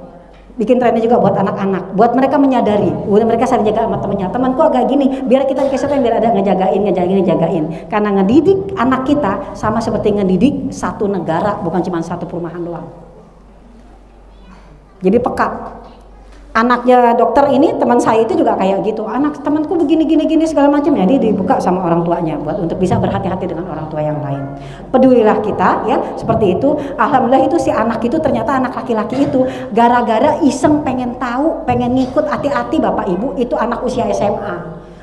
bikin trennya juga buat anak-anak, buat mereka menyadari, buat mereka saling jaga sama temennya. Temanku agak gini, biar kita dikasih tahu biar ada ngejagain. Karena ngedidik anak kita sama seperti ngedidik satu negara, bukan cuma satu perumahan doang. Jadi peka. Anaknya dokter ini teman saya itu juga kayak gitu, anak temanku begini segala macam ya, dia dibuka sama orang tuanya buat untuk bisa berhati-hati dengan orang tua yang lain. Pedulilah kita ya seperti itu. Alhamdulillah itu si anak itu ternyata anak laki-laki itu gara-gara iseng pengen tahu, pengen ngikut hati-hati bapak ibu itu anak usia SMA.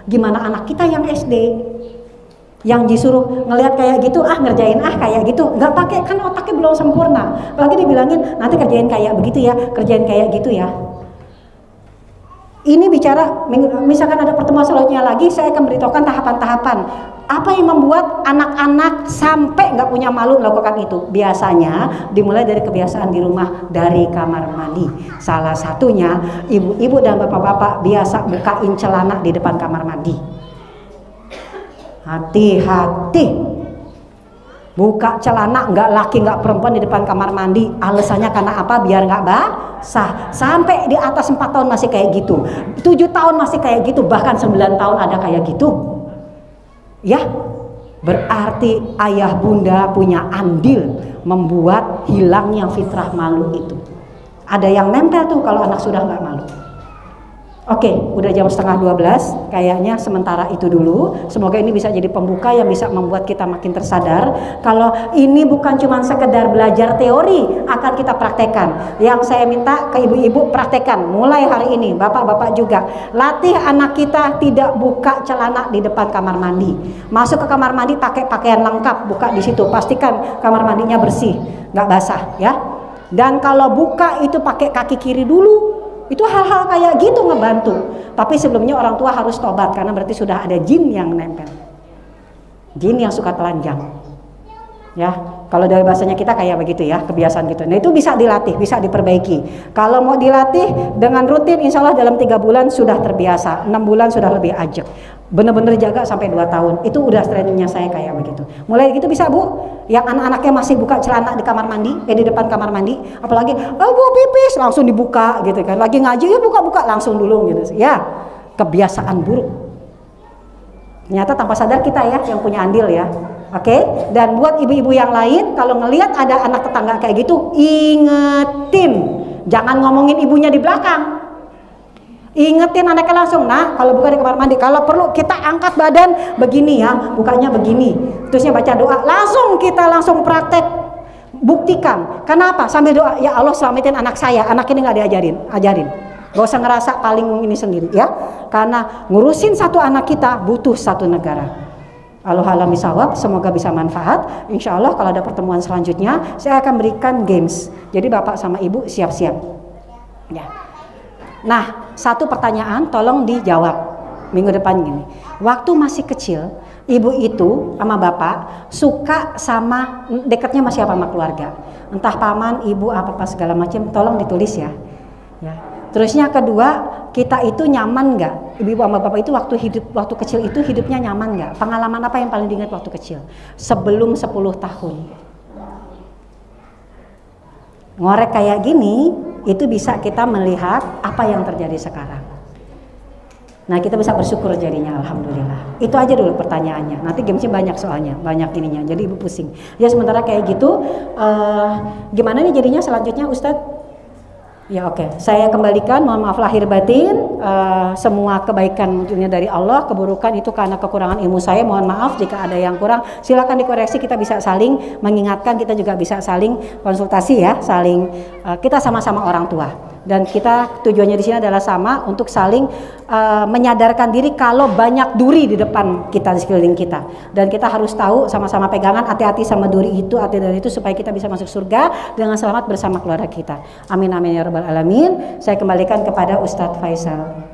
Gimana anak kita yang SD yang disuruh ngelihat kayak gitu, ngerjain kayak gitu, nggak pakai kan otaknya belum sempurna. Apalagi dibilangin nanti kerjain kayak begitu ya, kerjain kayak gitu ya. Ini bicara, misalkan ada pertemuan selanjutnya lagi, saya akan beritahukan tahapan-tahapan. Apa yang membuat anak-anak sampai nggak punya malu melakukan itu? Biasanya dimulai dari kebiasaan di rumah, dari kamar mandi. Salah satunya, ibu-ibu dan bapak-bapak biasa bukain celana di depan kamar mandi. Hati-hati. Buka celana nggak laki nggak perempuan di depan kamar mandi, alasannya karena apa? Biar nggak basah. Sampai di atas 4 tahun masih kayak gitu, 7 tahun masih kayak gitu, bahkan 9 tahun ada kayak gitu ya. Berarti ayah bunda punya andil membuat hilangnya fitrah malu itu. Ada yang nempel tuh kalau anak sudah nggak malu. Oke, udah jam 11:30, kayaknya sementara itu dulu. Semoga ini bisa jadi pembuka yang bisa membuat kita makin tersadar kalau ini bukan cuma sekedar belajar teori, akan kita praktekkan. Yang saya minta ke ibu-ibu praktekkan mulai hari ini, bapak-bapak juga. Latih anak kita tidak buka celana di depan kamar mandi. Masuk ke kamar mandi pakai pakaian lengkap, buka di situ. Pastikan kamar mandinya bersih, nggak basah ya. Dan kalau buka itu pakai kaki kiri dulu. Itu hal-hal kayak gitu ngebantu. Tapi sebelumnya orang tua harus tobat karena berarti sudah ada jin yang nempel. Jin yang suka telanjang. Ya, kalau dari bahasanya kita kayak begitu ya, kebiasaan gitu. Nah, itu bisa dilatih, bisa diperbaiki. Kalau mau dilatih dengan rutin, insya Allah dalam 3 bulan sudah terbiasa, 6 bulan sudah lebih ajak. Bener-bener jaga sampai 2 tahun. Itu udah trainingnya saya kayak begitu. Mulai gitu bisa bu. Yang anak-anaknya masih buka celana di kamar mandi, di depan kamar mandi, apalagi, bu pipis langsung dibuka gitu kan. Lagi ngaji ya buka-buka langsung dulu gitu. Ya, kebiasaan buruk. Ternyata tanpa sadar kita ya yang punya andil ya. Oke, dan buat ibu-ibu yang lain kalau ngelihat ada anak tetangga kayak gitu, ingetin, jangan ngomongin ibunya di belakang. Ingetin anaknya langsung, nah kalau buka di kamar mandi, kalau perlu kita angkat badan begini ya, bukanya begini, terusnya baca doa, langsung praktek, buktikan. Kenapa? Sambil doa, ya Allah selamatin anak saya, anak ini nggak ajarin. Gak usah ngerasa paling ini sendiri ya, karena ngurusin satu anak kita butuh satu negara. Alhamdulillah misawab, semoga bisa manfaat. Insya Allah kalau ada pertemuan selanjutnya saya akan berikan games. Jadi bapak sama ibu siap-siap. Ya. Nah, satu pertanyaan tolong dijawab minggu depan gini. Waktu masih kecil, ibu itu sama bapak suka sama dekatnya masih apa sama keluarga. Entah paman, ibu, apa segala macam, tolong ditulis ya. Ya. Terusnya kedua, kita itu nyaman nggak? Ibu sama bapak itu waktu kecil itu hidupnya nyaman nggak? Pengalaman apa yang paling diingat waktu kecil? Sebelum 10 tahun. Ngorek kayak gini, itu bisa kita melihat apa yang terjadi sekarang. Nah, kita bisa bersyukur jadinya, alhamdulillah. Itu aja dulu pertanyaannya. Nanti gamesnya banyak soalnya, banyak ininya. Jadi ibu pusing. Ya sementara kayak gitu, gimana nih jadinya selanjutnya Ustadz? Ya oke, saya kembalikan, mohon maaf lahir batin, semua kebaikan munculnya dari Allah, keburukan itu karena kekurangan ilmu saya, mohon maaf jika ada yang kurang, silakan dikoreksi, kita bisa saling mengingatkan, kita juga bisa saling konsultasi ya, saling kita sama-sama orang tua. Dan kita tujuannya di sini adalah sama untuk saling menyadarkan diri kalau banyak duri di depan kita, di sekeliling kita. Dan kita harus tahu sama-sama pegangan, hati-hati sama duri itu, hati dari itu supaya kita bisa masuk surga dengan selamat bersama keluarga kita. Amin amin ya rabbal alamin. Saya kembalikan kepada Ustadz Faisal.